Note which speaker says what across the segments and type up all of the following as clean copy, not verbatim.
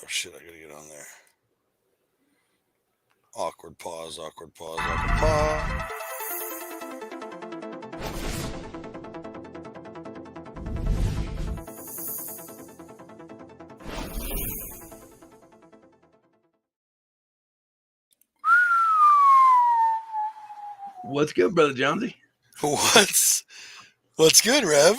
Speaker 1: Oh shit! I gotta get on there. Awkward pause. Awkward pause. Awkward pause.
Speaker 2: What's good, brother Johnsy?
Speaker 1: What's good, Rev?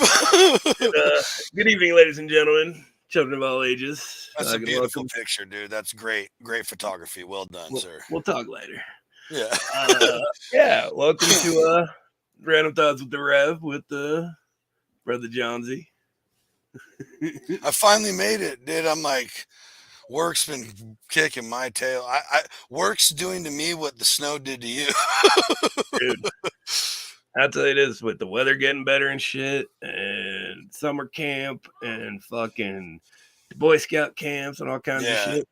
Speaker 2: Good evening, ladies and gentlemen, children of all ages.
Speaker 1: That's a
Speaker 2: Good
Speaker 1: beautiful
Speaker 2: welcome.
Speaker 1: picture, dude. That's great. Great photography. Well done, sir.
Speaker 2: We'll talk later.
Speaker 1: Yeah.
Speaker 2: Yeah, welcome to Random Thoughts with the Rev with brother Johnsy.
Speaker 1: I finally made it, dude. I'm like, work's been kicking my tail. Work's doing to me what the snow did to you.
Speaker 2: Dude, I'll tell you this, with the weather getting better and shit, and summer camp, and fucking Boy Scout camps, and all kinds of shit.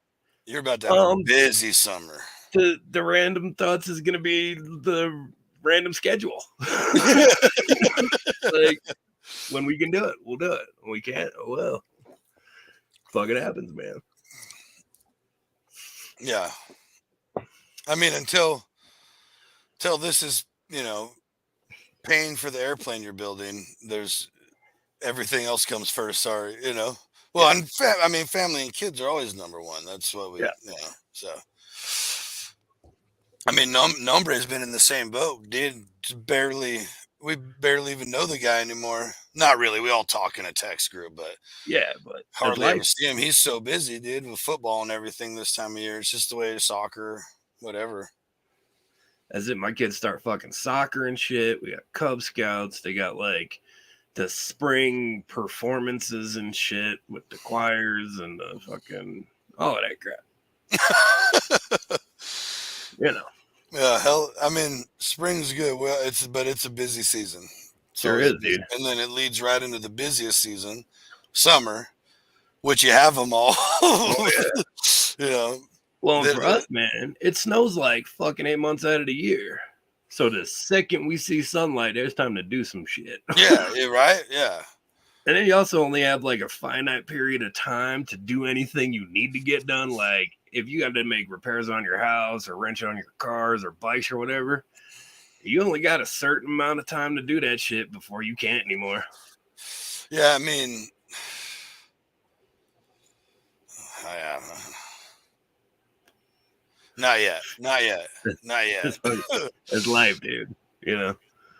Speaker 1: You're about to have a busy summer.
Speaker 2: The Random Thoughts is going to be the random schedule. Like, when we can do it, we'll do it. When we can't, oh well. Fuck, it happens, man.
Speaker 1: Yeah. I mean, until this is, paying for the airplane you're building, there's everything else comes first. Sorry, Well, yeah. Family and kids are always number one. That's what we, so. I mean, Nombre's been in the same boat. We barely even know the guy anymore. Not really. We all talk in a text group, but hardly ever see him. He's so busy, dude, with football and everything this time of year. It's just the way of soccer, whatever.
Speaker 2: As if my kids start fucking soccer and shit. We got Cub Scouts. They got like the spring performances and shit with the choirs and the fucking all of that crap.
Speaker 1: Yeah, hell, spring's good. Well, it's a busy season.
Speaker 2: Sure is, dude.
Speaker 1: And then it leads right into the busiest season, summer, which you have them all.
Speaker 2: Oh, yeah. Well, for us, man, it snows like fucking 8 months out of the year. So the second we see sunlight, there's time to do some shit.
Speaker 1: Yeah, right? Yeah.
Speaker 2: And then you also only have like a finite period of time to do anything you need to get done. Like if you got to make repairs on your house or wrench on your cars or bikes or whatever, you only got a certain amount of time to do that shit before you can't anymore.
Speaker 1: Yeah, Not yet.
Speaker 2: It's life, dude.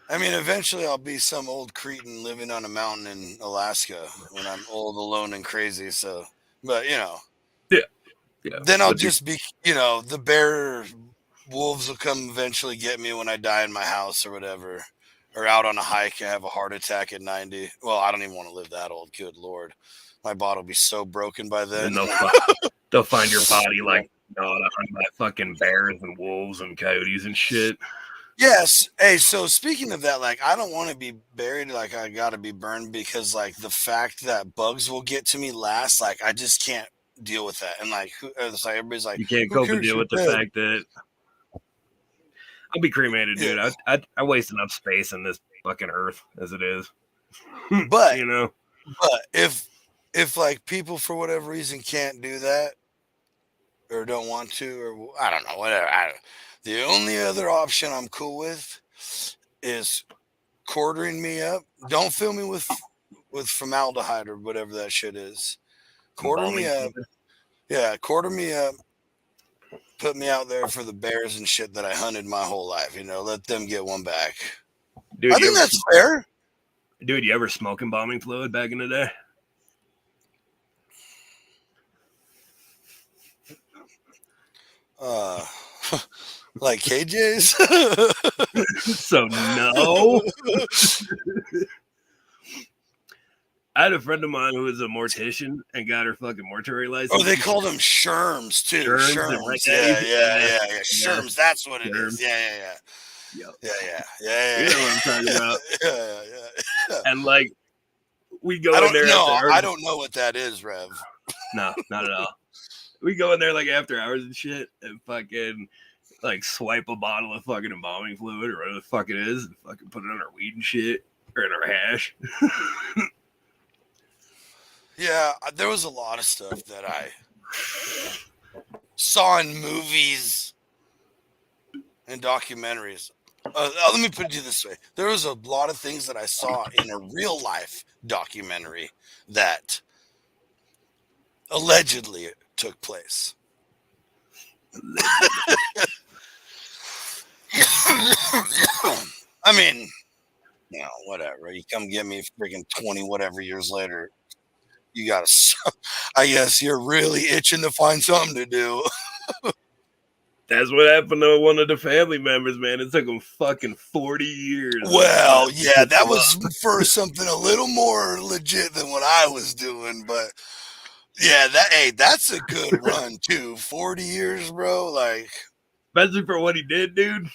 Speaker 1: Eventually I'll be some old cretin living on a mountain in Alaska when I'm old, alone, and crazy. So, but
Speaker 2: yeah.
Speaker 1: Then I'll just be, the bear wolves will come eventually get me when I die in my house or whatever, or out on a hike and have a heart attack at 90. Well, I don't even want to live that old. Good Lord, my body will be so broken by then.
Speaker 2: And they'll find your body like gnawed on by fucking bears and wolves and coyotes and shit.
Speaker 1: Yes. Hey, so speaking of that, like, I don't want to be buried. Like, I got to be burned because, like, the fact that bugs will get to me last, like, I just can't deal with that. And, like, it's like everybody's like,
Speaker 2: you can't cope and deal with the fact that I'll be cremated, dude. Yeah. I waste enough space in this fucking earth as it is.
Speaker 1: But, but if like people for whatever reason can't do that or don't want to, or I don't know, whatever. The only other option I'm cool with is quartering me up. Don't fill me with formaldehyde or whatever that shit is. Quarter me up. Yeah, quarter me up. Put me out there for the bears and shit that I hunted my whole life. Let them get one back. Dude, I think that's fair.
Speaker 2: Dude, you ever smoke embalming fluid back in the day?
Speaker 1: Like KJ's?
Speaker 2: So no. I had a friend of mine who was a mortician and got her fucking mortuary license.
Speaker 1: Oh, they called them sherms too. Sherms.
Speaker 2: Like
Speaker 1: yeah. Sherms. That's what it is. Yeah.
Speaker 2: Yep.
Speaker 1: Yeah.
Speaker 2: You know what I'm talking about. Yeah. And like, we go in there.
Speaker 1: I don't know what that is, Rev.
Speaker 2: No, not at all. We go in there like after hours and shit and fucking like swipe a bottle of fucking embalming fluid or whatever the fuck it is and fucking put it on our weed and shit or in our hash.
Speaker 1: Yeah, there was a lot of stuff that saw in movies and documentaries. Let me put it this way. There was a lot of things that I saw in a real life documentary that allegedly took place. I mean, whatever. You come get me freaking 20 whatever years later. You got to, I guess you're really itching to find something to do.
Speaker 2: That's what happened to one of the family members, man. It took him fucking 40 years.
Speaker 1: Well, yeah, that was for something a little more legit than what I was doing, but yeah, that's a good run too. 40 years, bro. Like,
Speaker 2: especially for what he did, dude.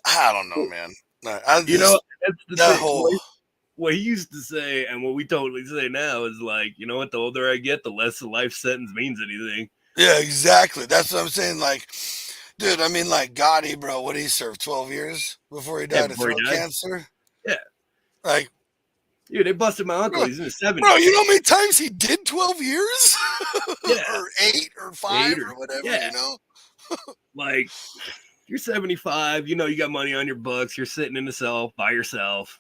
Speaker 1: I don't know, man.
Speaker 2: That's the thing.
Speaker 1: whole.
Speaker 2: What he used to say and what we totally say now is like, you know what? The older I get, the less the life sentence means anything.
Speaker 1: Yeah, exactly. That's what I'm saying. Like, dude, I mean, like Gotti, bro. What did he serve? 12 years before he died of throat cancer.
Speaker 2: Yeah.
Speaker 1: Like,
Speaker 2: dude, they busted my uncle. He's in his 70s.
Speaker 1: Bro, you know how many times he did 12 years?
Speaker 2: Yeah.
Speaker 1: Or 8 or 5 or whatever,
Speaker 2: yeah.
Speaker 1: you know?
Speaker 2: Like, you're 75, you know, you got money on your books, you're sitting in the cell by yourself,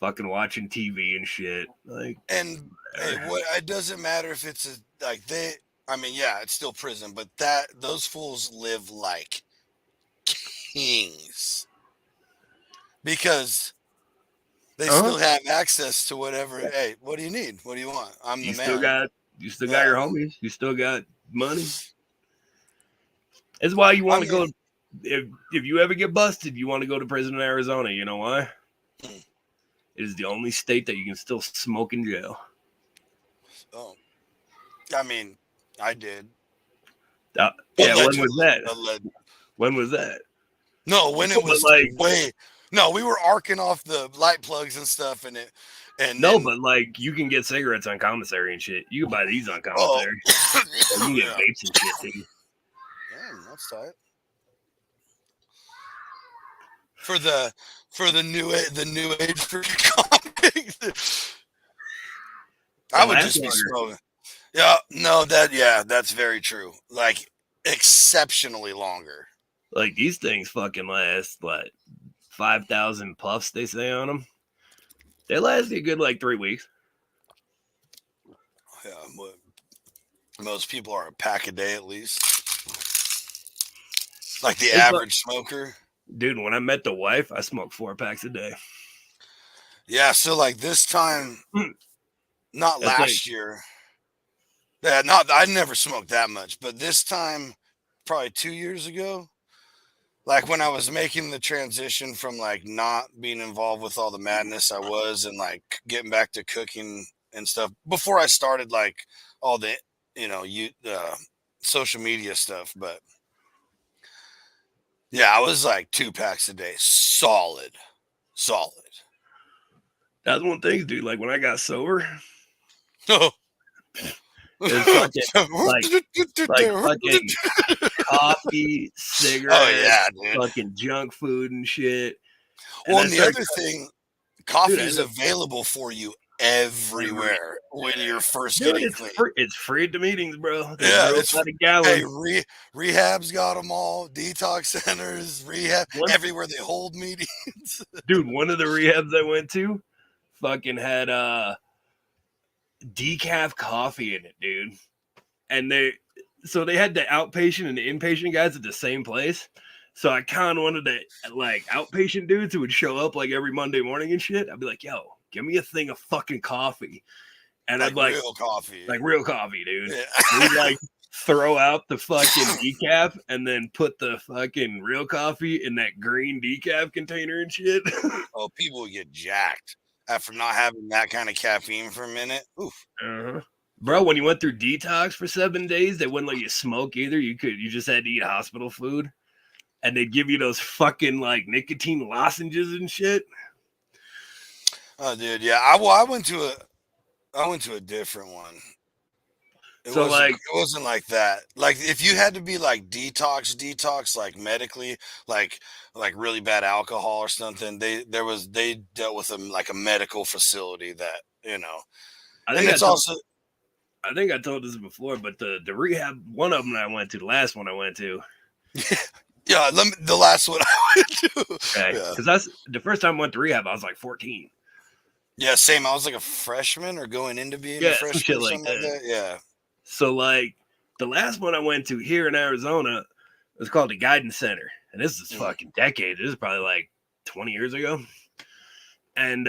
Speaker 2: fucking watching TV and shit. Like,
Speaker 1: and it doesn't matter if it's it's still prison, but those fools live like kings because they still have access to whatever. Hey, what do you need? What do you want? I'm the man.
Speaker 2: You still got your homies. You still got money. That's why you want to go. If you ever get busted, you want to go to prison in Arizona. You know why? It is the only state that you can still smoke in jail. Oh,
Speaker 1: I mean, I did.
Speaker 2: Yeah, when was that? When was that?
Speaker 1: No, when it was like No, we were arcing off the light plugs and stuff,
Speaker 2: but like you can get cigarettes on commissary and shit. You can buy these on commissary. You can get vapes and shit too.
Speaker 1: Damn, that's tight. For the new age for convicts. I would just be smoking. Yeah, no, that's very true. Like exceptionally longer.
Speaker 2: Like these things fucking last what 5,000 puffs they say on them. They last a good like 3 weeks.
Speaker 1: Yeah, most people are a pack a day at least. Like the average smoker.
Speaker 2: Dude, when I met the wife, I smoked 4 packs a day.
Speaker 1: Yeah, so like this time, not last year. Yeah, I never smoked that much, but this time, probably 2 years ago, like when I was making the transition from like not being involved with all the madness I was and like getting back to cooking and stuff before I started like all the, social media stuff. But yeah, I was like 2 packs a day. Solid.
Speaker 2: That's one thing, dude. Like when I got sober,
Speaker 1: it's
Speaker 2: fucking coffee, cigarettes, fucking junk food and shit.
Speaker 1: Well, and the other thing, coffee is available for you everywhere when you're first getting clean.
Speaker 2: It's free at the meetings, bro.
Speaker 1: It's a gallon. Hey, rehab's got them all. Detox centers, rehab, everywhere they hold meetings.
Speaker 2: Dude, one of the rehabs I went to fucking had decaf coffee in it, dude. And they had the outpatient and the inpatient guys at the same place. So I kind of wanted the like outpatient dudes who would show up like every Monday morning and shit. I'd be like, yo, give me a thing of fucking coffee. And I'd like
Speaker 1: real coffee.
Speaker 2: Like real coffee, dude. Yeah. We'd like throw out the fucking decaf and then put the fucking real coffee in that green decaf container and shit.
Speaker 1: Oh, people would get jacked after not having that kind of caffeine for a minute. Oof.
Speaker 2: Bro, when you went through detox for 7 days, they wouldn't let you smoke either. You just had to eat hospital food. And they'd give you those fucking like nicotine lozenges and shit.
Speaker 1: Oh, dude, yeah. I went to a different one. It
Speaker 2: So
Speaker 1: wasn't.
Speaker 2: like,
Speaker 1: It wasn't like that. Like if you had to be like detox, like medically, like like really bad alcohol or something. They dealt with them like a medical facility that
Speaker 2: I
Speaker 1: and
Speaker 2: think I
Speaker 1: it's
Speaker 2: told
Speaker 1: also
Speaker 2: I think I told this before, but the rehab, one of them I went to, the last one I went to,
Speaker 1: yeah. The last one I went to.
Speaker 2: okay,
Speaker 1: Yeah.
Speaker 2: because that's the first time I went to rehab. I was like 14.
Speaker 1: Yeah, same. I was like a freshman or going into being a
Speaker 2: Yeah, some
Speaker 1: freshman
Speaker 2: shit
Speaker 1: or
Speaker 2: like
Speaker 1: something like
Speaker 2: that.
Speaker 1: that. Yeah.
Speaker 2: So like, the last one I went to here in Arizona was called the Guidance Center, and this is
Speaker 1: Mhm.
Speaker 2: fucking decade. This is probably like 20 years ago. And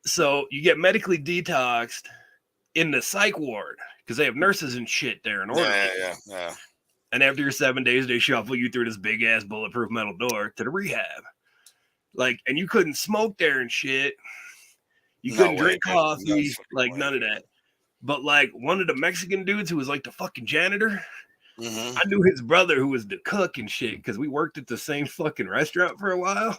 Speaker 2: so you get medically detoxed in the psych ward because they have nurses and shit there and
Speaker 1: Yeah,
Speaker 2: orderlies.
Speaker 1: yeah, yeah.
Speaker 2: And after your 7 days, they shuffle you through this big ass bulletproof metal door to the rehab. Like, and you couldn't smoke there and shit. You
Speaker 1: No
Speaker 2: couldn't
Speaker 1: way,
Speaker 2: drink
Speaker 1: dude. No
Speaker 2: coffee,
Speaker 1: fucking
Speaker 2: like
Speaker 1: way,
Speaker 2: none of that. But like one of the Mexican dudes who was like the fucking janitor,
Speaker 1: dude. Hmm.
Speaker 2: I knew his brother who was the cook and shit because we worked at the same fucking restaurant for a while.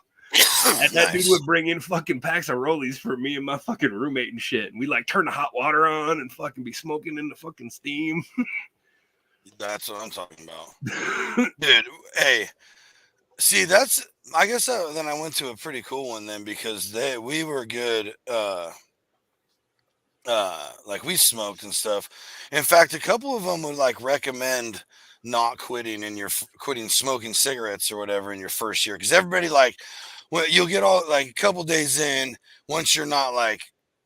Speaker 2: And that dude
Speaker 1: Nice.
Speaker 2: would bring in fucking packs of rollies for me and my fucking roommate and shit. And we like turn the hot water on and fucking be smoking in the fucking steam.
Speaker 1: That's what I'm talking about, dude. Hey, see, that's. I guess then I went to a pretty cool one then because we were good. Like we smoked and stuff. In fact, a couple of them would like recommend not quitting in your quitting smoking cigarettes or whatever in your first year because everybody like, well, you'll get all like a couple days in once you're not like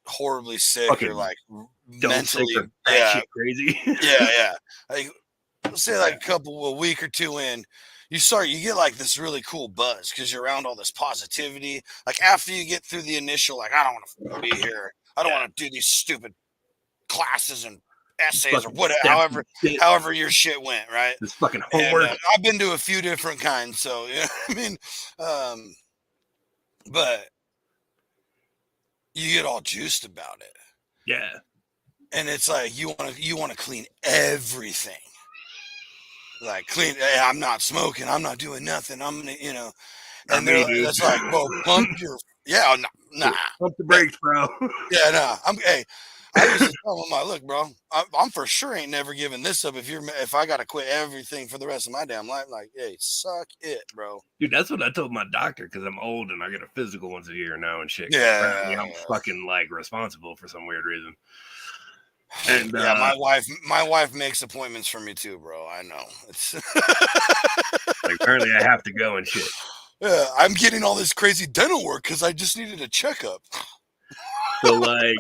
Speaker 1: horribly sick or
Speaker 2: Fucking
Speaker 1: like
Speaker 2: don't sick or
Speaker 1: mentally, yeah,
Speaker 2: batshit crazy.
Speaker 1: yeah. Like, say like a week or two in, you get like this really cool buzz because you're around all this positivity. Like after you get through the initial, like I don't want to be here, I don't
Speaker 2: Yeah,
Speaker 1: want to do these stupid classes and essays or
Speaker 2: fucking
Speaker 1: whatever,
Speaker 2: steps and shit.
Speaker 1: however your shit went, right?
Speaker 2: This fucking
Speaker 1: And
Speaker 2: homework.
Speaker 1: I've been to a few different kinds, so yeah, I mean, um, but you get all juiced about it,
Speaker 2: Yeah.
Speaker 1: and it's like you want to clean everything. Like clean, hey, I'm not smoking. I'm not doing nothing. I'm gonna,
Speaker 2: Not
Speaker 1: and
Speaker 2: me, dude.
Speaker 1: that's like, well, pump your, yeah, oh, nah,
Speaker 2: Pump the
Speaker 1: hey,
Speaker 2: brakes, bro.
Speaker 1: yeah, nah. Hey, I used to tell them, like, look, bro, I'm for sure ain't never giving this up. If I gotta quit everything for the rest of my damn life, like, hey, suck it, bro.
Speaker 2: Dude, that's what I told my doctor because I'm old and I get a physical once a year now and shit. Because apparently
Speaker 1: Yeah,
Speaker 2: I'm fucking like responsible for some weird reason. And
Speaker 1: yeah. My wife makes appointments for me too, bro. I know. It's
Speaker 2: like apparently I have to go and shit.
Speaker 1: yeah, I'm getting all this crazy dental work because I just needed a checkup.
Speaker 2: So like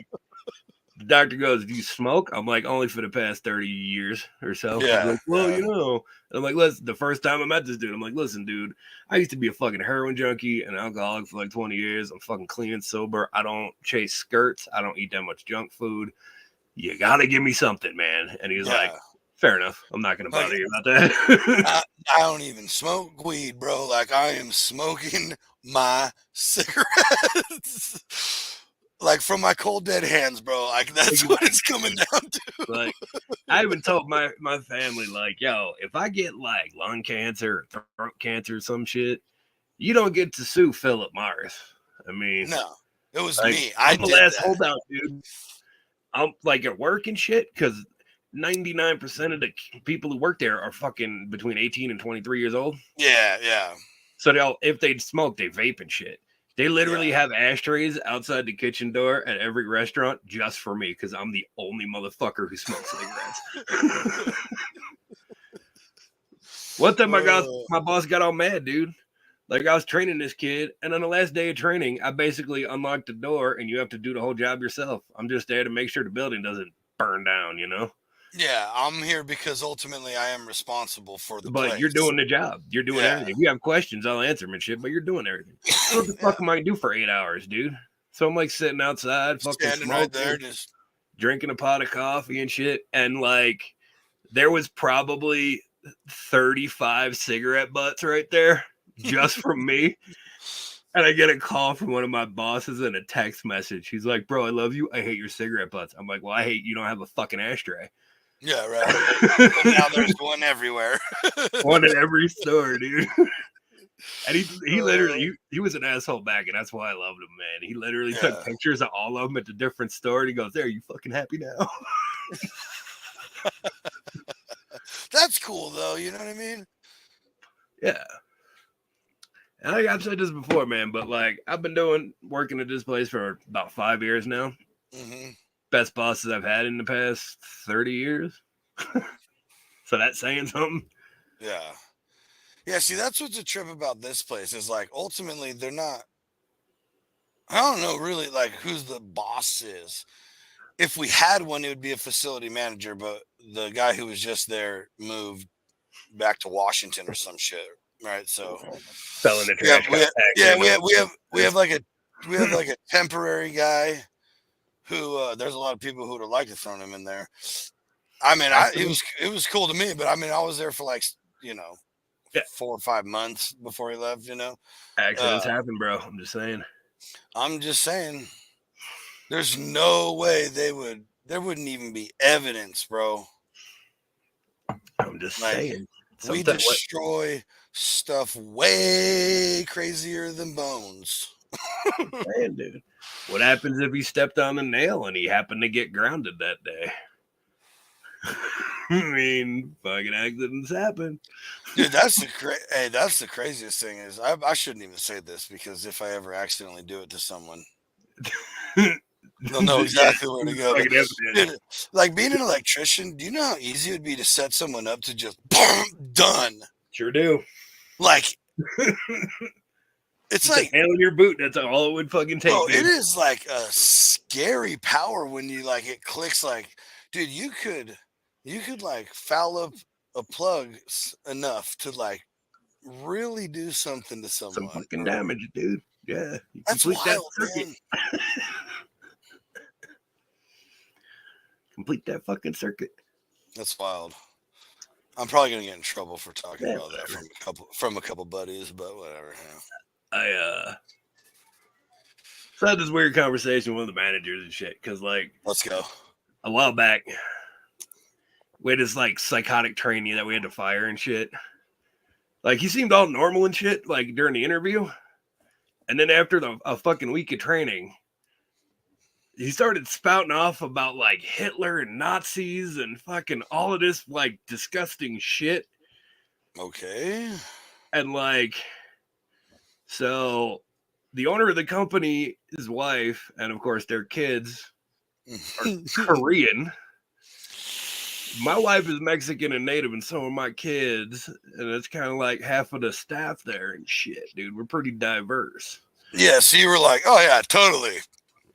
Speaker 2: the doctor goes, "Do you smoke?" I'm like, "Only for the past 30 years or so." He's
Speaker 1: Yeah,
Speaker 2: like, "Well,
Speaker 1: yeah.
Speaker 2: And I'm like, "Listen." The first time I met this dude, I'm like, "Listen, dude, I used to be a fucking heroin junkie and alcoholic for like 20 years. I'm fucking clean and sober. I don't chase skirts. I don't eat that much junk food. You gotta give me something, man." And he's like,
Speaker 1: Yeah.
Speaker 2: "Fair enough. I'm not gonna
Speaker 1: Like
Speaker 2: bother you about that."
Speaker 1: I don't even smoke weed, bro. Like I am smoking my cigarettes. Like from my cold dead hands, bro. Like that's what it's coming down to.
Speaker 2: Like I even told my family, like, yo, if I get like lung cancer or throat cancer or some shit, you don't get to sue Philip Morris. I mean,
Speaker 1: No, it was
Speaker 2: like,
Speaker 1: me. I
Speaker 2: I'm the
Speaker 1: did
Speaker 2: last
Speaker 1: that.
Speaker 2: holdout, dude. I'm like at work and shit because 99% of the people who work there are fucking between 18 and 23 years old.
Speaker 1: Yeah, yeah,
Speaker 2: So if they smoke, they vape and shit. They literally
Speaker 1: yeah.
Speaker 2: have ashtrays outside the kitchen door at every restaurant just for me because I'm the only motherfucker who smokes cigarettes. One time my boss got all mad, dude. Like I was training this kid, and on the last day of training, I basically unlocked the door, and you have to do the whole job yourself. I'm just there to make sure the building doesn't burn down,
Speaker 1: Yeah, I'm here because ultimately I am responsible for the
Speaker 2: But you're
Speaker 1: place.
Speaker 2: doing the job. You're doing
Speaker 1: Yeah,
Speaker 2: everything. If you have questions, I'll answer them and shit, but you're doing everything. So what the
Speaker 1: yeah.
Speaker 2: fuck am I gonna do for 8 hours, dude? So I'm like sitting outside, fucking
Speaker 1: Standing right there,
Speaker 2: smoking,
Speaker 1: just
Speaker 2: drinking a pot of coffee and shit. And like there was probably 35 cigarette butts right there just from me. And I get a call from one of my bosses and a text message. He's like, "Bro, I love you. I hate your cigarette butts." I'm like, "Well, I hate you don't have a fucking ashtray."
Speaker 1: yeah, right. Well, now there's one everywhere.
Speaker 2: One in every store, dude. And he literally he was an asshole back, and that's why I loved him, man. He literally took
Speaker 1: Yeah.
Speaker 2: pictures of all of them at the different store, and he goes, "There, you fucking happy now?"
Speaker 1: That's cool though. You know what I mean?
Speaker 2: Yeah. And like I've said this before, man, but like I've been working at this place for about 5 years now.
Speaker 1: Mm-hmm.
Speaker 2: Best bosses I've had in the past 30 years. So that's saying something.
Speaker 1: Yeah. Yeah. See, that's what's a trip about this place is like ultimately they're not. I don't know really like who's the boss is. If we had one, it would be a facility manager, but the guy who was just there moved back to Washington or some shit. Right. So
Speaker 2: Fell in the
Speaker 1: we have,
Speaker 2: trash,
Speaker 1: we
Speaker 2: got
Speaker 1: have
Speaker 2: packed
Speaker 1: yeah,
Speaker 2: in.
Speaker 1: we have like a temporary guy who there's a lot of people who would have liked to throw him in there. I mean, it was cool to me, but I mean, I was there for like, you know,
Speaker 2: Yeah.
Speaker 1: 4 or 5 months before he left, you know.
Speaker 2: Accidents happen, bro. I'm just saying.
Speaker 1: I'm just saying there's no way there wouldn't even be evidence, bro.
Speaker 2: I'm just
Speaker 1: Like
Speaker 2: saying.
Speaker 1: we destroy stuff way crazier than bones.
Speaker 2: Saying, dude. What happens if he stepped on a nail and he happened to get grounded that day? I mean, fucking accidents happen.
Speaker 1: Dude, that's the craziest thing is I shouldn't even say this because if I ever accidentally do it to someone, they'll know exactly where to go. But, dude, like being an electrician, do you know how easy it would be to set someone up to just done?
Speaker 2: Sure do.
Speaker 1: Like it's like
Speaker 2: nail in your boot. That's all it would fucking take.
Speaker 1: Bro, it is like a scary power when you like it clicks. Like, dude, you could like foul up a plug enough to like really do something to someone.
Speaker 2: Some fucking damage, dude. Yeah, you
Speaker 1: that's
Speaker 2: complete
Speaker 1: wild,
Speaker 2: that circuit. Man. Complete that fucking circuit.
Speaker 1: That's wild. I'm probably gonna get in trouble for talking about that from a couple buddies, but whatever.
Speaker 2: Yeah. So I had this weird conversation with the managers and shit because, like,
Speaker 1: let's go.
Speaker 2: A while back, we had this like psychotic trainee that we had to fire and shit. Like, he seemed all normal and shit, like during the interview, and then after a fucking week of training, he started spouting off about like Hitler and Nazis and fucking all of this like disgusting shit.
Speaker 1: Okay.
Speaker 2: And like, so the owner of the company, his wife, and of course their kids are Korean. My wife is Mexican and Native, and so are my kids. And it's kind of like half of the staff there and shit, dude. We're pretty diverse.
Speaker 1: Yeah, so you were like, oh yeah, totally.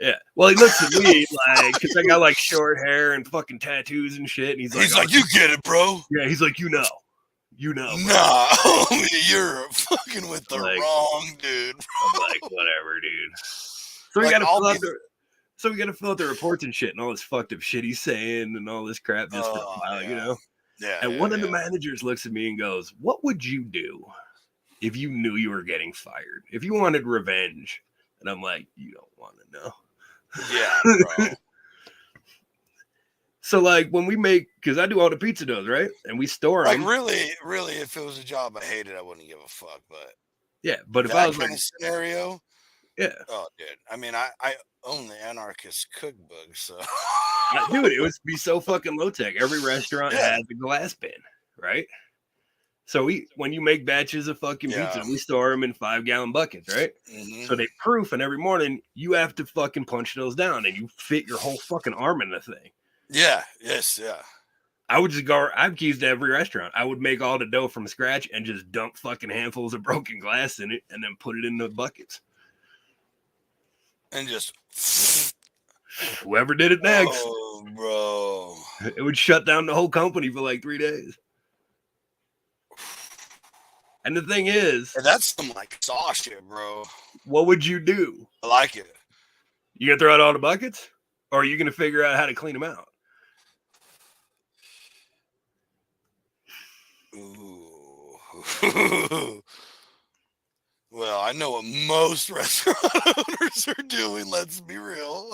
Speaker 2: Yeah. Well, he looks at me like, because I got like short hair and fucking tattoos and shit. And he's like,
Speaker 1: you get it, bro.
Speaker 2: Yeah, he's like, you know.
Speaker 1: Nah, you're fucking with the wrong dude.
Speaker 2: I'm like, whatever, dude. So we gotta fill out the reports and shit and all this fucked up shit he's saying and all this crap just for a while, you know?
Speaker 1: Yeah.
Speaker 2: And one of the managers looks at me and goes, what would you do if you knew you were getting fired? If you wanted revenge? And I'm like, you don't want to know.
Speaker 1: Yeah, bro.
Speaker 2: So, like, when we make, because I do all the pizza doughs, right? And we store them.
Speaker 1: Like, really, if it was a job I hated, I wouldn't give a fuck. But
Speaker 2: yeah, but if I was
Speaker 1: kind of scenario,
Speaker 2: yeah.
Speaker 1: Oh, dude. I mean, I own the Anarchist cookbook, so
Speaker 2: dude, it would be so fucking low tech. Every restaurant has a glass bin, right? So when you make batches of fucking pizza, we store them in 5-gallon buckets, right?
Speaker 1: Mm-hmm.
Speaker 2: So they proof, and every morning you have to fucking punch those down, and you fit your whole fucking arm in the thing.
Speaker 1: Yeah. Yes. Yeah.
Speaker 2: I would just go. I've keys to every restaurant. I would make all the dough from scratch and just dump fucking handfuls of broken glass in it, and then put it in the buckets.
Speaker 1: And just
Speaker 2: whoever did it next,
Speaker 1: bro,
Speaker 2: it would shut down the whole company for like 3 days. And the thing is,
Speaker 1: that's some like saw shit, bro.
Speaker 2: What would you do?
Speaker 1: I like it.
Speaker 2: You gonna throw out all the buckets, or are you gonna figure out how to clean them out?
Speaker 1: Ooh. Well, I know what most restaurant owners are doing. Let's be real.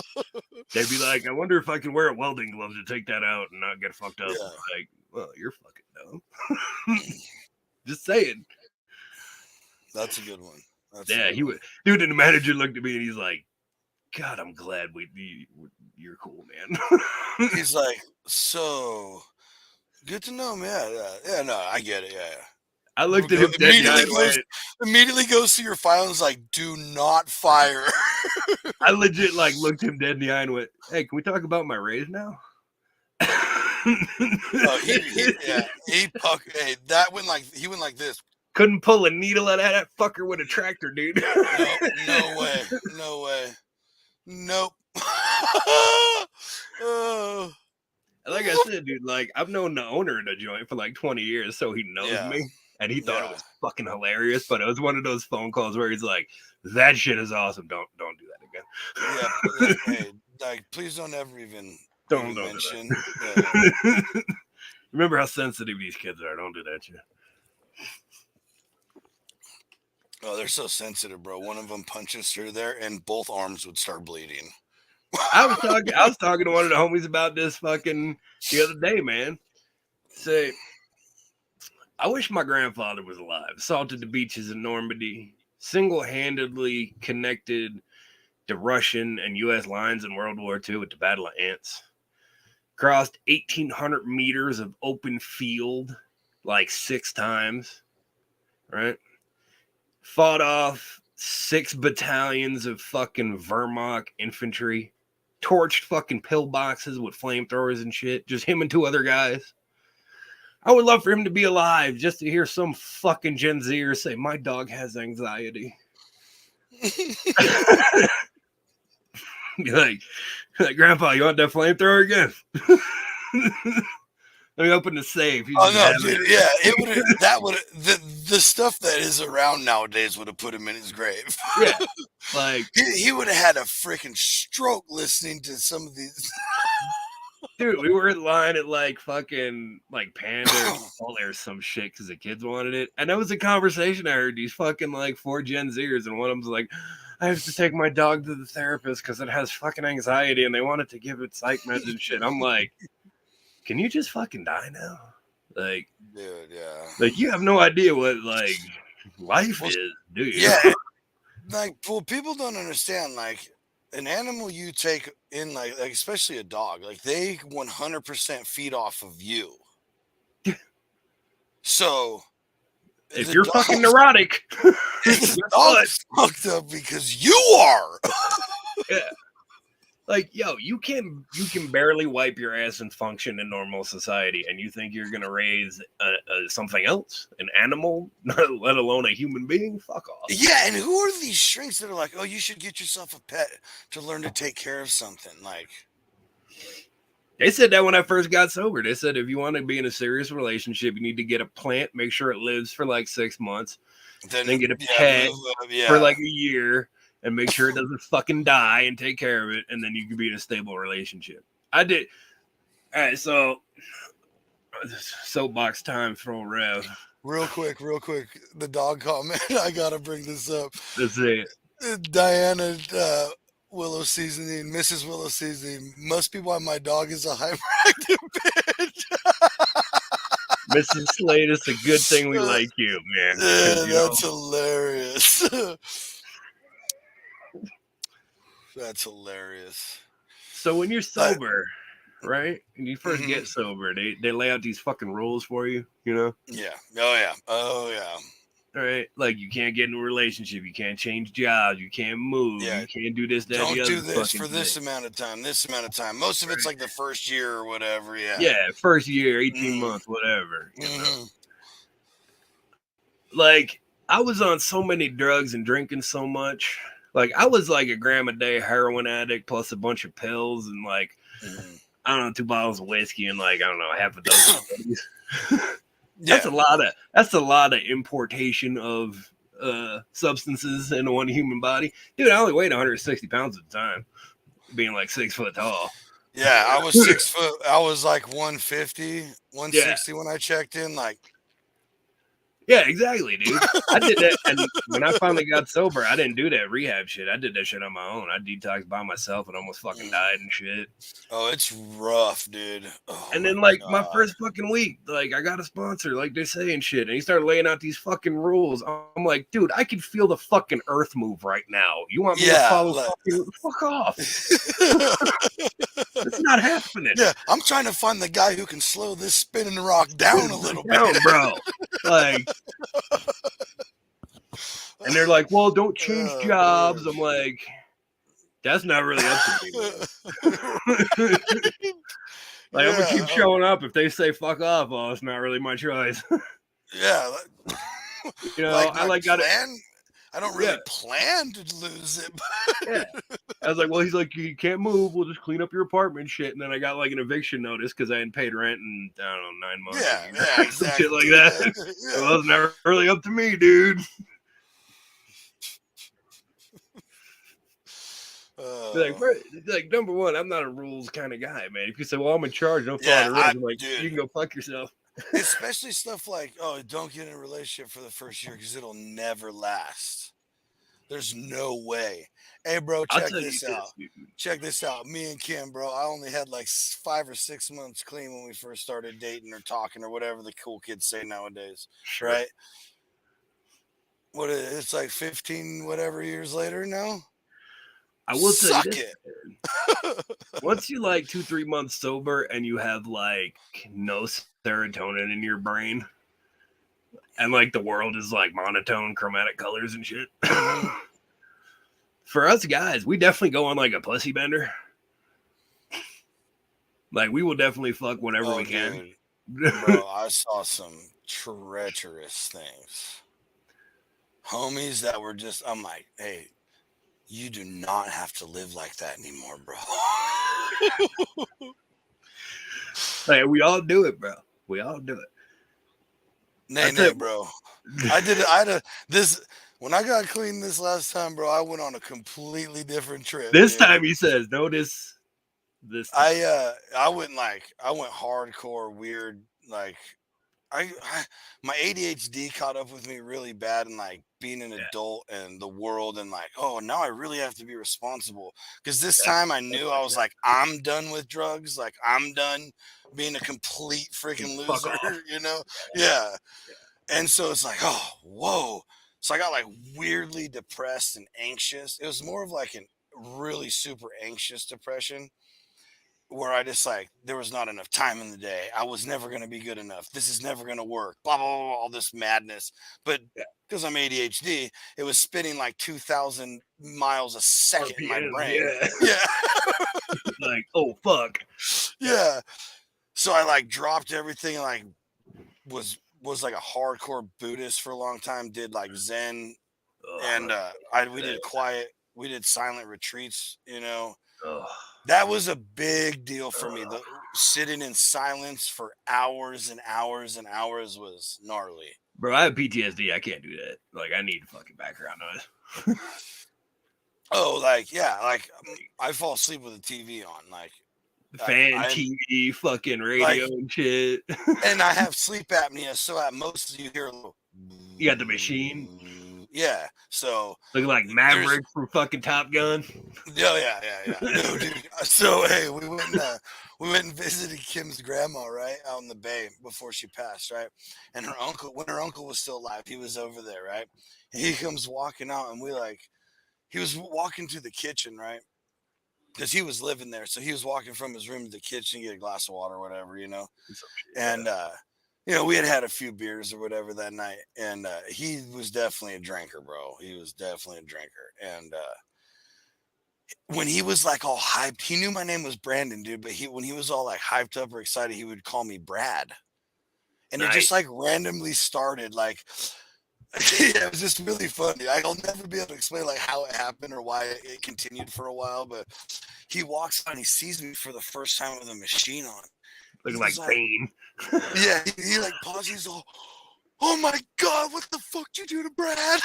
Speaker 2: They'd be like, I wonder if I can wear welding gloves to take that out and not get fucked up. Yeah. Like, well, you're fucking dumb. Just saying.
Speaker 1: That's a good one.
Speaker 2: He would. Dude, and the manager looked at me and he's like, God, I'm glad you're cool, man.
Speaker 1: He's like, so Good to know, man. Yeah. No, I get it. Yeah.
Speaker 2: I looked at him dead in the eye and went,
Speaker 1: Immediately goes through your file and is like, do not fire.
Speaker 2: I legit like looked him dead in the eye and went, "Hey, can we talk about my raise now?"
Speaker 1: Oh, hey, that went like he went like this.
Speaker 2: Couldn't pull a needle out of that fucker with a tractor, dude.
Speaker 1: No way. No way. Nope.
Speaker 2: Like I said, dude, like I've known the owner of the joint for like 20 years, so he knows me. And he thought it was fucking hilarious, but it was one of those phone calls where he's like, "That shit is awesome. Don't do that again."
Speaker 1: Yeah, hey, like please don't ever even
Speaker 2: don't
Speaker 1: mention.
Speaker 2: Remember how sensitive these kids are. Don't do that shit.
Speaker 1: Oh, they're so sensitive, bro. One of them punches through there, and both arms would start bleeding.
Speaker 2: I was talking to one of the homies about this fucking the other day, man. Say, I wish my grandfather was alive. Assaulted the beaches in Normandy, single-handedly connected the Russian and U.S. lines in World War II with the Battle of Ants. Crossed 1,800 meters of open field like 6 times, right? Fought off 6 battalions of fucking Wehrmacht infantry. Torched fucking pillboxes with flamethrowers and shit. Just him and 2 other guys. I would love for him to be alive just to hear some fucking Gen Zer say, "My dog has anxiety." Be like, "Grandpa, you want that flamethrower again?" Let me open the safe.
Speaker 1: Oh no, dude! Yeah, the stuff that is around nowadays would have put him in his grave.
Speaker 2: Yeah, like
Speaker 1: he would have had a freaking stroke listening to some of these.
Speaker 2: Dude, we were in line at like fucking like Panda or some shit because the kids wanted it, and that was a conversation I heard. These fucking like 4 Gen Zers, and one of them's like, "I have to take my dog to the therapist because it has fucking anxiety, and they wanted to give it psych meds and shit." I'm like, can you just fucking die now? Like,
Speaker 1: dude, yeah.
Speaker 2: Like, you have no idea what, like, life is, dude.
Speaker 1: Yeah. Like, well, people don't understand, like, an animal you take in, like especially a dog, like, they 100% feed off of you. So,
Speaker 2: if you're fucking neurotic,
Speaker 1: the dog's fucked up because you are.
Speaker 2: Yeah. Like, yo, you can barely wipe your ass and function in normal society, and you think you're gonna raise something else, an animal, let alone a human being? Fuck off.
Speaker 1: Yeah, and who are these shrinks that are like, "Oh, you should get yourself a pet to learn to take care of something"? Like,
Speaker 2: they said that when I first got sober. They said if you want to be in a serious relationship, you need to get a plant, make sure it lives for like 6 months, then get a pet for like a year, and make sure it doesn't fucking die and take care of it, and then you can be in a stable relationship. I did. All right, so soapbox time for Rev.
Speaker 1: Real quick. The dog comment. I gotta bring this up.
Speaker 2: That's it.
Speaker 1: Diana Willow Seasoning, Mrs. Willow Seasoning, must be why my dog is a hyperactive bitch.
Speaker 2: Mrs. Slade, it's a good thing we like you, man.
Speaker 1: Yeah, that's hilarious. That's hilarious.
Speaker 2: So when you're sober, right? When you first get sober, they lay out these fucking rules for you, you know?
Speaker 1: Yeah. Oh yeah.
Speaker 2: All right. Like, you can't get in a relationship, you can't change jobs, you can't move, you can't do this, that,
Speaker 1: don't
Speaker 2: the other.
Speaker 1: Do this for this amount of time, Most of it's like the first year or whatever.
Speaker 2: Yeah, first year, 18 months, whatever. You know? Like, I was on so many drugs and drinking so much. Like, I was like a gram a day heroin addict plus a bunch of pills and like, I don't know, 2 bottles of whiskey and like, I don't know, half a dozen. That's a lot of importation of substances into one human body. Dude, I only weighed 160 pounds at the time, being like 6 foot tall.
Speaker 1: Yeah, I was 6 foot. I was like 150, 160 when I checked in. Like,
Speaker 2: yeah, exactly, dude. I did that, and when I finally got sober, I didn't do that rehab shit. I did that shit on my own. I detoxed by myself and almost fucking died and shit.
Speaker 1: Oh, it's rough, dude. Oh,
Speaker 2: and then, like, my first fucking week, like, I got a sponsor, like they say and shit, and he started laying out these fucking rules. I'm like, dude, I can feel the fucking earth move right now. You want me to follow? Fuck off. It's not happening.
Speaker 1: Yeah, I'm trying to find the guy who can slow this spinning rock down a little bit,
Speaker 2: bro. Like, and they're like, well, don't change jobs.
Speaker 1: Dude.
Speaker 2: I'm like, that's not really up to me, man. Like, I'm gonna keep showing up. If they say fuck off, well, it's not really my choice.
Speaker 1: Yeah,
Speaker 2: you know,
Speaker 1: like
Speaker 2: I got
Speaker 1: plan. I don't really plan to lose it.
Speaker 2: Yeah. I was like, well, he's like, you can't move. We'll just clean up your apartment shit. And then I got like an eviction notice because I hadn't paid rent in, I don't know, 9 months.
Speaker 1: Yeah, exactly.
Speaker 2: Shit like that. Yeah. Well, it was never really up to me, dude. Like, number one, I'm not a rules kind of guy, man. If you say, well, I'm in charge, don't follow the rules, I'm like, dude, you can go fuck yourself.
Speaker 1: Especially stuff like, oh, don't get in a relationship for the first year because it'll never last. There's no way. Hey, bro, check this out. Check this out. Me and Kim, bro, I only had like 5 or 6 months clean when we first started dating or talking or whatever the cool kids say nowadays, right? What it's like 15 whatever years later now.
Speaker 2: I will tell you this, once you like 2-3 months sober and you have like no serotonin in your brain, and like the world is like monotone, chromatic colors and shit. For us guys, we definitely go on like a pussy bender. Like we will definitely fuck whatever we can.
Speaker 1: Bro, I saw some treacherous things. Homies that were just, I'm like, hey, you do not have to live like that anymore, bro.
Speaker 2: Like, we all do it, bro. We all do it.
Speaker 1: Nay, bro. When I got clean this last time, bro, I went on a completely different trip.
Speaker 2: This time he says, notice this time.
Speaker 1: I went hardcore weird, like my ADHD caught up with me really bad, and like being an adult and the world, and like, oh, now I really have to be responsible. Because this time I knew I was like, I'm done with drugs. Like I'm done being a complete freaking loser, you know? Yeah. And so it's like, oh, whoa. So I got like weirdly depressed and anxious. It was more of like a really super anxious depression, where I just like, there was not enough time in the day. I was never going to be good enough. This is never going to work. Blah, blah, blah, all this madness. But because I'm ADHD, it was spinning like 2,000 miles a second in my brain. Yeah.
Speaker 2: Like, oh, fuck.
Speaker 1: Yeah. So I like dropped everything and like was like a hardcore Buddhist for a long time, did like Zen, and we did silent retreats, you know. That was a big deal for me. Sitting in silence for hours and hours and hours was gnarly.
Speaker 2: Bro, I have PTSD. I can't do that. Like, I need fucking background noise.
Speaker 1: Oh, like, yeah, like I fall asleep with the TV on, like
Speaker 2: TV, fucking radio like, and shit.
Speaker 1: And I have sleep apnea, so at most you hear a little.
Speaker 2: You got the machine.
Speaker 1: Yeah, so
Speaker 2: looking like Maverick from fucking Top Gun.
Speaker 1: Yeah. No, dude. So hey, we went and visited Kim's grandma, right, out in the Bay before she passed, right? And her uncle, when her uncle was still alive, he was over there, right? And he comes walking out, and he was walking to the kitchen, right? Because he was living there, so he was walking from his room to the kitchen to get a glass of water or whatever, you know. And you know, we had a few beers or whatever that night, and he was definitely a drinker, bro. He was definitely a drinker. And when he was like all hyped, he knew my name was Brandon, dude, but when he was all like hyped up or excited, he would call me Brad. And it just like randomly started, like, it was just really funny. I'll never be able to explain like how it happened or why it continued for a while, but he walks on, he sees me for the first time with a machine on.
Speaker 2: Looking like Bane.
Speaker 1: Yeah, he like pauses. He's all, oh my God, what the fuck did you do to Brad?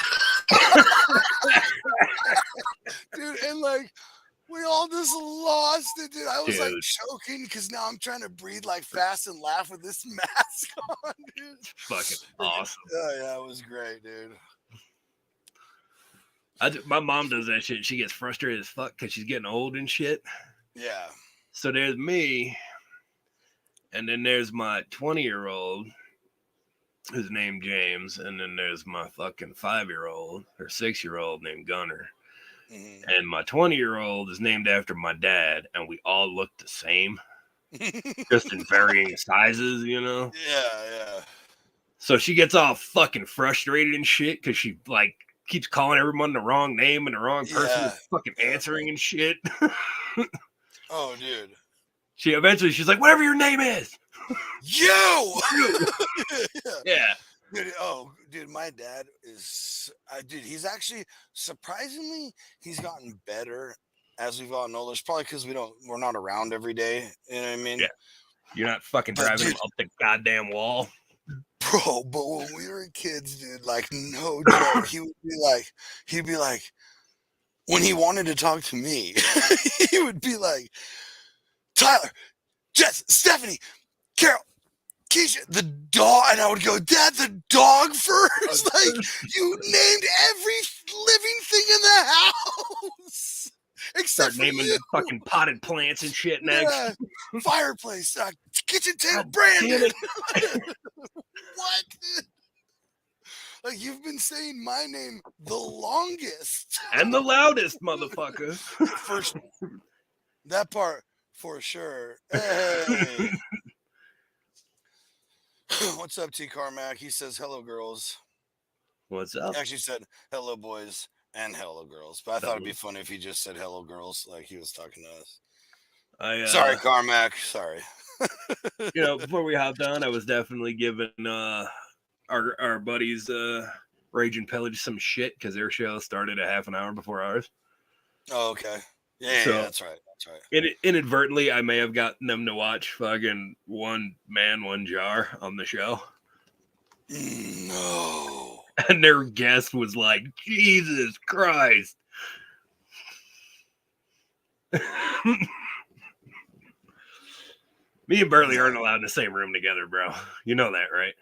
Speaker 1: Dude, and like, we all just lost it, dude. I was like choking because now I'm trying to breathe like fast and laugh with this mask on, dude.
Speaker 2: It's fucking awesome.
Speaker 1: Oh, yeah, it was great, dude.
Speaker 2: My mom does that shit. She gets frustrated as fuck because she's getting old and shit.
Speaker 1: Yeah.
Speaker 2: So there's me. And then there's my 20-year-old, who's named James. And then there's my fucking 5-year-old or 6-year-old named Gunner. And my 20-year-old is named after my dad, and we all look the same, just in varying sizes, you know?
Speaker 1: Yeah.
Speaker 2: So she gets all fucking frustrated and shit because she, like, keeps calling everyone the wrong name and the wrong person is fucking answering and shit.
Speaker 1: Oh, dude.
Speaker 2: She's like, whatever your name is.
Speaker 1: You!
Speaker 2: Yeah.
Speaker 1: Dude, my dad is, he's actually, surprisingly, he's gotten better as we've gotten older. It's probably because we're not around every day. You know what I mean?
Speaker 2: Yeah. You're not fucking driving him up the goddamn wall.
Speaker 1: Bro, but when we were kids, dude, like, no joke, he'd be like, when he wanted to talk to me, he would be like, Tyler, Jess, Stephanie, Carol, Keisha, the dog, and I would go, Dad, the dog first. Like, you named every living thing in the house, except for
Speaker 2: naming
Speaker 1: you.
Speaker 2: the fucking potted plants and shit next.
Speaker 1: Yeah. Fireplace, kitchen table, Brandon. What? Like, you've been saying my name the longest
Speaker 2: and the loudest, motherfucker.
Speaker 1: First, that part for sure. Hey. What's up, T. Carmack? He says, hello, girls.
Speaker 2: What's up?
Speaker 1: He actually said, hello, boys, and hello, girls. But I thought it'd be funny if he just said, hello, girls, like he was talking to us. Sorry, Carmack. Sorry.
Speaker 2: Before we hopped on, I was definitely giving our buddies Rage and Pillage some shit because their show started a half an hour before ours.
Speaker 1: Oh, okay. Yeah, that's right.
Speaker 2: Inadvertently, I may have gotten them to watch fucking One Man, One Jar on the show.
Speaker 1: No.
Speaker 2: And their guest was like, Jesus Christ. Me and Burley aren't allowed in the same room together, bro. You know that, right?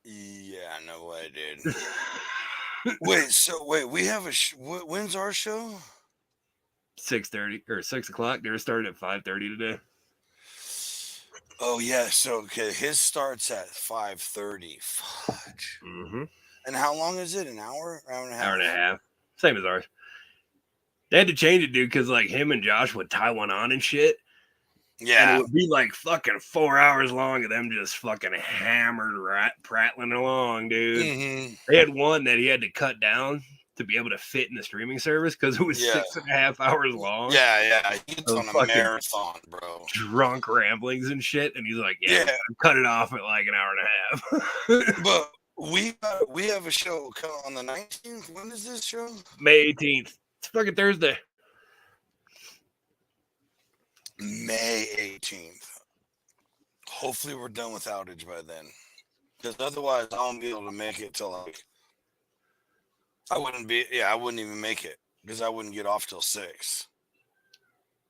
Speaker 1: Yeah, no way, dude. Wait, we have when's our show?
Speaker 2: 6:30 or 6 o'clock. They're started at 5:30 today.
Speaker 1: Oh yeah, so okay, his starts at 5:30. Fudge.
Speaker 2: Mm-hmm.
Speaker 1: And how long is it? An hour? Hour and a half?
Speaker 2: Hour and a half. Same as ours. They had to change it, dude, because like him and Josh would tie one on and shit.
Speaker 1: Yeah.
Speaker 2: And it would be like fucking 4 hours long of them just fucking hammered prattling along, dude.
Speaker 1: Mm-hmm.
Speaker 2: They had one that he had to cut down to be able to fit in the streaming service because it was 6.5 hours long.
Speaker 1: Yeah. He's on a marathon, bro.
Speaker 2: Drunk ramblings and shit. And he's like, cut it off at like an hour and a half.
Speaker 1: But we have a show on the 19th. When is this show?
Speaker 2: May 18th. It's fucking Thursday.
Speaker 1: May 18th. Hopefully we're done with outage by then. Because otherwise I won't be able to make it till like I wouldn't even make it because I wouldn't get off till 6.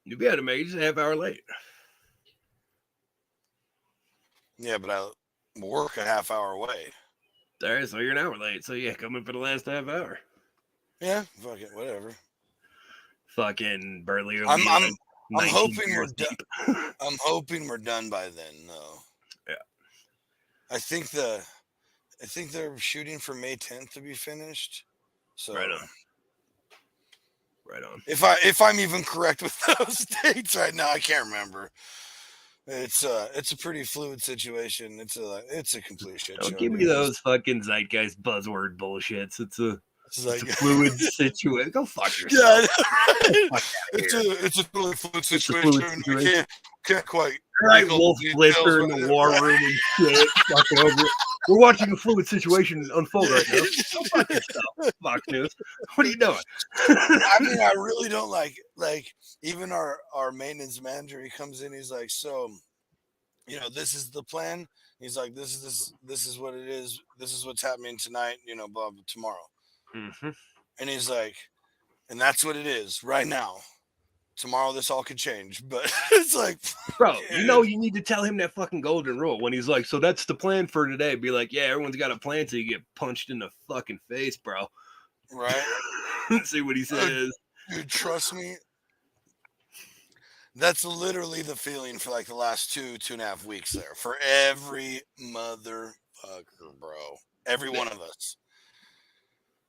Speaker 2: You'd be able to make it just a half hour late.
Speaker 1: Yeah, but I work a half hour away.
Speaker 2: All right, so you're an hour late. So yeah, come in for the last half hour.
Speaker 1: Yeah, fuck it, whatever.
Speaker 2: Fucking Burley.
Speaker 1: I'm hoping we're done. I'm hoping we're done by then. No.
Speaker 2: Yeah.
Speaker 1: I think they're shooting for May 10th to be finished. So
Speaker 2: right on.
Speaker 1: If I'm even correct with those dates right now, I can't remember. It's a pretty fluid situation. It's a complete shit show.
Speaker 2: Don't give me those fucking zeitgeist buzzword bullshits. It's a fluid situation. Go fuck yourself.
Speaker 1: Yeah, it's a totally fluid situation. I can't quite.
Speaker 2: Right, Wolf Blitzer in the war room and shit. Fucking over it. We're watching a fluid situation unfold right now. Go fuck yourself, Fox News. What are you doing?
Speaker 1: I mean, I really don't like even our maintenance manager. He comes in, he's like, so, this is the plan. He's like, this is what it is. This is what's happening tonight. Blah, tomorrow.
Speaker 2: Mm-hmm.
Speaker 1: And he's like, and that's what it is right now. Tomorrow this all could change, but it's like,
Speaker 2: bro, you need to tell him that fucking golden rule when he's like, so that's the plan for today. Be like, yeah, everyone's got a plan till you get punched in the fucking face, bro.
Speaker 1: Right?
Speaker 2: See what he says.
Speaker 1: Dude, trust me. That's literally the feeling for like the last 2.5 weeks there for every motherfucker, bro. Every one of us.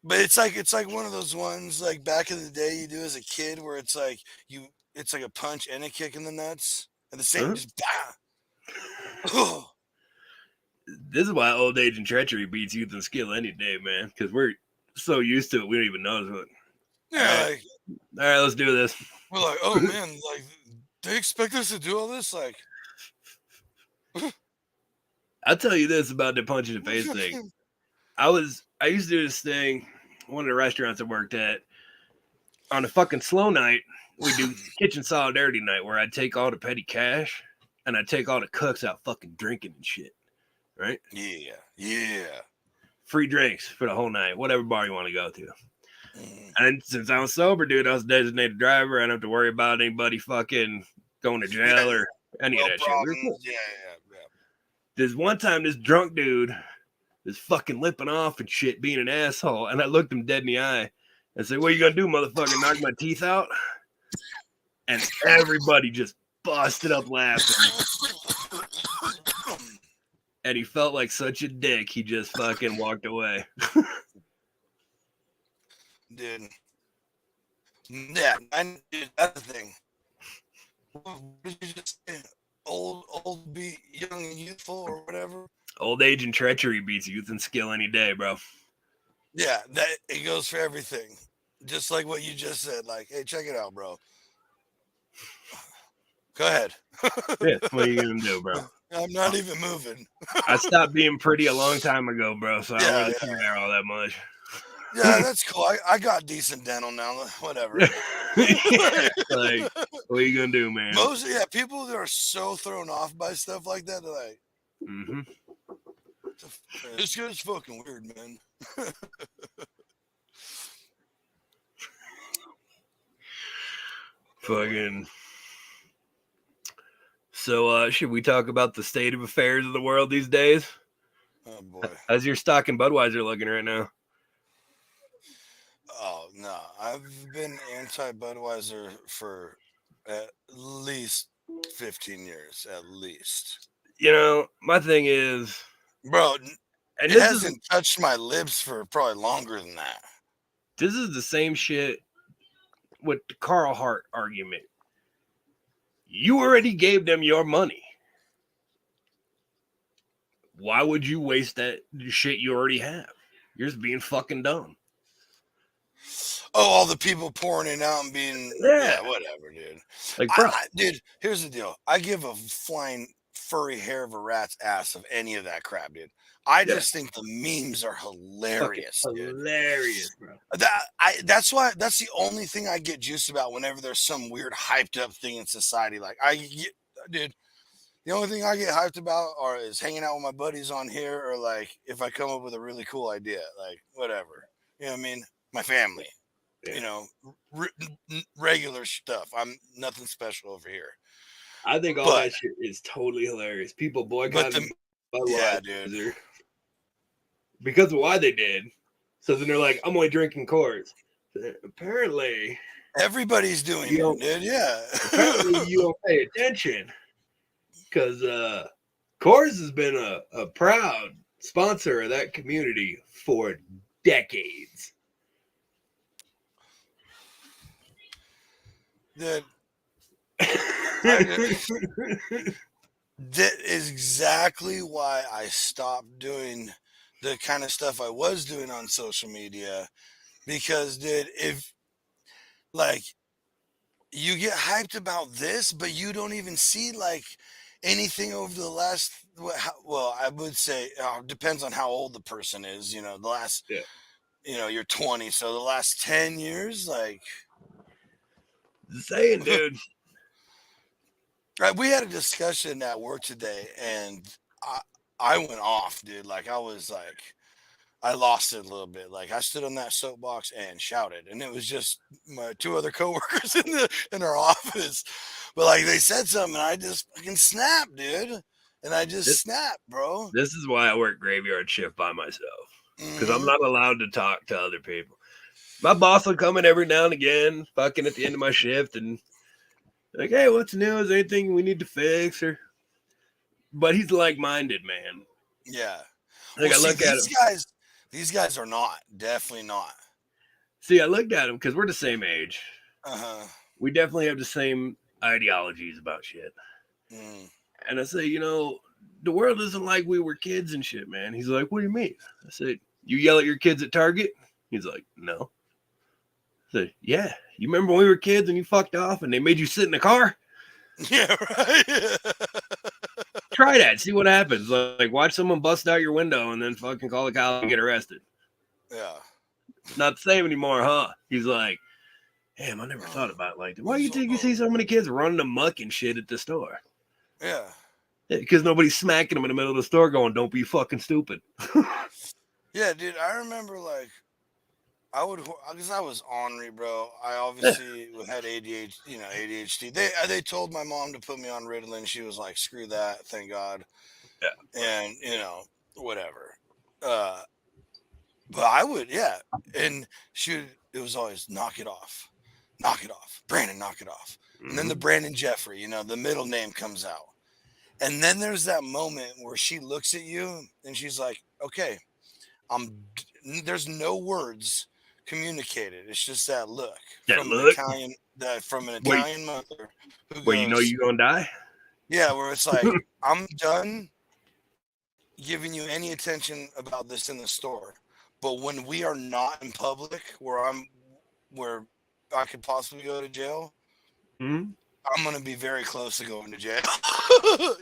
Speaker 1: But it's like one of those ones like back in the day you do as a kid where it's like it's like a punch and a kick in the nuts and the same
Speaker 2: Huh?
Speaker 1: just bah.
Speaker 2: This is why old age and treachery beats youth and skill any day, man. Because we're so used to it, we don't even notice it.
Speaker 1: Yeah,
Speaker 2: All right, let's do this.
Speaker 1: we're like, oh man, like they expect us to do all this, like.
Speaker 2: I'll tell you this about the punch in the face thing. I used to do this thing, one of the restaurants I worked at, on a fucking slow night, we do kitchen solidarity night where I'd take all the petty cash and I'd take all the cooks out fucking drinking and shit. Right?
Speaker 1: Yeah.
Speaker 2: Free drinks for the whole night, whatever bar you want to go to. And since I was sober, dude, I was a designated driver. I didn't have to worry about anybody fucking going to jail or any of that
Speaker 1: problems.
Speaker 2: shit.
Speaker 1: Yeah.
Speaker 2: This one time, this drunk dude is fucking lipping off and shit, being an asshole. And I looked him dead in the eye and said, "What are you gonna do, motherfucker? Knock my teeth out?" And everybody just busted up laughing. And he felt like such a dick. He just fucking walked away.
Speaker 1: Dude. Yeah, that's the thing. What did you just say? Old be young and youthful or whatever?
Speaker 2: Old age and treachery beats youth and skill any day, bro.
Speaker 1: Yeah, that it goes for everything. Just like what you just said. Like, hey, check it out, bro. Go ahead.
Speaker 2: Yeah, what are you gonna do, bro?
Speaker 1: I'm not even moving.
Speaker 2: I stopped being pretty a long time ago, bro, so I don't really care all that much.
Speaker 1: Yeah, that's cool. I got decent dental now. Whatever.
Speaker 2: Like, what are you gonna do, man?
Speaker 1: People that are so thrown off by stuff like that, they're like, this guy's fucking weird, man.
Speaker 2: Fucking. So, should we talk about the state of affairs of the world these days?
Speaker 1: Oh boy.
Speaker 2: How's your stock in Budweiser looking right now?
Speaker 1: Oh no, I've been anti Budweiser for at least 15 years, at least.
Speaker 2: You know, my thing is,
Speaker 1: bro,
Speaker 2: and
Speaker 1: it hasn't touched my lips for probably longer than that.
Speaker 2: This is the same shit with the Carl Hart argument. You already gave them your money. Why would you waste that shit you already have? You're just being fucking dumb.
Speaker 1: Oh, all the people pouring it out and being whatever, dude.
Speaker 2: Like, bro,
Speaker 1: dude, here's the deal. I give a flying furry hair of a rat's ass of any of that crap, dude. I just think the memes are hilarious, dude.
Speaker 2: Hilarious, bro.
Speaker 1: That's the only thing I get juiced about whenever there's some weird hyped up thing in society. Like dude, the only thing I get hyped about is hanging out with my buddies on here, or like if I come up with a really cool idea, like whatever. You know what I mean? My family. Yeah. You know, regular stuff. I'm nothing special over here.
Speaker 2: I think all that shit is totally hilarious. People boycotting Budweiser, dude, because of why they did. So then they're like, "I'm only drinking Coors." Apparently,
Speaker 1: everybody's doing it, dude. Yeah.
Speaker 2: Apparently, you don't pay attention because Coors has been a proud sponsor of that community for decades.
Speaker 1: That is exactly why I stopped doing the kind of stuff I was doing on social media, because dude, if like you get hyped about this, but you don't even see like anything over the last, well, I would say depends on how old the person is, you know, the last, you know, you're 20, so the last 10 years, like
Speaker 2: saying, dude.
Speaker 1: Right, we had a discussion at work today, and I went off, dude. Like I was like, I lost it a little bit. Like I stood on that soapbox and shouted, and it was just my two other coworkers in our office. But like they said something, and I just fucking snapped, dude. And I just snapped, bro.
Speaker 2: This is why I work graveyard shift by myself, because I'm not allowed to talk to other people. My boss will come in every now and again, fucking at the end of my shift, and like, "Hey, what's new? Is there anything we need to fix?" But he's like-minded, man.
Speaker 1: Yeah.
Speaker 2: Like, I look at
Speaker 1: these guys, These guys are not. Definitely not.
Speaker 2: See, I looked at them because we're the same age.
Speaker 1: Uh-huh.
Speaker 2: We definitely have the same ideologies about shit.
Speaker 1: Mm.
Speaker 2: And I say, the world isn't like we were kids and shit, man. He's like, what do you mean? I said, you yell at your kids at Target? He's like, no. I said, yeah. You remember when we were kids and you fucked off and they made you sit in the car?
Speaker 1: Yeah, right.
Speaker 2: Try that. See what happens. Like, watch someone bust out your window and then fucking call the cops and get arrested.
Speaker 1: Yeah.
Speaker 2: Not the same anymore, huh? He's like, damn, I never thought about it like that. Why do you think you see so many kids running amok and shit at the store?
Speaker 1: Yeah.
Speaker 2: Because nobody's smacking them in the middle of the store going, don't be fucking stupid.
Speaker 1: Yeah, dude, I remember because I was ornery, bro. I obviously had ADHD. They told my mom to put me on Ritalin. She was like, screw that, thank God.
Speaker 2: Yeah.
Speaker 1: And, whatever. But I would, yeah. And it was always knock it off, Brandon, knock it off. Mm-hmm. And then the Brandon Jeffrey, the middle name comes out. And then there's that moment where she looks at you and she's like, okay, there's no words communicated. It's just that look from an Italian mother who
Speaker 2: goes, you know you're gonna die.
Speaker 1: Yeah, where it's like, I'm done giving you any attention about this in the store, but when we are not in public, where I could possibly go to jail,
Speaker 2: mm-hmm.
Speaker 1: I'm gonna be very close to going to jail.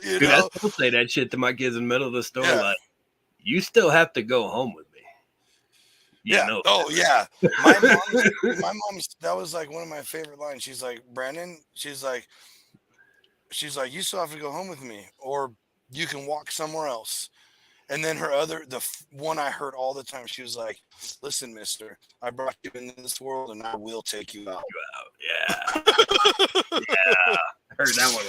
Speaker 2: Dude, I still say that shit to my kids in the middle of the store. Yeah. Like, you still have to go home with me.
Speaker 1: Yeah. Oh, yeah. My mom's, that was like one of my favorite lines. She's like, Brandon, she's like, you still have to go home with me, or you can walk somewhere else. And then the one I heard all the time, she was like, listen, mister, I brought you into this world and I will take you out.
Speaker 2: Yeah. Yeah. I heard that one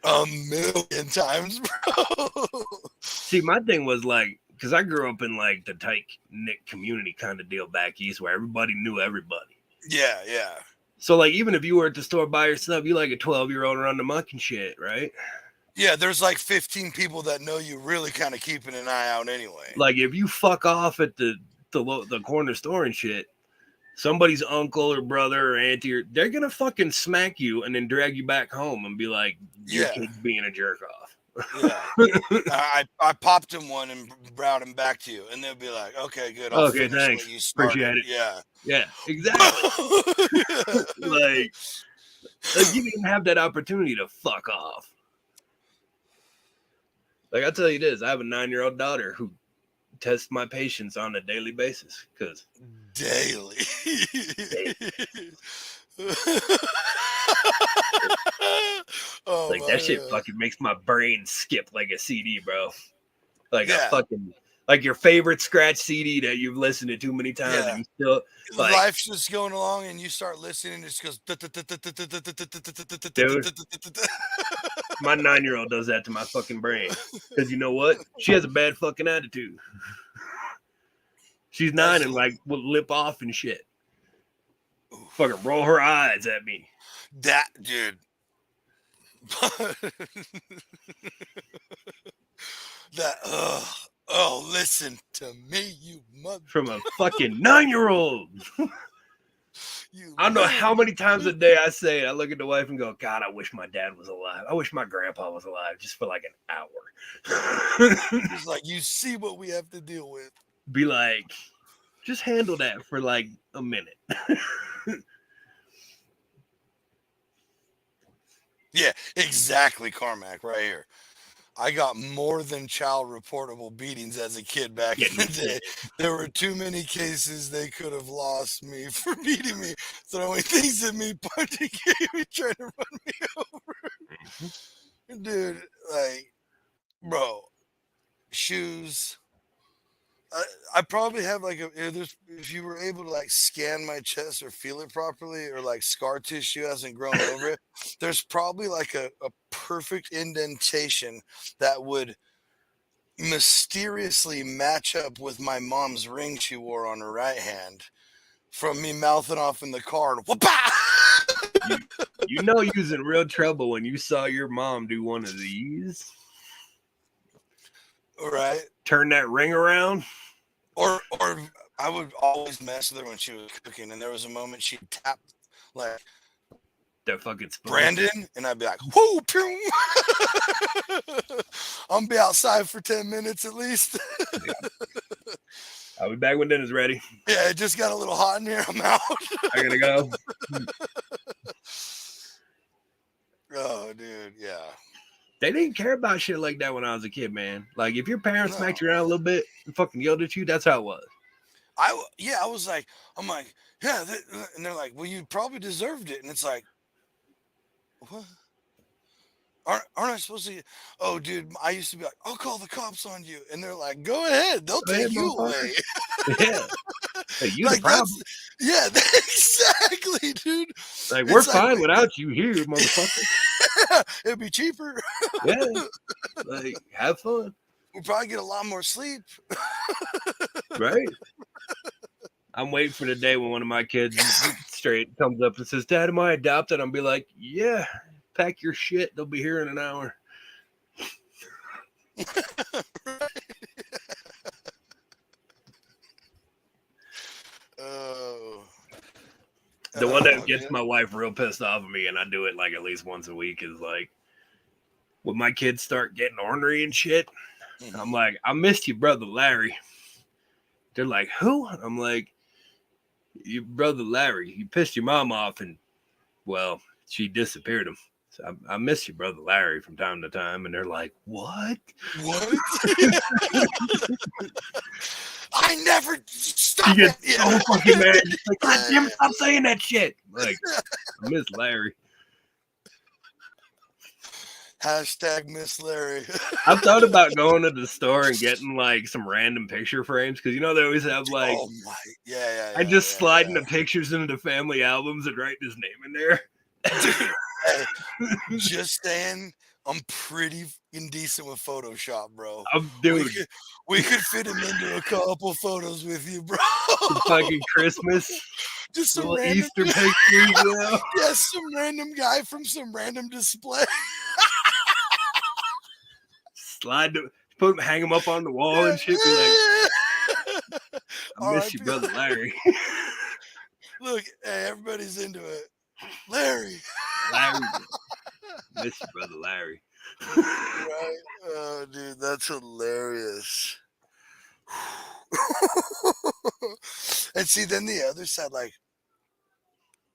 Speaker 1: a million times, bro.
Speaker 2: See, my thing was like, because I grew up in like the tight knit community kind of deal back east where everybody knew everybody.
Speaker 1: Yeah, yeah.
Speaker 2: So like, even if you were at the store by yourself, you like a 12-year-old around the muck and shit, right?
Speaker 1: Yeah, there's like 15 people that know you, really kind of keeping an eye out anyway.
Speaker 2: Like if you fuck off at the corner store and shit, somebody's uncle or brother or auntie, they're gonna fucking smack you and then drag you back home and be like, your kid's being a jerk off.
Speaker 1: Yeah. I popped him one and brought him back to you, and they'll be like, okay, good. I'll
Speaker 2: okay, thanks.
Speaker 1: What you started.
Speaker 2: Appreciate it.
Speaker 1: Yeah.
Speaker 2: Yeah, exactly. like you didn't have that opportunity to fuck off. Like, I'll tell you this, I have a 9-year-old daughter who tests my patience on a daily basis. Because
Speaker 1: daily.
Speaker 2: Like, that shit fucking makes my brain skip like a CD, bro. Like, a fucking, like your favorite scratch CD that you've listened to too many times.
Speaker 1: Yeah.
Speaker 2: And you still, like,
Speaker 1: life's just going along and you start listening, it just goes.
Speaker 2: Dude, my 9-year-old does that to my fucking brain. Because you know what? She has a bad fucking attitude. She's 9 and like will lip off and shit. Fucking roll her eyes at me.
Speaker 1: That dude. Listen to me, you mother.
Speaker 2: From a fucking 9-year-old. I don't know how many times a day I say it. I look at the wife and go, God, I wish my dad was alive. I wish my grandpa was alive just for like an hour.
Speaker 1: It's like, you see what we have to deal with.
Speaker 2: Be like, just handle that for like a minute.
Speaker 1: Yeah, exactly, Carmack, right here. I got more than child reportable beatings as a kid back in the day. There were too many cases they could have lost me for beating me, throwing things at me, punching me, trying to run me over. Dude, like, bro, shoes. I probably have like if you were able to like scan my chest or feel it properly, or like scar tissue hasn't grown over it, there's probably like a perfect indentation that would mysteriously match up with my mom's ring she wore on her right hand from me mouthing off in the car. And
Speaker 2: you know you was in real trouble when you saw your mom do one of these.
Speaker 1: Right.
Speaker 2: Turn that ring around.
Speaker 1: Or I would always mess with her when she was cooking, and there was a moment she'd tap like
Speaker 2: That fucking spoon.
Speaker 1: Brandon, and I'd be like, whoo, pew. I'm gonna be outside for 10 minutes at least.
Speaker 2: I'll be back when dinner's ready.
Speaker 1: Yeah, it just got a little hot in here. I'm out.
Speaker 2: I gotta go.
Speaker 1: Oh, dude, yeah.
Speaker 2: They didn't care about shit like that when I was a kid, man. Like, if your parents smacked you around a little bit and fucking yelled at you, that's how it was.
Speaker 1: I was like, yeah, and they're like, well, you probably deserved it, and it's like, what? Aren't I supposed to? Oh, dude, I used to be like, I'll call the cops on you, and they're like, go ahead, they'll take you away.
Speaker 2: Yeah, hey, you
Speaker 1: like
Speaker 2: the problem.
Speaker 1: Yeah, exactly, dude.
Speaker 2: Like, we're fine without you here, motherfucker.
Speaker 1: It'd be cheaper.
Speaker 2: Yeah, like, have fun.
Speaker 1: We'll probably get a lot more sleep.
Speaker 2: Right. I'm waiting for the day when one of my kids straight comes up and says, Dad, am I adopted? I'll be like, yeah, pack your shit. They'll be here in an hour. The one that gets my wife real pissed off of me, and I do it like at least once a week, is like when my kids start getting ornery and shit. Mm-hmm. I'm like, I missed you, brother Larry. They're like, who? I'm like, your brother Larry. You pissed your mom off, and well, she disappeared him. So I miss your brother Larry from time to time, and they're like, what?
Speaker 1: I never stop
Speaker 2: it. So fucking mad. Like, God damn it, stop saying that shit. Like, I miss Larry.
Speaker 1: Hashtag Miss Larry.
Speaker 2: I've thought about going to the store and getting like some random picture frames, because you know they always have like,
Speaker 1: oh my, yeah.
Speaker 2: And just sliding the pictures into the family albums and writing his name in there.
Speaker 1: Hey, just saying, I'm pretty indecent with Photoshop, bro.
Speaker 2: Dude,
Speaker 1: we could fit him into a couple photos with you, bro.
Speaker 2: Some fucking Christmas,
Speaker 1: just some
Speaker 2: little Easter pictures, you know?
Speaker 1: Yeah, some random guy from some random display.
Speaker 2: Hang him up on the wall and shit. Be like, I miss you, brother Larry.
Speaker 1: Look, hey, everybody's into it. Larry.
Speaker 2: Miss you, brother Larry.
Speaker 1: Right? Oh, dude, that's hilarious. And see, then the other side, like,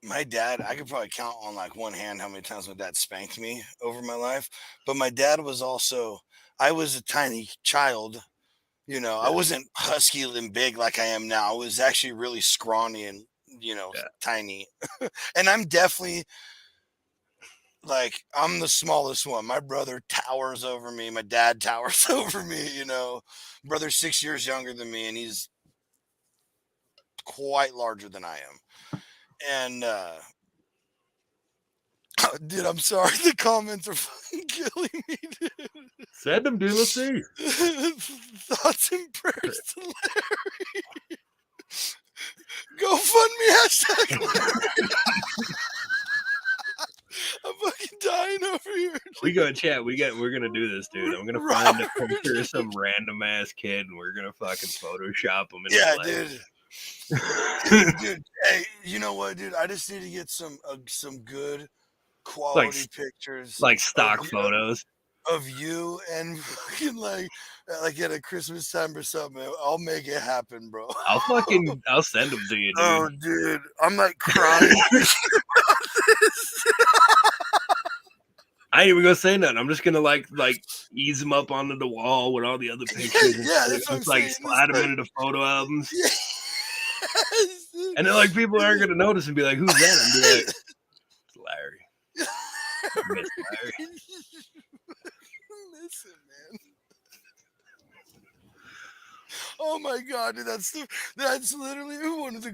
Speaker 1: my dad, I could probably count on like one hand how many times my dad spanked me over my life. But my dad was also, I was a tiny child. You know, I wasn't husky and big like I am now. I was actually really scrawny and, tiny. And I'm definitely, like, I'm the smallest one. My brother towers over me. My dad towers over me, Brother's 6 years younger than me, and he's quite larger than I am. And, dude, I'm sorry. The comments are fucking killing me, dude.
Speaker 2: Send them, dude. Let's see.
Speaker 1: Thoughts and prayers to Larry. GoFundMe hashtag Larry. I'm fucking dying over here.
Speaker 2: We go chat. We're gonna do this, dude. I'm gonna find a picture of some random ass kid, and we're gonna fucking Photoshop him.
Speaker 1: Dude. Dude, hey, you know what, dude? I just need to get some good quality pictures,
Speaker 2: like stock photos
Speaker 1: of you, and fucking like at a Christmas time or something. I'll make it happen, bro.
Speaker 2: I'll send them to you, dude.
Speaker 1: Oh, dude, I'm like crying.
Speaker 2: I ain't even gonna say nothing. I'm just gonna like ease them up onto the wall with all the other pictures.
Speaker 1: Yeah, that's what I'm saying.
Speaker 2: Slide them into the photo albums. Yes. And then like people aren't gonna notice and be like, "Who's that?" And be like, "It's Larry." Miss Larry.
Speaker 1: Miss him, man. Oh my god, dude, that's literally one of the.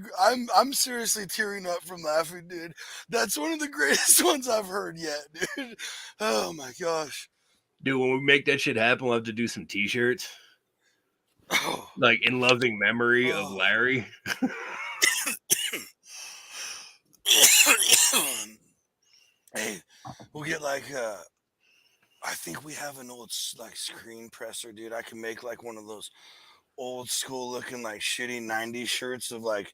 Speaker 1: I'm seriously tearing up from laughing, dude. That's one of the greatest ones I've heard yet, dude. Oh my gosh,
Speaker 2: dude. When we make that shit happen, we'll have to do some T-shirts, like in loving memory of Larry.
Speaker 1: Hey, we'll get like I think we have an old like screen presser, dude. I can make like one of those old school looking like shitty '90s shirts of like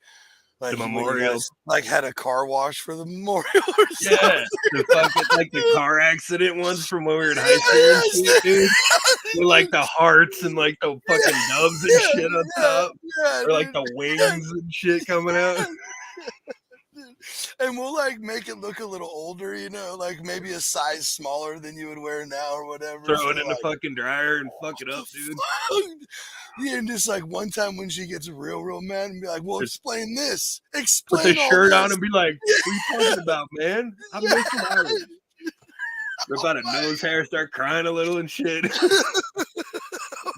Speaker 2: The
Speaker 1: when you
Speaker 2: memorial.
Speaker 1: guys like had a car wash for the memorial or something.
Speaker 2: Yeah, the fucking like the car accident ones from when we were in high school and
Speaker 1: Yes,
Speaker 2: shit, dude. With like the hearts and like the fucking doves and
Speaker 1: yeah,
Speaker 2: shit on top,
Speaker 1: yeah,
Speaker 2: or like
Speaker 1: dude.
Speaker 2: the wings and shit coming out.
Speaker 1: And we'll like make it look a little older, you know, like maybe a size smaller than you would wear now or whatever.
Speaker 2: Throw
Speaker 1: So
Speaker 2: it in the
Speaker 1: like,
Speaker 2: fucking dryer and fuck it up, dude.
Speaker 1: yeah, and just like one time when she gets real mad and be like, "Well,
Speaker 2: Just
Speaker 1: explain this,
Speaker 2: put the
Speaker 1: explain all
Speaker 2: shirt on
Speaker 1: this."
Speaker 2: and be like, "What are you talking about, man? I
Speaker 1: Yeah.
Speaker 2: miss Larry." Rip out a nose hair, start crying a little and shit.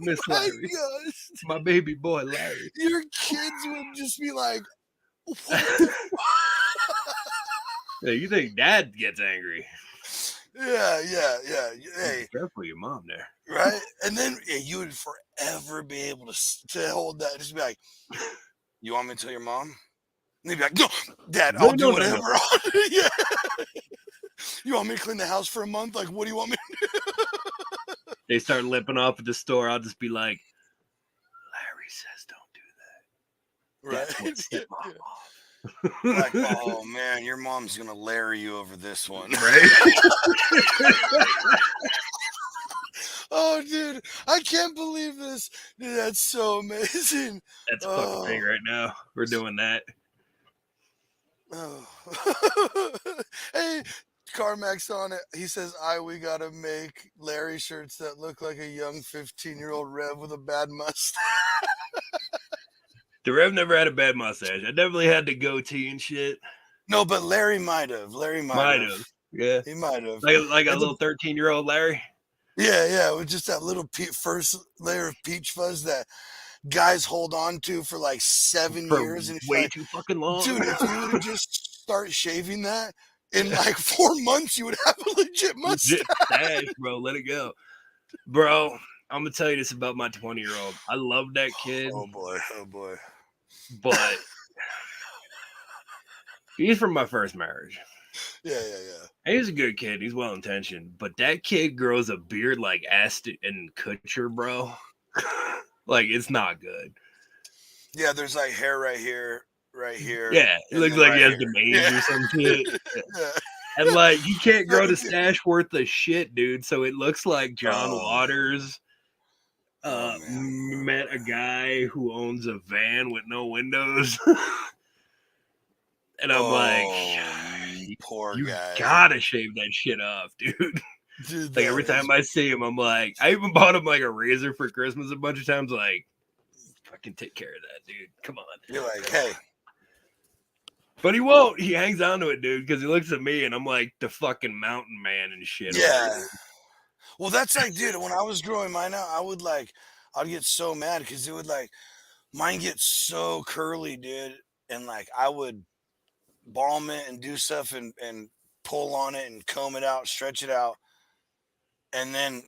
Speaker 2: Miss
Speaker 1: My
Speaker 2: Larry,
Speaker 1: gosh,
Speaker 2: my baby boy Larry.
Speaker 1: your kids would just be like, "What the?"
Speaker 2: Yeah, you think Dad gets angry?
Speaker 1: Yeah. Hey,
Speaker 2: Careful, your mom there.
Speaker 1: right? And then you would forever be able to hold that. Just be like, "You want me to tell your mom?" And they'd be like, "No, Dad, I'll do whatever." No. Yeah. You want me to clean the house for a month? Like, what do you want me to do?
Speaker 2: They start lipping off at the store. I'll just be like, Larry says don't do that.
Speaker 1: Right.
Speaker 2: That's what set Mom off.
Speaker 1: Like, oh man, your mom's gonna Larry you over this one.
Speaker 2: Right?
Speaker 1: Oh, dude, I can't believe this. Dude, that's so amazing.
Speaker 2: That's a fucking thing right now. We're doing that.
Speaker 1: Oh. Hey, Carmack's on it. He says, we gotta make Larry shirts that look like a young 15-year-old Rev with a bad mustache.
Speaker 2: The Rev never had a bad mustache. I definitely had the goatee and shit.
Speaker 1: No, but Larry might have.
Speaker 2: Might have. Yeah.
Speaker 1: He might have.
Speaker 2: Like a little 13-year-old Larry.
Speaker 1: Yeah, with just that little first layer of peach fuzz that guys hold on to for like 7 years, and
Speaker 2: way
Speaker 1: like,
Speaker 2: too fucking long.
Speaker 1: dude, if you would have just start shaving that in like 4 months, you would have a legit mustache.
Speaker 2: Legit stash, bro. Let it go, bro. I'm gonna tell you this about my 20-year-old. I love that kid.
Speaker 1: Oh boy.
Speaker 2: But he's from my first marriage.
Speaker 1: Yeah.
Speaker 2: And he's a good kid. He's well intentioned, but that kid grows a beard like Aston and Kutcher, bro. Like, it's not good.
Speaker 1: Yeah, there's like hair right here.
Speaker 2: Yeah, it looks like he has the mange or some shit. Yeah. And like, he can't grow the stash worth of shit, dude. So it looks like John Waters met a guy who owns a van with no windows. And I'm like,
Speaker 1: poor
Speaker 2: you
Speaker 1: guy.
Speaker 2: Gotta shave that shit off, dude. Like, every time I see him, I'm like, I even bought him like a razor for Christmas a bunch of times. Like, fucking take care of that, dude. Come on.
Speaker 1: You're like, hey.
Speaker 2: But he won't. He hangs on to it, dude, because he looks at me and I'm like the fucking mountain man and shit.
Speaker 1: Yeah. Well, that's like, dude, when I was growing mine out, I'd get so mad because it would like, mine gets so curly, dude. And like, I would balm it and do stuff and pull on it and comb it out, stretch it out. And then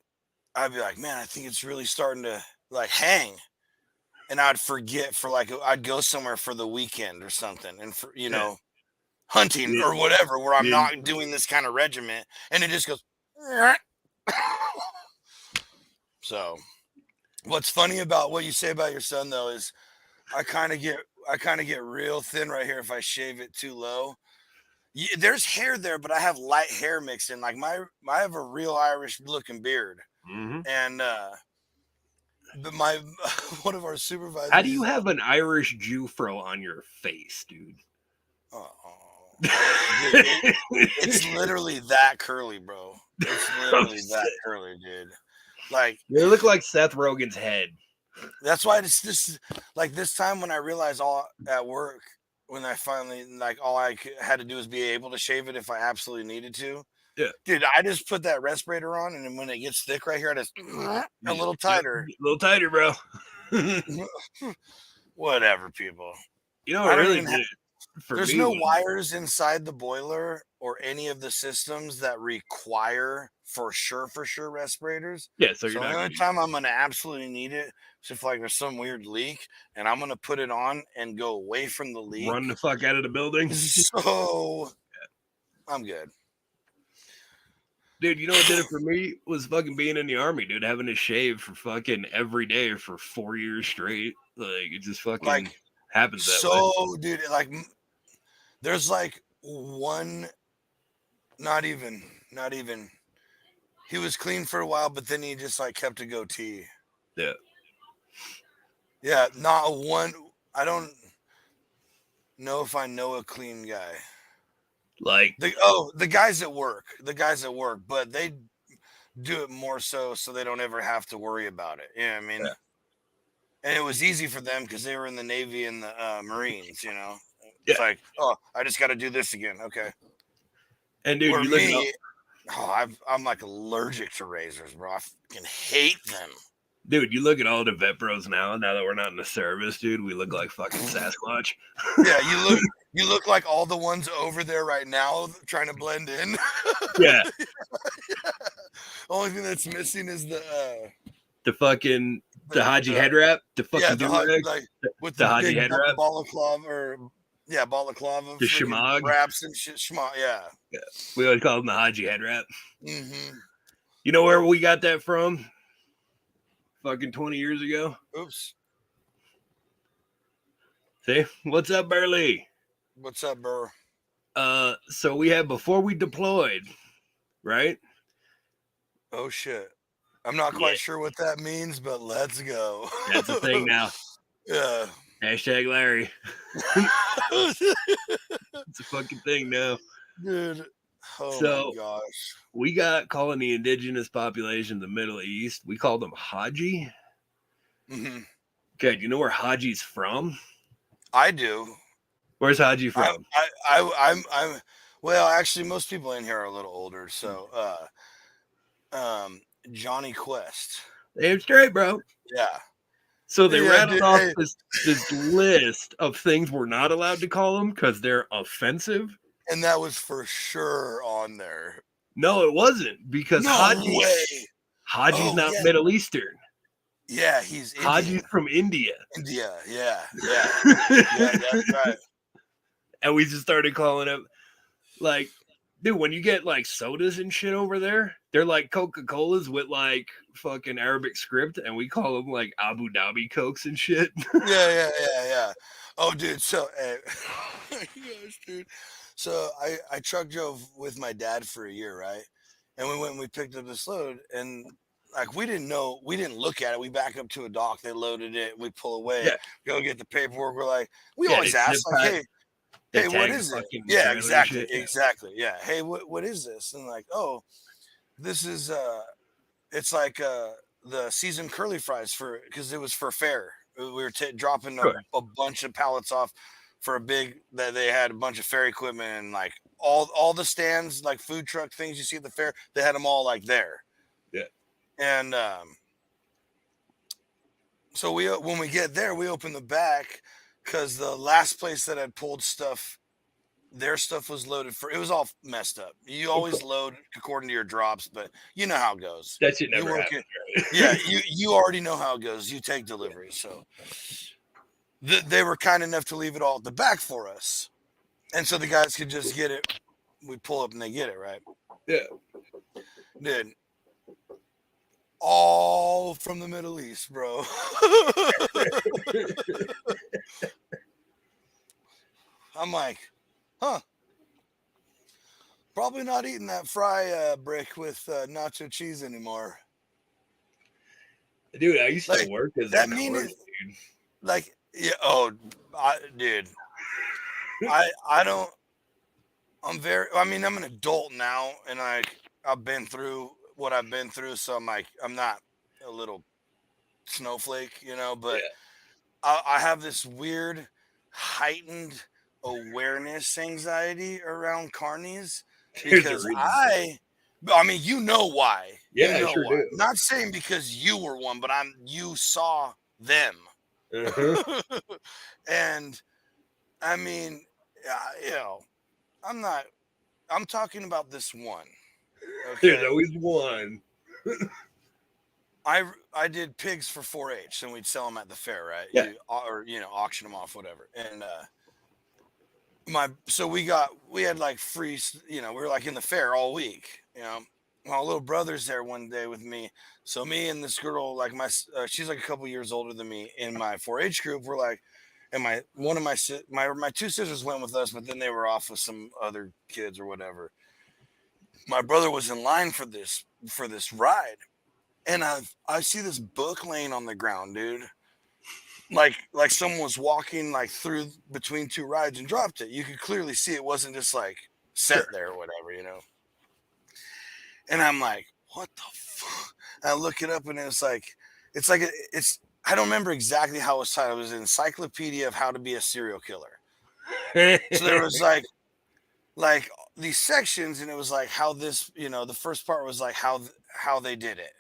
Speaker 1: I'd be like, man, I think it's really starting to like hang. And I'd forget for like, I'd go somewhere for the weekend or something. And for, hunting or whatever, where I'm not doing this kind of regiment. And it just goes. So what's funny about what you say about your son though, is I kind of get real thin right here if I shave it too low. There's hair there, but I have light hair mixed in. Like I have a real Irish looking beard.
Speaker 2: Mm-hmm.
Speaker 1: And but one of our supervisors.
Speaker 2: How do you have an Irish Jew fro on your face, dude?
Speaker 1: It's literally that curly, bro. It's literally that curly, dude. Like,
Speaker 2: they look like Seth Rogen's head.
Speaker 1: That's why it's just like this time when I realized all at work, when I finally like all I had to do was be able to shave it if I absolutely needed to.
Speaker 2: Yeah,
Speaker 1: dude, I just put that respirator on, and then when it gets thick right here, I just a little tighter,
Speaker 2: bro.
Speaker 1: Whatever, people.
Speaker 2: You know, I really did.
Speaker 1: There's no wires inside the boiler or any of the systems that require for sure respirators.
Speaker 2: Yeah, so
Speaker 1: the only time I'm gonna absolutely need it is if like there's some weird leak, and I'm gonna put it on and go away from the leak,
Speaker 2: run the fuck out of the building.
Speaker 1: So I'm good.
Speaker 2: Dude, you know what did it for me was fucking being in the army, dude. Having to shave for fucking every day for 4 years straight. Like, it just fucking
Speaker 1: Like,
Speaker 2: happens that way.
Speaker 1: so, dude, like, there's like one, not even. He was clean for a while, but then he just like kept a goatee.
Speaker 2: Yeah.
Speaker 1: Yeah, not one. I don't know if I know a clean guy.
Speaker 2: Like,
Speaker 1: The guys at work, but they do it more so they don't ever have to worry about it. You know what I mean?
Speaker 2: yeah.
Speaker 1: And it was easy for them because they were in the Navy and the Marines. You know,
Speaker 2: Yeah.
Speaker 1: it's like, oh, I just got to do this again. Okay.
Speaker 2: And dude,
Speaker 1: Where
Speaker 2: you look at all,
Speaker 1: me, I'm like allergic to razors, bro. I fucking hate them.
Speaker 2: dude, you look at all the vet bros now that we're not in the service, dude, we look like fucking Sasquatch.
Speaker 1: Yeah, you look like all the ones over there right now trying to blend in.
Speaker 2: Yeah.
Speaker 1: Only thing that's missing is the
Speaker 2: fucking the Haji head wrap, the fucking do-rag,
Speaker 1: like with
Speaker 2: the
Speaker 1: the
Speaker 2: Haji
Speaker 1: big
Speaker 2: head wrap,
Speaker 1: balaclava or balaclava,
Speaker 2: the
Speaker 1: freaking
Speaker 2: shemagh.
Speaker 1: wraps and shit. Yeah.
Speaker 2: We always call them the Haji head wrap.
Speaker 1: Mm-hmm.
Speaker 2: You know where we got that from? Fucking 20 years ago.
Speaker 1: Oops.
Speaker 2: See? What's up, Burley?
Speaker 1: What's up, bro?
Speaker 2: So we had before we deployed, right?
Speaker 1: Oh shit. I'm not quite sure what that means, but let's go.
Speaker 2: That's a thing now.
Speaker 1: Yeah.
Speaker 2: Hashtag Larry. It's a fucking thing now.
Speaker 1: Dude. Oh
Speaker 2: So,
Speaker 1: my gosh.
Speaker 2: We got calling the indigenous population of the Middle East, we call them Haji.
Speaker 1: Mm-hmm.
Speaker 2: Okay, do you know where Haji's from?
Speaker 1: I do.
Speaker 2: Where's Haji from?
Speaker 1: I'm well, actually most people in here are a little older, so Johnny Quest.
Speaker 2: Damn straight, bro.
Speaker 1: Yeah.
Speaker 2: So they rattled off this list of things we're not allowed to call them because they're offensive.
Speaker 1: And that was for sure on there.
Speaker 2: No, it wasn't, because Haji's not Middle Eastern.
Speaker 1: Yeah, he's Indian.
Speaker 2: Haji's from India.
Speaker 1: Yeah, that's right.
Speaker 2: And we just started calling him, like, dude, when you get like sodas and shit over there, they're like Coca-Colas with like fucking Arabic script, and we call them like Abu Dhabi Cokes and shit.
Speaker 1: Yeah. Oh, dude. So, gosh, dude. So I truck drove with my dad for a year, right? And we went and we picked up this load, and like we didn't look at it. We back up to a dock, they loaded it, we pull away, go get the paperwork. We're like, we always ask, like, hey, what is it? Yeah, exactly. Yeah. Hey, what is this? And like, oh, this is it's like the seasoned curly fries because it was for fair. We were dropping a bunch of pallets off for a big that they had a bunch of fair equipment, and like all the stands, like food truck things you see at the fair, they had them all like there.
Speaker 2: Yeah.
Speaker 1: And so when we get there, we open the back because the last place that had pulled stuff, their stuff was loaded it was all messed up. You always load according to your drops, but you know how it goes.
Speaker 2: That shit never happens. Right?
Speaker 1: Yeah, you already know how it goes. You take delivery. So they were kind enough to leave it all at the back for us. And so the guys could just get it. We pull up and they get it, right?
Speaker 2: Yeah.
Speaker 1: Dude. All from the Middle East, bro. I'm like, huh. Probably not eating that fry brick with nacho cheese anymore.
Speaker 2: Dude, I used to work as a dude.
Speaker 1: Like, yeah, dude. I don't. I'm an adult now, and I've been through what I've been through, so I'm not a little snowflake, you know, but I have this weird heightened awareness anxiety around carnies because you know why.
Speaker 2: Yeah, you know I sure why. Do.
Speaker 1: Not saying because you were one, but you saw them.
Speaker 2: Uh-huh.
Speaker 1: And I mean, I'm talking about this one.
Speaker 2: Okay. There's always one.
Speaker 1: I did pigs for 4-H, and we'd sell them at the fair, right?
Speaker 2: Yeah.
Speaker 1: Auction them off, whatever. And we had like free, we were like in the fair all week, you know, my little brother's there one day with me. So me and this girl, like she's like a couple years older than me. In my 4-H group, we're like, and one of my two sisters went with us, but then they were off with some other kids or whatever. My brother was in line for this ride, and I see this book laying on the ground, dude. Like someone was walking like through between two rides and dropped it. You could clearly see it wasn't just like set
Speaker 2: Sure.
Speaker 1: there or whatever, you know. And I'm like, what the fuck? And I look it up, and it's I don't remember exactly how it was titled. It was an encyclopedia of how to be a serial killer. So there was like these sections, and it was like how this, you know, the first part was like how they did it,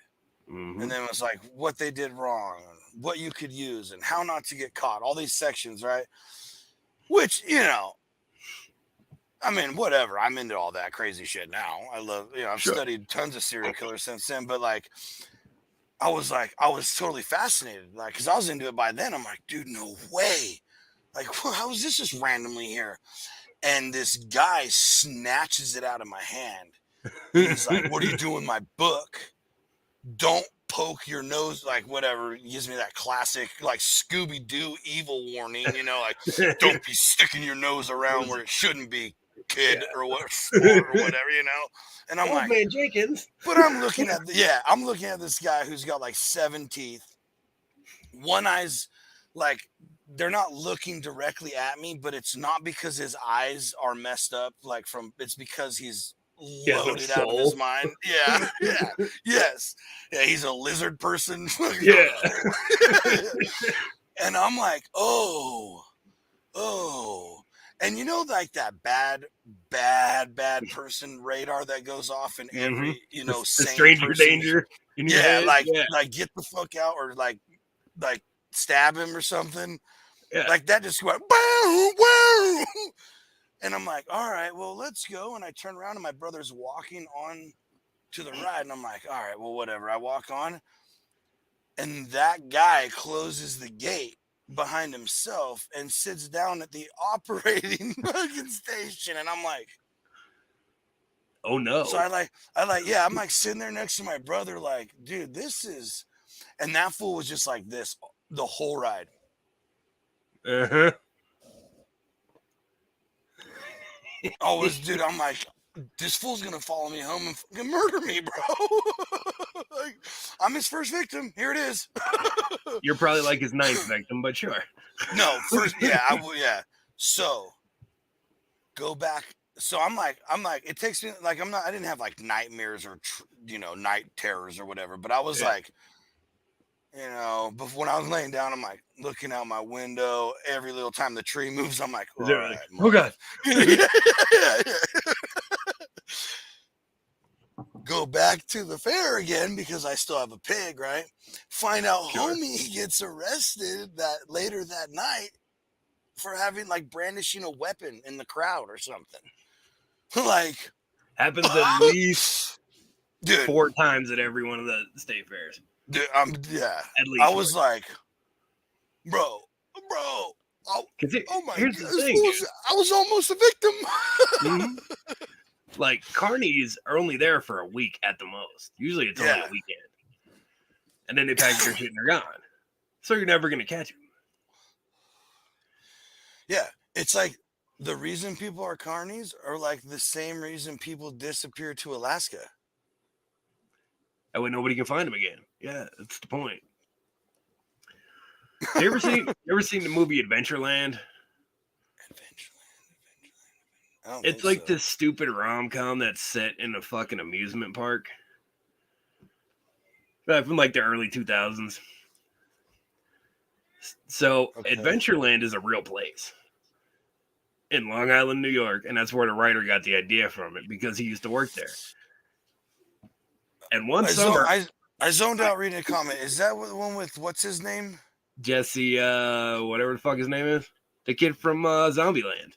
Speaker 1: and then it was like what they did wrong, what you could use, and how not to get caught. All these sections, right? Which, you know, I mean, whatever. I'm into all that crazy shit now. I love, you know, I've studied tons of serial killers since then, but like, I was totally fascinated, like, because I was into it by then. I'm like, dude, no way. Like, how is this just randomly here? And this guy snatches it out of my hand. And he's like, what are you doing, my book? Don't poke your nose, like, whatever. He gives me that classic, like, Scooby-Doo evil warning, you know, like, don't be sticking your nose around where it shouldn't be, kid, or what, or whatever, you know. And I'm like,
Speaker 2: man Jenkins.
Speaker 1: But I'm looking at I'm looking at this guy who's got like 7 teeth. One eye's like, they're not looking directly at me, but it's not because his eyes are messed up, like it's because he's loaded out of his mind. Yeah, yeah, yes, yeah. He's a lizard person.
Speaker 2: Yeah.
Speaker 1: And I'm like, oh. And you know, like that bad person radar that goes off in every, you know,
Speaker 2: the
Speaker 1: sane
Speaker 2: stranger
Speaker 1: person.
Speaker 2: danger.
Speaker 1: Like get the fuck out, or like stab him or something.
Speaker 2: Yeah.
Speaker 1: Like that just went wow, wow. And I'm like, all right, well, let's go. And I turn around, and my brother's walking on to the ride, and I'm like, all right, well, whatever. I walk on, and that guy closes the gate behind himself and sits down at the operating fucking station. And I'm like,
Speaker 2: oh no.
Speaker 1: So I'm like sitting there next to my brother, like, dude, this is, and that fool was just like this the whole ride.
Speaker 2: Uh-huh.
Speaker 1: Dude, I'm like, this fool's gonna follow me home and fucking murder me, bro. Like, I'm his first victim. Here it is.
Speaker 2: You're probably like his 9th victim, but sure.
Speaker 1: No, first, yeah. So go back. So I'm like, it takes me, like, I didn't have like nightmares or you know, night terrors or whatever, but I was like, you know, before, when I was laying down, I'm like looking out my window. Every little time the tree moves, I'm like, all right,
Speaker 2: oh god.
Speaker 1: yeah. Go back to the fair again because I still have a pig, right? Find out homie gets arrested later that night for having, like, brandishing a weapon in the crowd or something. Like,
Speaker 2: happens at least 4 times at every one of the state fairs.
Speaker 1: Dude, yeah.
Speaker 2: At least
Speaker 1: I was like, bro. Oh my God, I was almost a victim.
Speaker 2: Mm-hmm. Like, carnies are only there for a week at the most. Usually it's only a weekend. And then they pack your shit and they're gone. So you're never going to catch them.
Speaker 1: Yeah. It's like the reason people are carnies are like the same reason people disappear to Alaska.
Speaker 2: That way nobody can find them again. Yeah, that's the point. You ever seen the movie Adventureland? It's like this stupid rom-com that's set in a fucking amusement park. From like the early 2000s. So Adventureland is a real place in Long Island, New York, and that's where the writer got the idea from it, because he used to work there. And one summer,
Speaker 1: I zoned out reading a comment. Is that the one with what's his name?
Speaker 2: Jesse, whatever the fuck his name is, the kid from Zombieland.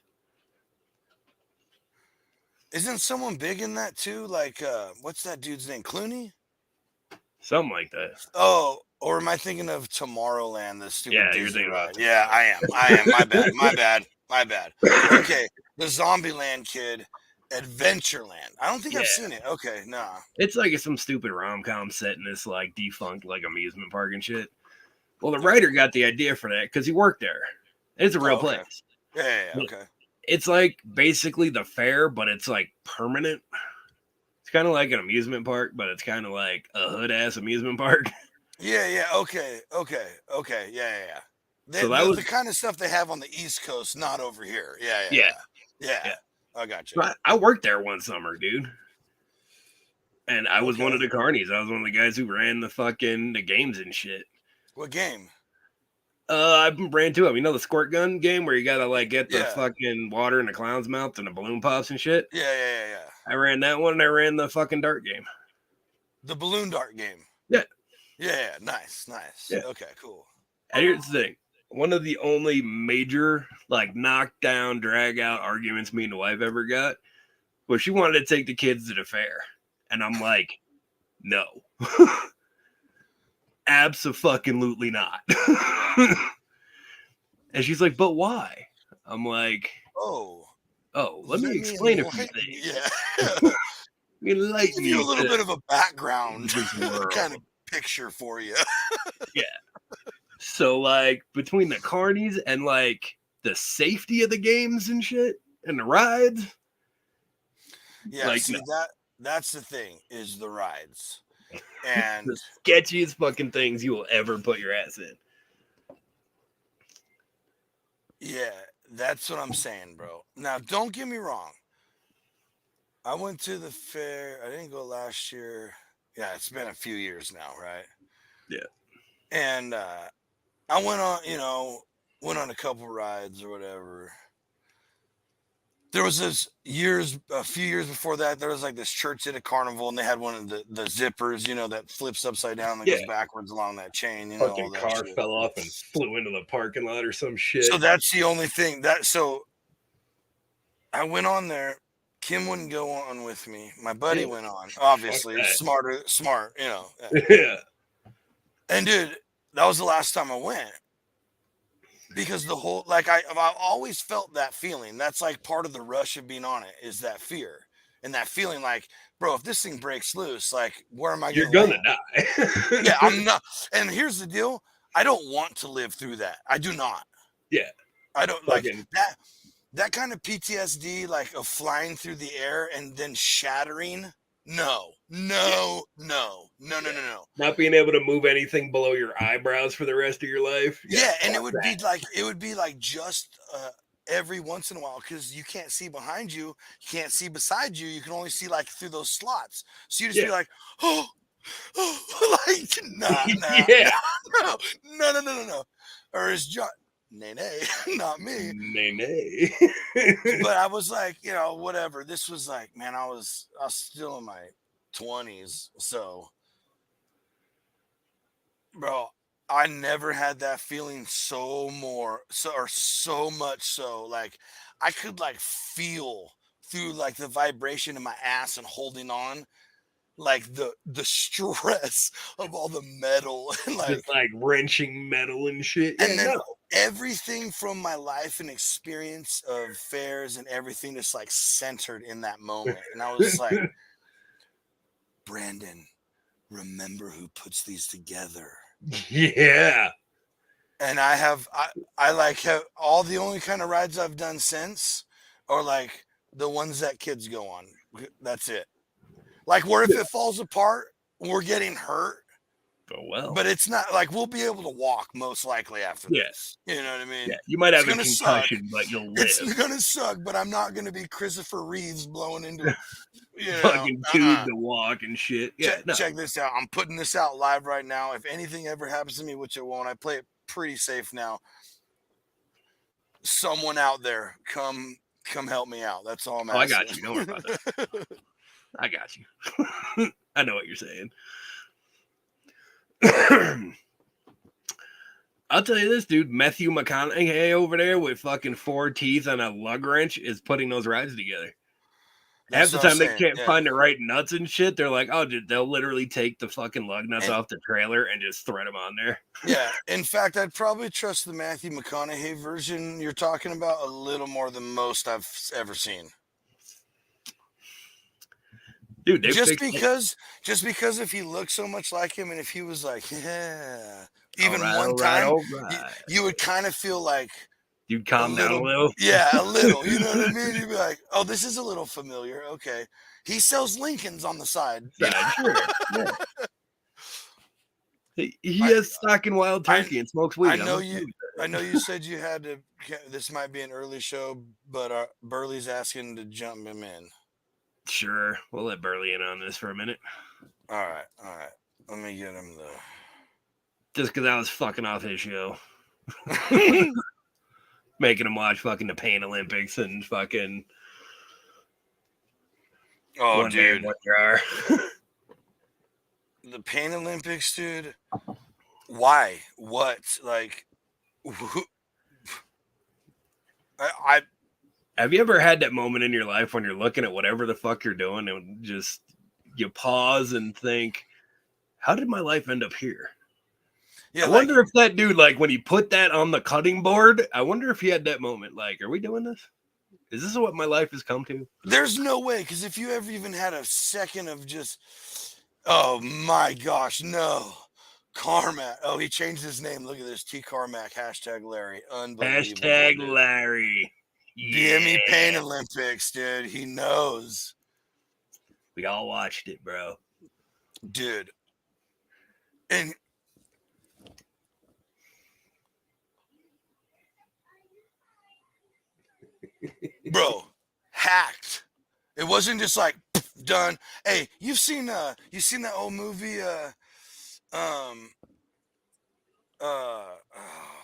Speaker 1: Isn't someone big in that too? Like, what's that dude's name? Clooney?
Speaker 2: Something like that.
Speaker 1: Oh, or am I thinking of Tomorrowland? The stupid Disney
Speaker 2: you're thinking
Speaker 1: ride.
Speaker 2: about
Speaker 1: I am. My bad. Okay, the Zombieland kid Adventureland. I don't think
Speaker 2: Yeah.
Speaker 1: I've seen it. Okay, nah.
Speaker 2: It's like some stupid rom-com set in this like defunct like amusement park and shit. Well, the writer got the idea for that because he worked there. It's a real
Speaker 1: Oh, okay.
Speaker 2: place.
Speaker 1: Yeah, okay.
Speaker 2: It's like basically the fair, but it's like permanent. It's kind of like an amusement park, but it's kind of like a hood ass amusement park.
Speaker 1: Yeah, okay, yeah.
Speaker 2: So that was
Speaker 1: The kind of stuff they have on the East Coast, not over here.
Speaker 2: yeah.
Speaker 1: Yeah. I got you.
Speaker 2: So I worked there one summer, dude. And I was one of the carnies. I was one of the guys who ran the games and shit.
Speaker 1: What game?
Speaker 2: I ran two of them. You know the squirt gun game where you gotta like get the
Speaker 1: Yeah.
Speaker 2: fucking water in the clown's mouth and the balloon pops and shit?
Speaker 1: Yeah.
Speaker 2: I ran that one and I ran the fucking dart game.
Speaker 1: The balloon dart game.
Speaker 2: Yeah.
Speaker 1: Yeah, nice.
Speaker 2: Yeah.
Speaker 1: Okay, cool.
Speaker 2: And here's the thing. One of the only major like knockdown, drag out arguments me and the wife ever got was she wanted to take the kids to the fair. And I'm like, no. Abso-fucking-lutely not. And she's like, but why? I'm like, let me explain a few things.
Speaker 1: Yeah.
Speaker 2: Enlighten
Speaker 1: you a
Speaker 2: you
Speaker 1: little bit of a background
Speaker 2: world.
Speaker 1: kind of picture for you.
Speaker 2: Yeah. So like between the carnies and like the safety of the games and shit and the rides.
Speaker 1: Yeah,
Speaker 2: like,
Speaker 1: see
Speaker 2: no.
Speaker 1: that's the thing is the rides. And
Speaker 2: the sketchiest fucking things you will ever put your ass in.
Speaker 1: Yeah, that's what I'm saying, bro. Now, don't get me wrong. I went to the fair. I didn't go last year. Yeah, it's been a few years now, right?
Speaker 2: Yeah.
Speaker 1: And I went on a couple rides or whatever. There was a few years before that, there was like this church at a carnival, and they had one of the zippers, that flips upside down and goes backwards along that chain. All
Speaker 2: Fucking
Speaker 1: that
Speaker 2: car
Speaker 1: shit.
Speaker 2: fell off and flew into the parking lot or some shit.
Speaker 1: So that's the only thing so I went on there. Kim wouldn't go on with me. My buddy went on. Obviously, smart.
Speaker 2: Yeah.
Speaker 1: And dude, that was the last time I went. Because the whole I've always felt that feeling. That's like part of the rush of being on it is that fear. And that feeling like, bro, if this thing breaks loose, like where am I
Speaker 2: You're gonna die.
Speaker 1: Yeah, I'm not. And here's the deal. I don't want to live through that. I do not.
Speaker 2: Yeah.
Speaker 1: I don't like that kind of PTSD, like of flying through the air and then shattering. No.
Speaker 2: Not being able to move anything below your eyebrows for the rest of your life.
Speaker 1: Yeah, and it would be like just every once in a while because you can't see behind you, you can't see beside you. You can only see like through those slots. So you just be like, oh, like no. Or is John? Nay, not me.
Speaker 2: Nay.
Speaker 1: But I was like, whatever. This was like, man, I was still in my 20s, so bro, I never had that feeling so much so. Like I could like feel through like the vibration in my ass and holding on, like the stress of all the metal and
Speaker 2: just like wrenching metal and shit.
Speaker 1: And then everything from my life and experience of fairs and everything just like centered in that moment. And I was like, Brandon, remember who puts these together.
Speaker 2: Yeah.
Speaker 1: And I like have all the only kind of rides I've done since are like the ones that kids go on. That's it. Like where if it falls apart, we're getting hurt.
Speaker 2: Oh, well.
Speaker 1: But it's not like we'll be able to walk most likely after this. You know what I mean?
Speaker 2: Yeah, you might have a concussion, but you'll live.
Speaker 1: It's gonna suck, but I'm not gonna be Christopher Reeves blowing into
Speaker 2: fucking tube to walk and shit. Yeah,
Speaker 1: check this out. I'm putting this out live right now. If anything ever happens to me, which it won't, I play it pretty safe now. Someone out there, come help me out. That's all I'm asking.
Speaker 2: I got you. Don't worry about that. I got you. I know what you're saying. I'll tell you this, dude. Matthew McConaughey over there with fucking 4 teeth and a lug wrench is putting those rides together. Half the time they can't find the right nuts and shit. They're like, oh, dude, they'll literally take the fucking lug nuts off the trailer and just thread them on there.
Speaker 1: Yeah. In fact, I'd probably trust the Matthew McConaughey version you're talking about a little more than most I've ever seen.
Speaker 2: Dude,
Speaker 1: just because if he looked so much like him, and if he was like, yeah, even one time, you would kind of feel like
Speaker 2: you'd calm down a little.
Speaker 1: Yeah, a little. You know what I mean? You'd be like, oh, this is a little familiar. Okay, he sells Lincolns on the side.
Speaker 2: Sure. Yeah. He has stock in wild turkey and smokes weed.
Speaker 1: I know you said you had to. This might be an early show, but Burley's asking to jump him in.
Speaker 2: Sure, we'll let Burley in on this for a minute.
Speaker 1: All right. Let me get him
Speaker 2: just because I was fucking off his show, making him watch fucking the Pain Olympics and fucking.
Speaker 1: Oh,
Speaker 2: one
Speaker 1: dude,
Speaker 2: man, one jar.
Speaker 1: The Pain Olympics, dude. Why? What? Like, I
Speaker 2: have you ever had that moment in your life when you're looking at whatever the fuck you're doing and just you pause and think, how did my life end up here? Yeah, I wonder if that dude, like when he put that on the cutting board, I wonder if he had that moment. Like, are we doing this? Is this what my life has come to?
Speaker 1: There's no way, because if you ever even had a second of just, oh my gosh, no. Carmack. Oh, he changed his name. Look at this. T Carmack. #Larry. Unbelievable.
Speaker 2: #Larry.
Speaker 1: BME Pain Olympics, dude. He knows.
Speaker 2: We all watched it, bro.
Speaker 1: Dude. And bro, hacked. It wasn't just like done. Hey, you've seen that old movie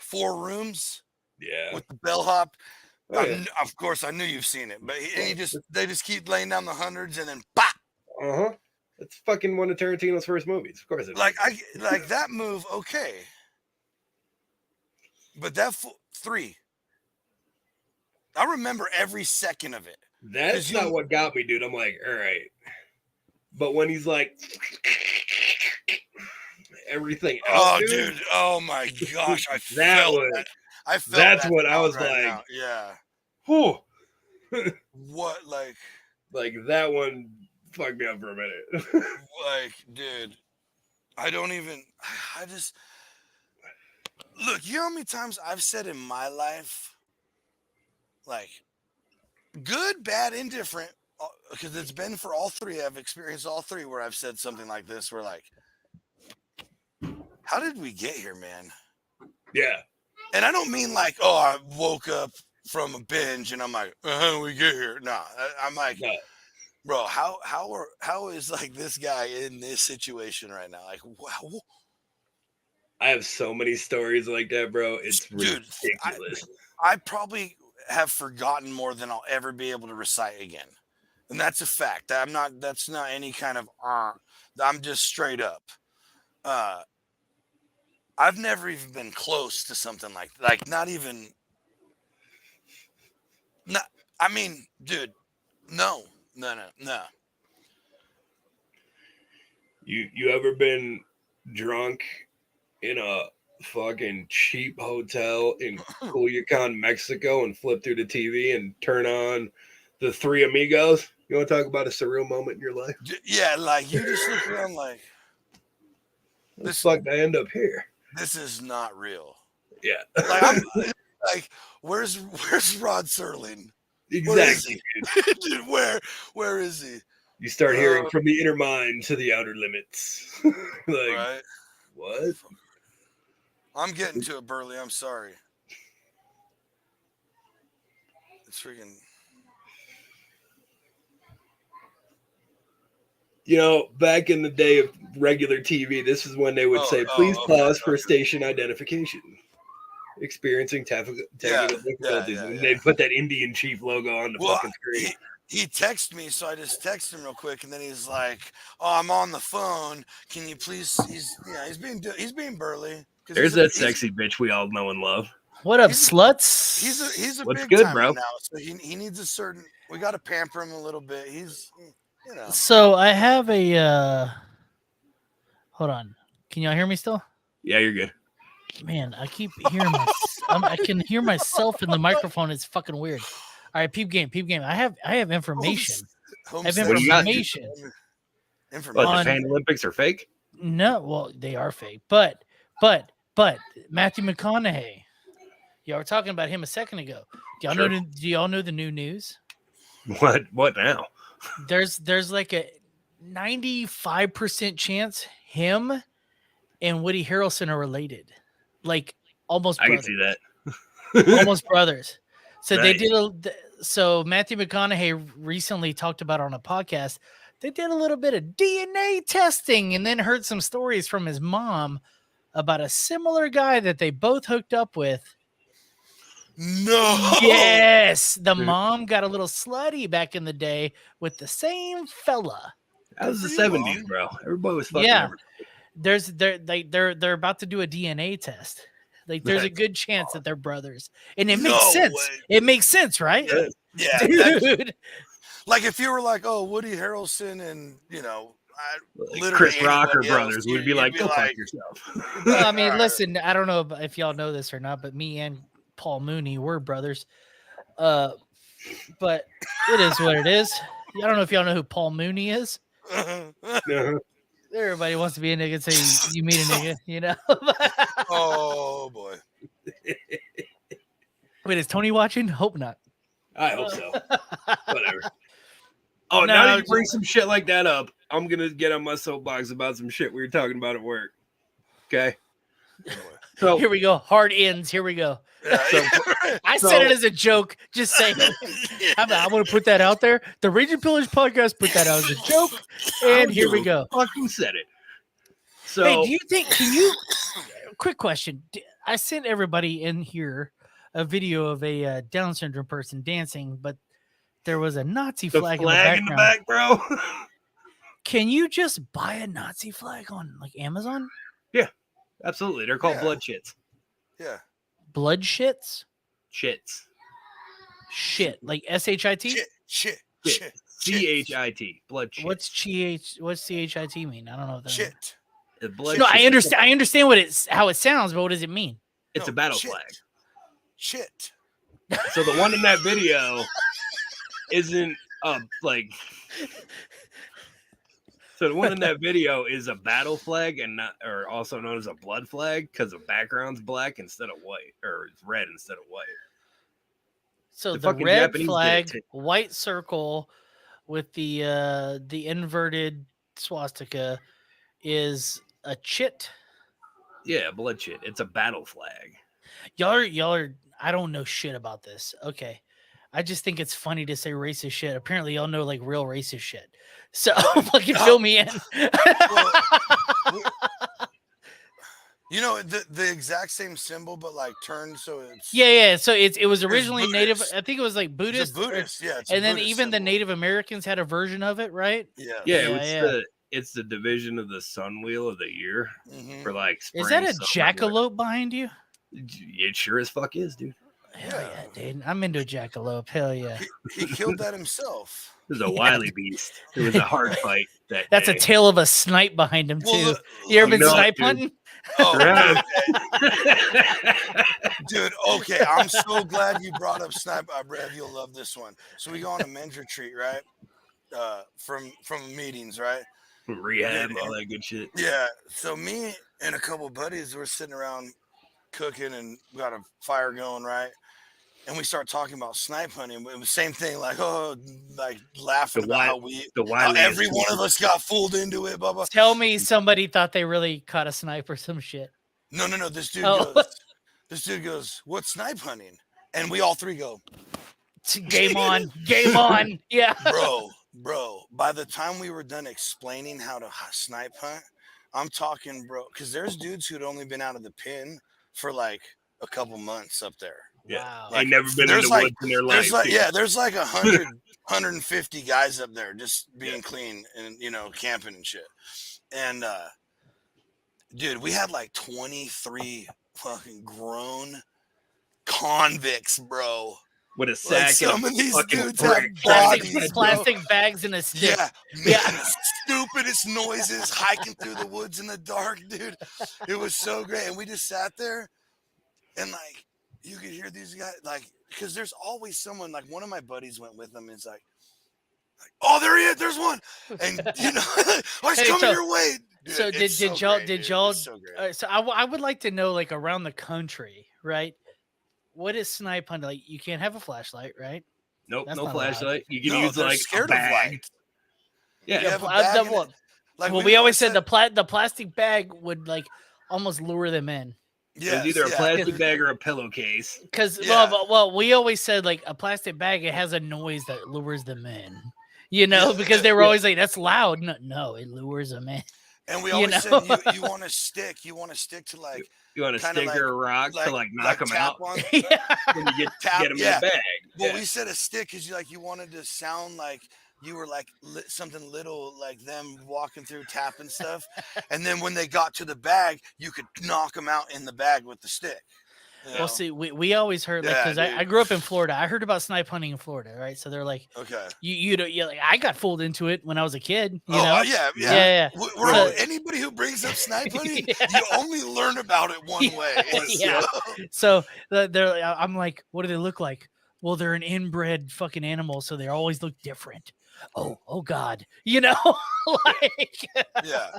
Speaker 1: 4 Rooms?
Speaker 2: Yeah.
Speaker 1: With the bellhop. Oh, yeah. Of course, I knew you've seen it, but they just keep laying down the hundreds and then pop.
Speaker 2: It's fucking one of Tarantino's first movies. Of course,
Speaker 1: like that move. Okay, but that 3. I remember every second of it.
Speaker 2: That's not what got me, dude. I'm like, all right, but when he's like everything else,
Speaker 1: dude, oh my gosh, I felt that. I felt
Speaker 2: that's what I was like.
Speaker 1: Now. Yeah.
Speaker 2: Whew.
Speaker 1: What
Speaker 2: like that one fucked me up for a minute.
Speaker 1: Like, dude, I just look, you know how many times I've said in my life, like, good, bad, indifferent, because it's been for all 3. I've experienced all 3 where I've said something like this, where like, how did we get here, man?
Speaker 2: Yeah. And
Speaker 1: I don't mean like, oh, I woke up from a binge and I'm like, how do we get here? No, I'm like, bro, how is like this guy in this situation right now? Like, wow.
Speaker 2: I have so many stories like that, bro. It's ridiculous.
Speaker 1: I probably have forgotten more than I'll ever be able to recite again. And that's a fact. That's not any kind of, I'm just straight up. I've never even been close to something like not even. Not, I mean, dude, no.
Speaker 2: You ever been drunk in a fucking cheap hotel in Culiacan, Mexico, and flip through the TV and turn on the Three Amigos? You want to talk about a surreal moment in your life?
Speaker 1: Yeah, like you just look around like,
Speaker 2: this fuck I end up here.
Speaker 1: This is not real.
Speaker 2: Yeah.
Speaker 1: Like I'm like, where's Rod Serling?
Speaker 2: Exactly.
Speaker 1: Dude, where is he?
Speaker 2: You start hearing from the inner mind to the outer limits. Like,
Speaker 1: right?
Speaker 2: What?
Speaker 1: I'm getting to it, Burley. I'm sorry. It's freaking.
Speaker 2: You know, back in the day of regular TV, this is when they would say, please pause for station identification. Experiencing technical difficulties. And they'd put that Indian Chief logo on the fucking screen.
Speaker 1: He texted me, so I just texted him real quick, and then he's like, "Oh, I'm on the phone. Can you please?" He's being burly.
Speaker 2: There's that sexy bitch we all know and love.
Speaker 3: What up, sluts?
Speaker 1: He's a
Speaker 2: What's
Speaker 1: big
Speaker 2: good,
Speaker 1: time
Speaker 2: bro?
Speaker 1: now, so he needs a certain. We got to pamper him a little bit. He's, you know.
Speaker 3: So I have a. Hold on. Can y'all hear me still?
Speaker 2: Yeah, you're good.
Speaker 3: Man, I keep hearing I can hear myself in the microphone. It's fucking weird. All right, peep game. I have information. I have information.
Speaker 1: information.
Speaker 2: But the Pan Olympics are fake?
Speaker 3: No, well, they are fake. But Matthew McConaughey. Y'all were talking about him a second ago. Do y'all know the new news?
Speaker 2: What now?
Speaker 3: There's like a 95% chance him and Woody Harrelson are related. Like almost
Speaker 2: I
Speaker 3: brothers.
Speaker 2: can see that.
Speaker 3: Almost brothers. So
Speaker 2: Nice.
Speaker 3: so Matthew McConaughey recently talked about on a podcast. They did a little bit of DNA testing and then heard some stories from his mom about a similar guy that they both hooked up with.
Speaker 1: No.
Speaker 3: Yes, the mom got a little slutty back in the day with the same fella.
Speaker 2: That was the 70s, bro. Everybody was fucking everybody.
Speaker 3: They're about to do a DNA test. Like there's a good chance that they're brothers, and it makes
Speaker 1: No
Speaker 3: sense.
Speaker 1: way.
Speaker 3: It makes sense, right?
Speaker 1: Yeah,
Speaker 3: dude.
Speaker 1: Like if you were like, oh, Woody Harrelson and
Speaker 2: Chris Rocker brothers,
Speaker 1: else,
Speaker 2: would be like, go fuck yourself.
Speaker 3: Well, I mean, listen, I don't know if y'all know this or not, but me and Paul Mooney were brothers. But it is what it is. I don't know if y'all know who Paul Mooney is. Everybody wants to be a nigga, so you meet a nigga, you know.
Speaker 1: Oh boy.
Speaker 3: Wait, is Tony watching? Hope not.
Speaker 2: I hope so. Whatever. Oh, now you bring some shit like that up, I'm gonna get on my soapbox about some shit we were talking about at work. Okay. So
Speaker 3: here we go. Hard ends. Here we go. I said it as a joke. Just saying. I'm going to put that out there. The Rage and Pillage podcast put that out as a joke, and here we go.
Speaker 2: Fucking said it. So,
Speaker 3: hey, do you think? Can you? Quick question. I sent everybody in here a video of a Down syndrome person dancing, but there was a Nazi flag in the background.
Speaker 2: In the back, bro.
Speaker 3: Can you just buy a Nazi flag on like Amazon?
Speaker 2: Yeah, absolutely. They're called blood shits.
Speaker 1: Yeah.
Speaker 3: Blood shits?
Speaker 2: Shits.
Speaker 3: Shit. Like S-H-I-T?
Speaker 1: Shit.
Speaker 2: C-H-I-T. Blood shit.
Speaker 3: What's C-H-I-T mean? I don't know what that
Speaker 1: shit.
Speaker 3: Means. No, I understand how it sounds, but what does it mean?
Speaker 2: It's a battle flag.
Speaker 1: Shit.
Speaker 2: So the one in that video isn't like. So the one in that video is a battle flag and not, or also known as a blood flag, because the background's black instead of white, or it's red instead of white.
Speaker 3: So the red flag, white circle with the inverted swastika is a chit.
Speaker 2: Yeah, blood shit. It's a battle flag.
Speaker 3: Y'all are. I don't know shit about this. Okay. I just think it's funny to say racist shit. Apparently, y'all know like real racist shit. So fucking fill me in.
Speaker 1: The exact same symbol, but like turned so it's
Speaker 3: yeah. So it was originally Native. I think it was like Buddhist.
Speaker 1: Buddhist, yeah.
Speaker 3: And then even the Native Americans had a version of it, right?
Speaker 1: Yeah.
Speaker 2: It's the division of the sun wheel of the year for like spring.
Speaker 3: Is that a jackalope behind you?
Speaker 2: It sure as fuck is, dude.
Speaker 3: Hell yeah, dude. I'm into jackalope. Hell yeah.
Speaker 1: He killed that himself.
Speaker 2: It was a wily beast. It was a hard fight.
Speaker 3: That's a tail of a snipe behind him, too. You ever been snipe hunting?
Speaker 1: Oh, dude, okay. I'm so glad you brought up snipe. Rev, you'll love this one. So we go on a men's retreat, right? From meetings, right?
Speaker 2: From rehab, all that good shit.
Speaker 1: Yeah. So me and a couple of buddies were sitting around cooking and got a fire going, right? And we start talking about snipe hunting. It was the same thing, like laughing about how every one of us got fooled into it. Blah, blah.
Speaker 3: Tell me somebody thought they really caught a snipe or some shit.
Speaker 1: No. This dude goes, "What's snipe hunting?" And we all three go,
Speaker 3: "Game on, game on." Yeah,
Speaker 1: bro. By the time we were done explaining how to snipe hunt, I'm talking, bro, because there's dudes who'd only been out of the pen for like a couple months up there.
Speaker 2: Yeah.
Speaker 3: Wow.
Speaker 2: Like, never been in the woods in their life.
Speaker 1: There's like 100, 150 guys up there just being clean and, camping and shit. And, dude, we had like 23 fucking grown convicts, bro.
Speaker 2: With a sack.
Speaker 1: Like some of these dudes have
Speaker 3: plastic bags and a stick.
Speaker 1: Yeah. The stupidest noises hiking through the woods in the dark, dude. It was so great. And we just sat there and like, you could hear these guys, like, because there's always someone, like one of my buddies went with them. It's like, Oh, there he is. There's one. And, oh, he's coming your way. Dude,
Speaker 3: so did y'all
Speaker 1: It's so great.
Speaker 3: so I would like to know, like, around the country, right? What is snipe hunting like? You can't have a flashlight, right?
Speaker 2: Nope,
Speaker 3: That's
Speaker 2: no
Speaker 3: not allowed.
Speaker 2: flashlight. You can
Speaker 1: No,
Speaker 2: use
Speaker 1: they're
Speaker 2: like a
Speaker 1: scared of
Speaker 2: bag.
Speaker 1: light.
Speaker 2: Yeah,
Speaker 1: You have a bag in it.
Speaker 3: Like, well, we always said the plastic bag would like almost lure them in.
Speaker 2: It was either a plastic bag or a pillowcase.
Speaker 3: Because well, we always said like a plastic bag, it has a noise that lures them in. Because they were always like, that's loud. No, it lures them in.
Speaker 1: And we always said you want to stick. You want to stick to like.
Speaker 2: You want a stick or a rock to like knock them out.
Speaker 1: On,
Speaker 2: when you get them in the bag.
Speaker 1: Well, we said a stick because you wanted to sound like you were like something little, like them walking through tapping stuff. And then when they got to the bag, you could knock them out in the bag with the stick.
Speaker 3: Well, see, we always heard, like, because I grew up in Florida. I heard about snipe hunting in Florida, right? So they're like,
Speaker 1: okay,
Speaker 3: you like, I got fooled into it when I was a kid. You
Speaker 1: know?
Speaker 3: Yeah.
Speaker 1: Anybody who brings up snipe hunting, you only learn about it one way.
Speaker 3: So they're, I'm like, what do they look like? Well, they're an inbred fucking animal, so they always look different. Oh God, like,
Speaker 1: yeah.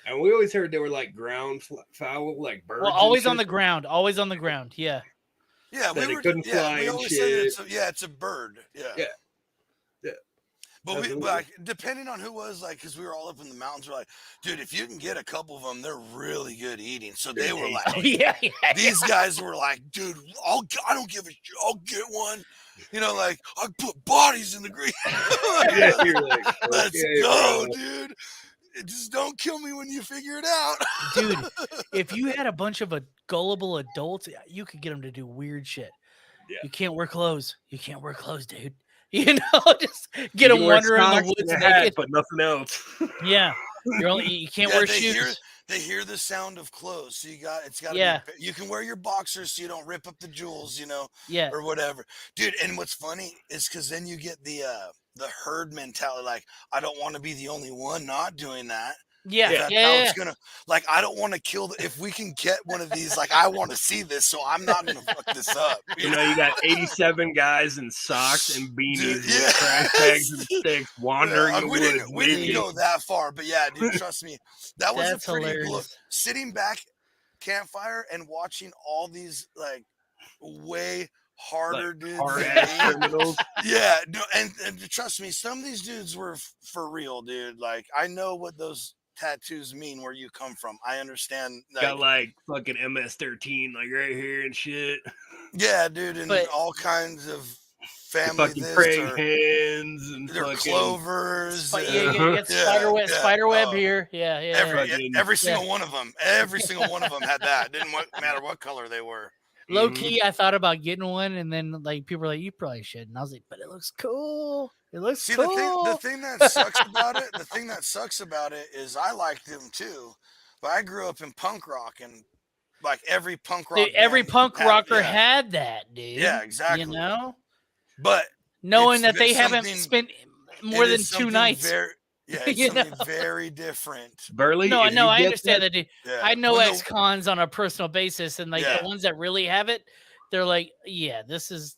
Speaker 2: And we always heard they were like ground fowl, like birds.
Speaker 3: Well, always on the ground. Yeah.
Speaker 1: Yeah,
Speaker 2: we couldn't fly.
Speaker 1: We always said it's a bird. Yeah. But we like, depending on who was like, because we were all up in the mountains, we're like, dude, if you can get a couple of them, they're really good eating. So they were like, these guys were like, dude, I don't give a shit. I'll get one. Like, I put bodies in the green.
Speaker 2: You're like,
Speaker 1: let's go, dude. Just don't kill me when you figure it out.
Speaker 3: Dude, if you had a bunch of gullible adults, you could get them to do weird shit.
Speaker 2: Yeah.
Speaker 3: You can't wear clothes. Dude. Just get them wandering in the woods naked,
Speaker 2: but nothing else.
Speaker 3: Yeah. You can't wear shoes.
Speaker 1: They hear the sound of clothes, so it's got to be. You can wear your boxers so you don't rip up the jewels, or whatever, dude. And what's funny is because then you get the herd mentality, like, I don't want to be the only one not doing that. It's gonna, like, I don't want to kill if we can get one of these, like, I want to see this, so I'm not gonna fuck this up.
Speaker 2: You got 87 guys in socks and beanies with trash bags and sticks wandering in the woods.
Speaker 1: We didn't go that far, but yeah, dude, trust me, that was
Speaker 3: That's
Speaker 1: a pretty
Speaker 3: hilarious.
Speaker 1: look. Sitting back campfire and watching all these like way harder dudes.
Speaker 2: Criminals.
Speaker 1: Yeah, and trust me, some of these dudes were for real, dude. Like, I know what those tattoos mean where you come from. I understand.
Speaker 2: Got like fucking MS-13 like right here and shit.
Speaker 1: Yeah, dude, and all kinds of family
Speaker 2: fucking praying hands and
Speaker 1: their clovers.
Speaker 3: Spider web here. Yeah.
Speaker 1: Every single one of them. Every single one of them had that. Didn't matter what color they were.
Speaker 3: Low key, I thought about getting one, and then like people were like, "You probably should," and I was like, "But it looks cool. It looks cool."
Speaker 1: The thing that sucks about it, is I liked them too, but I grew up in punk rock, and like every punk rock,
Speaker 3: dude, every punk rocker had that, dude.
Speaker 1: Yeah, exactly. But
Speaker 3: knowing that they haven't spent more than 2 nights.
Speaker 1: It's something very different.
Speaker 2: Burley?
Speaker 3: No, I understand that.
Speaker 1: Yeah.
Speaker 3: I know ex-cons on a personal basis, and like the ones that really have it, they're like, yeah, this is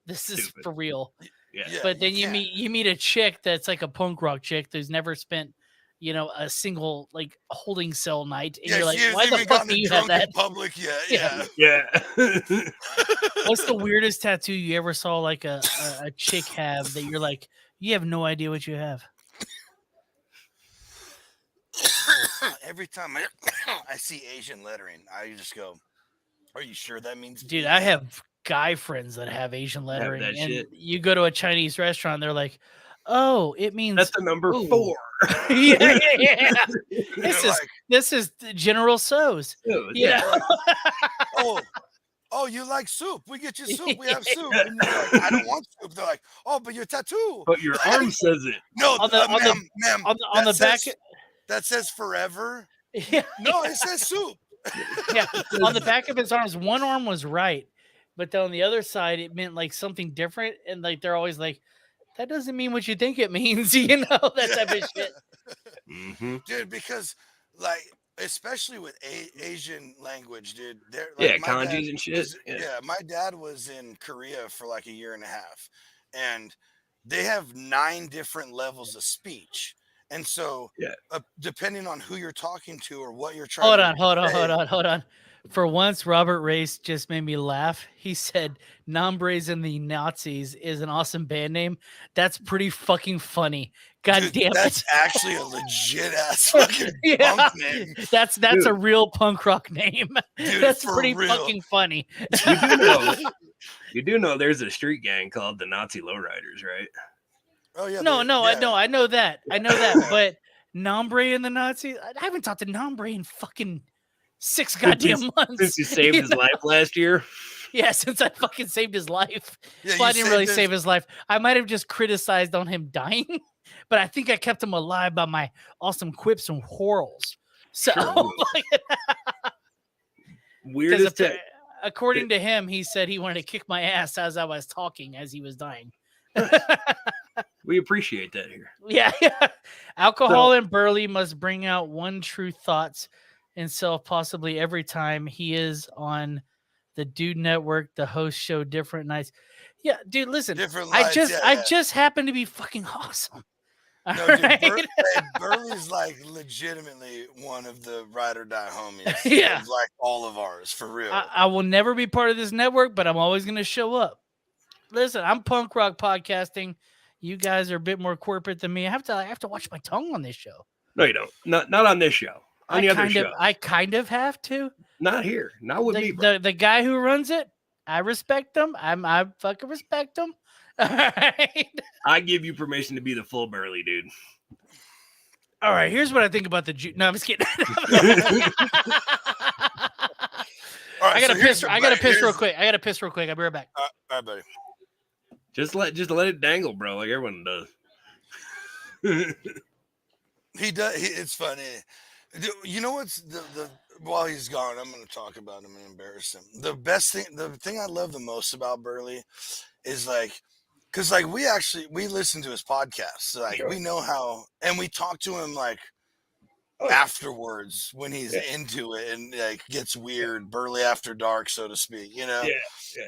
Speaker 3: this is for real.
Speaker 2: Yeah.
Speaker 3: But then you meet a chick that's like a punk rock chick who's never spent a single like holding cell night, and you're like, why the fuck do you have that
Speaker 1: in public? Yeah.
Speaker 3: What's the weirdest tattoo you ever saw like a chick have that you're like, you have no idea what you have?
Speaker 1: Every time I see Asian lettering, I just go, are you sure that means?
Speaker 3: Dude, I have guy friends that have Asian lettering, and you go to a Chinese restaurant, they're like, oh, it means
Speaker 2: that's the number 4.
Speaker 3: Yeah. This is General So's.
Speaker 1: Oh, you like soup? We get you soup. We have soup. And you're like, I don't want soup. They're like, oh, but your tattoo.
Speaker 2: But your arm says it.
Speaker 1: No,
Speaker 3: on the back.
Speaker 1: That says forever.
Speaker 3: Yeah.
Speaker 1: No, it says soup.
Speaker 3: Yeah. On the back of his arms, one arm was right, but then on the other side, it meant like something different. And like they're always like, that doesn't mean what you think it means, that type of shit.
Speaker 2: Mm-hmm.
Speaker 1: Dude, because like, especially with Asian language, dude.
Speaker 2: Kanjis and shit.
Speaker 1: My dad was in Korea for like a year and a half, and they have 9 different levels of speech. And so, depending on who you're talking to or what you're trying to say,
Speaker 3: hold on. For once, Robert Race just made me laugh. He said Nombres and the Nazis is an awesome band name. That's pretty fucking funny. God
Speaker 1: dude,
Speaker 3: damn
Speaker 1: that's
Speaker 3: it.
Speaker 1: actually a legit ass fucking punk name.
Speaker 3: That's a real punk rock name.
Speaker 1: Dude,
Speaker 3: that's
Speaker 1: for
Speaker 3: pretty
Speaker 1: real.
Speaker 3: fucking funny.
Speaker 2: You do know there's a street gang called the Nazi Lowriders, right?
Speaker 1: Oh yeah.
Speaker 3: No, I know that. But Nombre and the Nazis, I haven't talked to Nombre in fucking 6 goddamn months.
Speaker 2: Since he saved his life last year.
Speaker 3: Yeah, since I fucking saved his life.
Speaker 1: Yeah,
Speaker 3: well, I didn't really save his life. I might have just criticized on him dying, but I think I kept him alive by my awesome quips and whirls. So,
Speaker 2: weirdest.
Speaker 3: According to him, he said he wanted to kick my ass as I was talking as he was dying.
Speaker 2: We appreciate that here.
Speaker 3: Yeah. Alcohol and Burley must bring out one true thoughts in self possibly every time he is on the Dude Network, the host show Different Nights. Yeah, dude, listen. I just happen to be fucking awesome.
Speaker 1: No, dude, Burley's like legitimately one of the ride or die homies.
Speaker 3: Yeah,
Speaker 1: like all of ours for real.
Speaker 3: I will never be part of this network, but I'm always going to show up. Listen, I'm punk rock podcasting. You guys are a bit more corporate than me. I have to watch my tongue on this show.
Speaker 2: No, you don't. Not on this show. On the other show.
Speaker 3: I kind of have to.
Speaker 2: Not here. Not with me.
Speaker 3: The guy who runs it, I respect him. I fucking respect him. All right.
Speaker 2: I give you permission to be the full Burley, dude.
Speaker 3: All right. Here's what I think about the Jew. No, I'm just kidding. All right, I gotta piss real quick. I'll be right back.
Speaker 1: All right, buddy.
Speaker 2: Just let it dangle, bro, like everyone does.
Speaker 1: He does. It's funny. You know what's the while he's gone, I'm going to talk about him and embarrass him. The thing I love the most about Burley is like, because like we listen to his podcast, so like we know how, and we talk to him like afterwards when he's into it and like gets weird, Burley after dark, so to speak, you know.
Speaker 2: Yeah.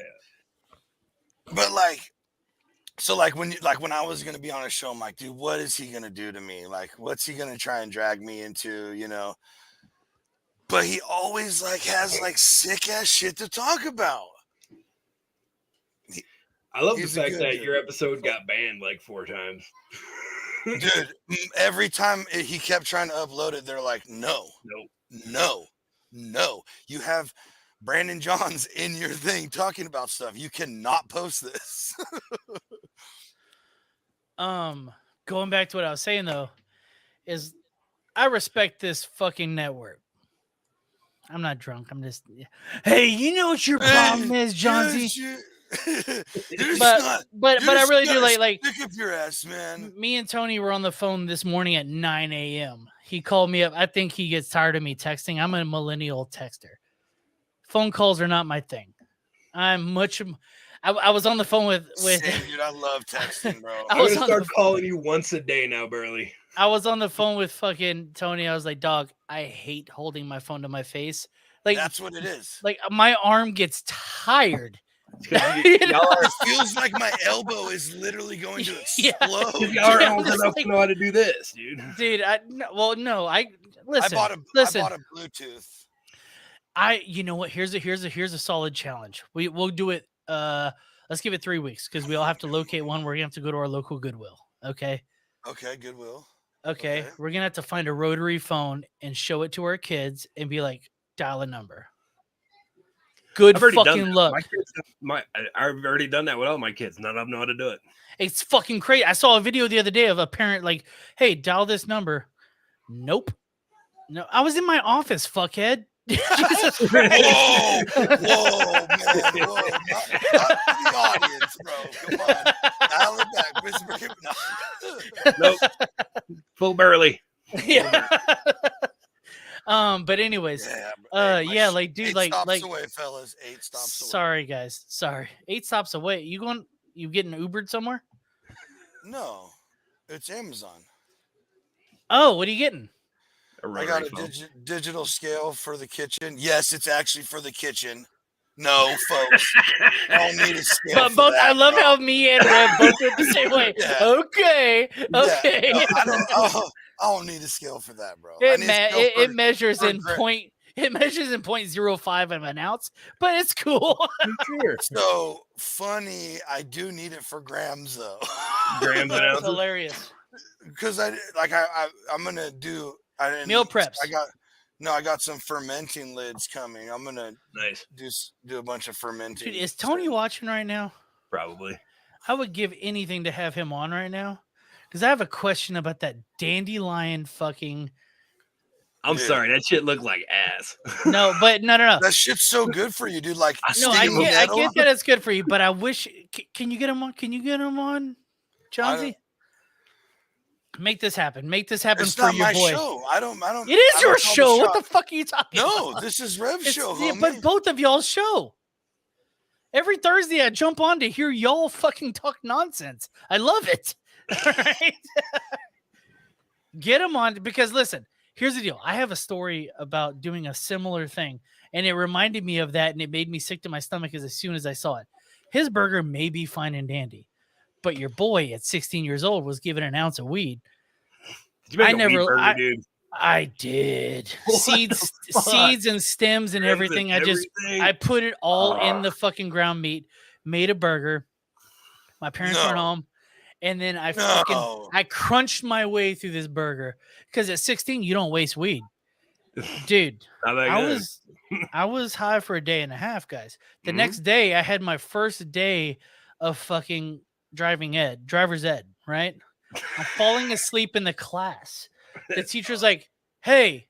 Speaker 1: But like, so like when I was gonna be on a show, I'm like, dude, what is he gonna do to me? Like, what's he gonna try and drag me into, you know? But he always like has like sick ass shit to talk about.
Speaker 2: I love the fact that your episode got banned like 4 times.
Speaker 1: Dude, every time he kept trying to upload it, they're like, no. You have Brandon Johns in your thing talking about stuff. You cannot post this.
Speaker 3: Going back to what I was saying though, is I respect this fucking network. I'm not drunk. I'm just, hey, you know what your problem is, Johnsy? But I really do like
Speaker 1: stick up your ass, man.
Speaker 3: Me and Tony were on the phone this morning at 9 a.m. He called me up. I think he gets tired of me texting. I'm a millennial texter. Phone calls are not my thing. I was on the phone with
Speaker 1: Same, dude, I love texting, bro.
Speaker 2: I'm gonna start calling you once a day now, Burley.
Speaker 3: I was on the phone with fucking Tony. I was like, dog, I hate holding my phone to my face. Like, that's
Speaker 1: what it is.
Speaker 3: Like my arm gets tired.
Speaker 2: It
Speaker 1: feels like my elbow is literally going to explode.
Speaker 2: Y'all don't know how to do this, dude.
Speaker 3: Dude, no. I bought a
Speaker 1: Bluetooth.
Speaker 3: You know what? Here's a solid challenge. We'll do it. Let's give it 3 weeks because we all have to locate one. We're gonna have to go to our local Goodwill. Okay.
Speaker 1: Okay, Goodwill.
Speaker 3: Okay. We're gonna have to find a rotary phone and show it to our kids and be like, dial a number. Good fucking luck.
Speaker 2: I've already done that with all my kids. None of them know how to do it.
Speaker 3: It's fucking crazy. I saw a video the other day of a parent like, hey, dial this number. Nope. No, I was in my office, fuckhead. Jesus Christ.
Speaker 1: Whoa, man. Whoa. Not the audience, bro. Come on. Dial it back. Whisper.
Speaker 2: Nope. Full Burley.
Speaker 3: Yeah. But anyways, like, dude,
Speaker 1: 8 stops away, fellas. 8 stops away.
Speaker 3: Sorry, guys. Sorry. 8 stops away. You getting Ubered somewhere?
Speaker 1: No, it's Amazon.
Speaker 3: Oh, what are you getting?
Speaker 1: I got a digital scale for the kitchen. Yes, it's actually for the kitchen. No, folks. I don't need a scale.
Speaker 3: But
Speaker 1: for
Speaker 3: both,
Speaker 1: that,
Speaker 3: I love
Speaker 1: bro.
Speaker 3: how me and Rev both did the same way.
Speaker 1: Yeah.
Speaker 3: Okay.
Speaker 1: No, I don't need a scale for that, bro. I need a scale
Speaker 3: It measures
Speaker 1: for
Speaker 3: in point. It measures in 0.05 of an ounce, but it's cool.
Speaker 2: Sure.
Speaker 1: So funny. I do need it for grams though.
Speaker 2: Grams and
Speaker 3: That's
Speaker 2: ounces.
Speaker 3: hilarious.
Speaker 1: Because I'm gonna do
Speaker 3: Meal preps.
Speaker 1: I got some fermenting lids coming. I'm gonna
Speaker 2: Nice.
Speaker 1: do a bunch of fermenting.
Speaker 3: Dude, is Tony watching right now?
Speaker 2: Probably.
Speaker 3: I would give anything to have him on right now, because I have a question about that dandelion fucking.
Speaker 2: I'm
Speaker 1: Dude.
Speaker 2: sorry, that shit looked like ass.
Speaker 3: No.
Speaker 1: That shit's so good for you, dude. Like,
Speaker 3: No, I get that it's good for you, but I wish. Can you get him on? Can you get him on, Johnsy? Make this happen. Make this happen
Speaker 1: it's
Speaker 3: for
Speaker 1: not
Speaker 3: your
Speaker 1: my
Speaker 3: boy.
Speaker 1: show. I don't.
Speaker 3: It is your show. What the fuck are you talking about?
Speaker 1: No, this is Rev's show,
Speaker 3: Yeah,
Speaker 1: homie.
Speaker 3: but both of y'all's show. Every Thursday, I jump on to hear y'all fucking talk nonsense. I love it. All right? Get him on, because listen, here's the deal. I have a story about doing a similar thing, and it reminded me of that, and it made me sick to my stomach as soon as I saw it. His burger may be fine and dandy, but your boy at 16 years old was given an ounce of weed.
Speaker 2: Did you make a weed burger, dude?
Speaker 3: I did. Seeds and stems and everything. I put it all in the fucking ground meat, made a burger. My parents weren't home. And then I crunched my way through this burger, because at 16 you don't waste weed, dude. I was high for a day and a half, guys. The next day I had my first day of fucking driver's ed. Right, I'm falling asleep in the class. The teacher's like, "Hey,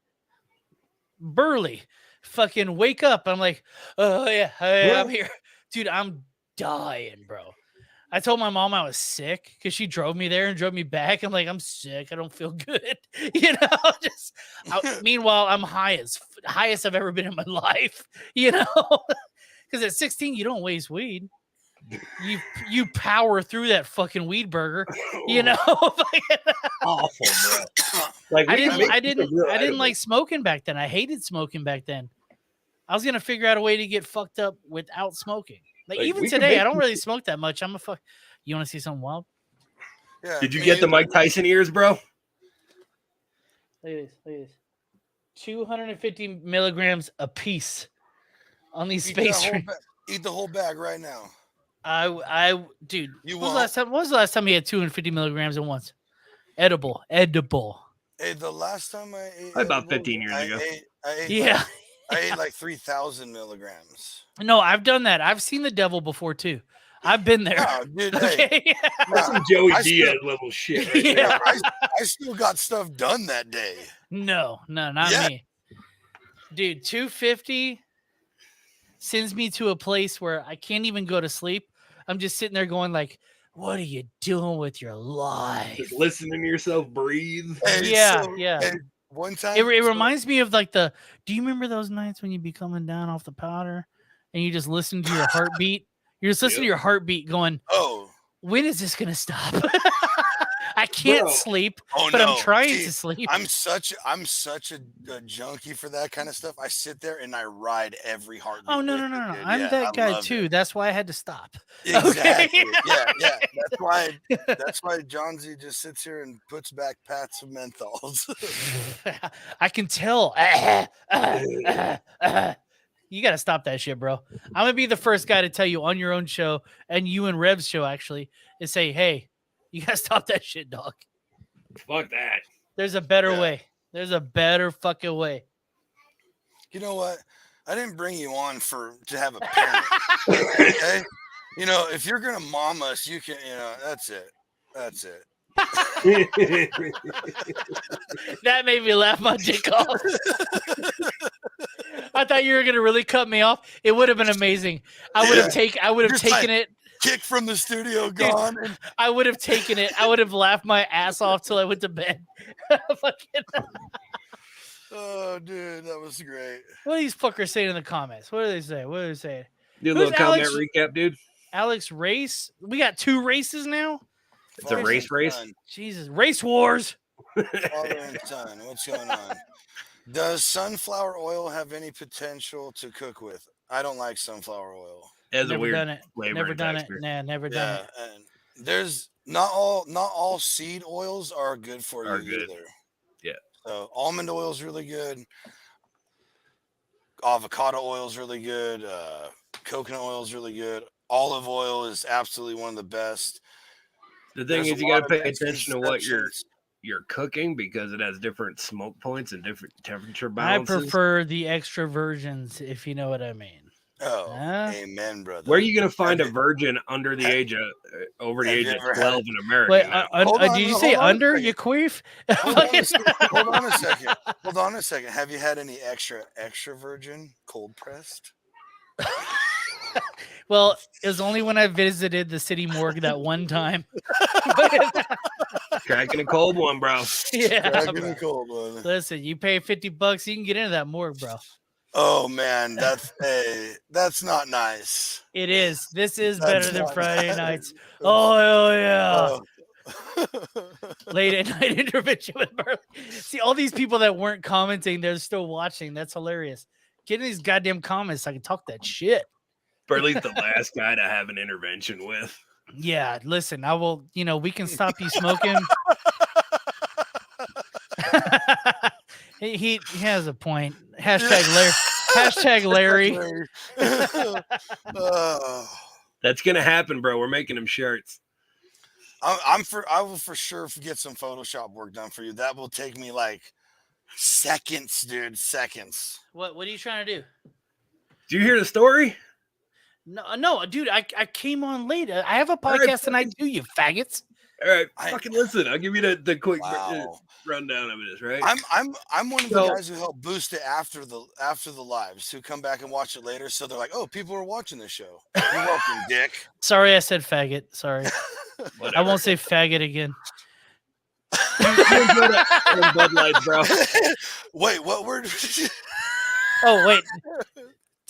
Speaker 3: Burley, fucking wake up!" I'm like, "Oh yeah, I'm here, dude. I'm dying, bro." I told my mom I was sick because she drove me there and drove me back. I'm like, I'm sick. I don't feel good. Meanwhile, I'm highest I've ever been in my life, because at 16, you don't waste weed. You power through that fucking weed burger,
Speaker 2: Awful, bro. Like,
Speaker 3: I didn't like smoking back then. I hated smoking back then. I was gonna figure out a way to get fucked up without smoking. Like even today, I don't really smoke that much. I'm a fuck. You want to see something wild?
Speaker 1: Yeah.
Speaker 2: Did you get the Mike Tyson ears, bro?
Speaker 3: Look at this. 250 milligrams a piece on these space rings.
Speaker 1: Eat the whole bag right now.
Speaker 3: Dude. When was the last time you had 250 milligrams at once? Edible.
Speaker 1: Hey, the last time I ate
Speaker 2: about 15 years ago.
Speaker 1: I ate like 3,000 milligrams.
Speaker 3: No, I've done that. I've seen the devil before too. I've been there.
Speaker 1: No, dude,
Speaker 3: okay.
Speaker 2: That's some Joey Diaz level shit. Right
Speaker 3: yeah.
Speaker 1: I still got stuff done that day.
Speaker 3: No, not me. Dude, 250 sends me to a place where I can't even go to sleep. I'm just sitting there going like, what are you doing with your life?
Speaker 2: Just listening to yourself breathe.
Speaker 3: Yeah.
Speaker 1: One time,
Speaker 3: it reminds me of like do you remember those nights when you'd be coming down off the powder and you just listen to your heartbeat? You're just listening to your heartbeat going,
Speaker 1: oh,
Speaker 3: when is this going to stop? I can't sleep, but I'm trying to sleep.
Speaker 1: I'm such a junkie for that kind of stuff. I sit there and I ride every heartbeat.
Speaker 3: Oh, no. I'm that guy too. That's why I had to stop.
Speaker 1: Exactly. Okay? Yeah. That's why Johnsy just sits here and puts back pats of menthols.
Speaker 3: I can tell. You got to stop that shit, bro. I'm going to be the first guy to tell you on your own show, and you and Rev's show actually, and say, hey, you got to stop that shit, dog.
Speaker 2: Fuck that.
Speaker 3: There's a better way. There's a better fucking way.
Speaker 1: You know what? I didn't bring you on to have a parent. Okay? If you're going to mom us, you can, that's it. That's it.
Speaker 3: That made me laugh my dick off. I thought you were gonna really cut me off. It would have been amazing. I would have taken it.
Speaker 1: Kick from the studio, gone.
Speaker 3: Dude, I would have taken it. I would have laughed my ass off till I went to bed.
Speaker 1: Oh, dude, that was great.
Speaker 3: What are these fuckers saying in the comments? What do they say?
Speaker 2: Do a little comment recap, dude.
Speaker 3: Alex Race. We got 2 races now.
Speaker 2: It's a race.
Speaker 3: Jesus, race wars.
Speaker 1: Father and son, what's going on? Does sunflower oil have any potential to cook with? I don't like sunflower oil.
Speaker 2: It has a
Speaker 3: Never
Speaker 2: weird
Speaker 3: done it.
Speaker 2: flavor
Speaker 3: Never
Speaker 2: and
Speaker 3: done
Speaker 2: texture.
Speaker 3: it. Nah, never done it.
Speaker 1: And there's not all seed oils are good for you either.
Speaker 2: Yeah.
Speaker 1: So almond oil is really good. Avocado oil is really good. Coconut oil is really good. Olive oil is absolutely one of the best.
Speaker 2: The thing
Speaker 1: There's
Speaker 2: is,
Speaker 1: a
Speaker 2: you
Speaker 1: lot
Speaker 2: got to
Speaker 1: of
Speaker 2: pay attention to what
Speaker 1: misconceptions.
Speaker 2: you're cooking because it has different smoke points and different temperature
Speaker 3: I
Speaker 2: balances.
Speaker 3: prefer the extra virgins, if you know what I mean.
Speaker 1: Oh,
Speaker 3: Huh?
Speaker 1: amen, brother.
Speaker 2: Where are you going to find a virgin under the age of over the
Speaker 1: have
Speaker 2: age
Speaker 1: you
Speaker 2: of
Speaker 1: ever
Speaker 2: 12
Speaker 1: had-
Speaker 2: in America?
Speaker 3: Wait,
Speaker 2: now?
Speaker 3: did you say
Speaker 1: hold on a
Speaker 3: under,
Speaker 1: second.
Speaker 3: you queef?
Speaker 1: Hold on a second. Hold on a second. Have you had any extra virgin cold pressed?
Speaker 3: Well, it was only when I visited the city morgue that one time.
Speaker 2: Cracking a cold one, bro.
Speaker 3: Yeah,
Speaker 1: Cracking
Speaker 3: bro.
Speaker 1: a cold one.
Speaker 3: Listen, you pay $50, you can get into that morgue, bro.
Speaker 1: Oh man, that's not nice.
Speaker 3: It is. This is
Speaker 1: That's
Speaker 3: better than
Speaker 1: not
Speaker 3: Friday
Speaker 1: nice.
Speaker 3: nights. Oh, hell yeah.
Speaker 1: Oh.
Speaker 3: Late at night intervention with Burley. See, all these people that weren't commenting, they're still watching. That's hilarious. Get in these goddamn comments so I can talk that shit.
Speaker 2: Burley's the last guy to have an intervention with.
Speaker 3: Yeah, listen, I will, we can stop you smoking. he has a point. Hashtag Larry.
Speaker 2: That's gonna happen, bro. We're making him shirts.
Speaker 1: I will for sure get some Photoshop work done for you. That will take me like seconds, dude. Seconds.
Speaker 3: What are you trying to do?
Speaker 2: Do you hear the story?
Speaker 3: No, dude. I came on late. I have a podcast tonight too. You faggots.
Speaker 2: All right, fucking listen. I'll give you the quick rundown of this. Right.
Speaker 1: I'm one of the guys who help boost it after the lives, who come back and watch it later. So they're like, oh, people are watching this show. You're welcome, dick.
Speaker 3: Sorry, I said faggot. Sorry. I won't say faggot again.
Speaker 2: Bud Lights, bro.
Speaker 1: Wait, what word?
Speaker 3: Oh, wait.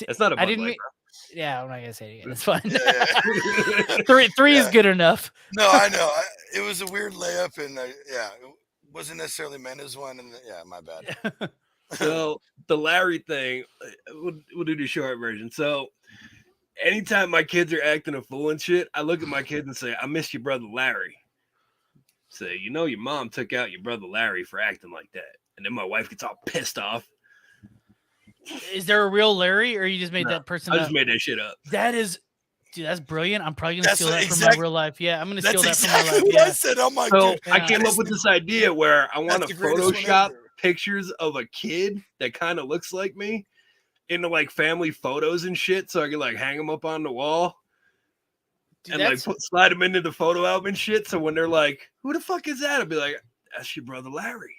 Speaker 2: That's not a Bud
Speaker 3: I didn't
Speaker 2: Light,
Speaker 3: mean.
Speaker 2: bro.
Speaker 3: Yeah, I'm not gonna say it again. It's fine.
Speaker 1: Yeah.
Speaker 3: Three is good enough.
Speaker 1: No, I know. It was a weird layup, and it wasn't necessarily meant as one. And my bad.
Speaker 2: So the Larry thing, we'll do the short version. So anytime my kids are acting a fool and shit, I look at my kids and say, I miss your brother Larry. Say, your mom took out your brother Larry for acting like that. And then my wife gets all pissed off.
Speaker 3: Is there a real Larry, or you just made that person
Speaker 2: I
Speaker 3: up?
Speaker 2: just made that shit up.
Speaker 3: That is, dude, that's brilliant. I'm probably gonna steal that from my real life. Yeah, I'm gonna steal that from my life.
Speaker 1: What
Speaker 3: Yeah.
Speaker 1: I said. Oh my
Speaker 2: So
Speaker 1: God.
Speaker 2: I came up with this idea where I want to
Speaker 1: the greatest one
Speaker 2: Photoshop
Speaker 1: ever.
Speaker 2: pictures of a kid that kind of looks like me into like family photos and shit, so I can like hang them up on the wall.
Speaker 3: Dude,
Speaker 2: And like slide them into the photo album and shit. So when they're like, "Who the fuck is that?" I'll be like, "That's your brother Larry."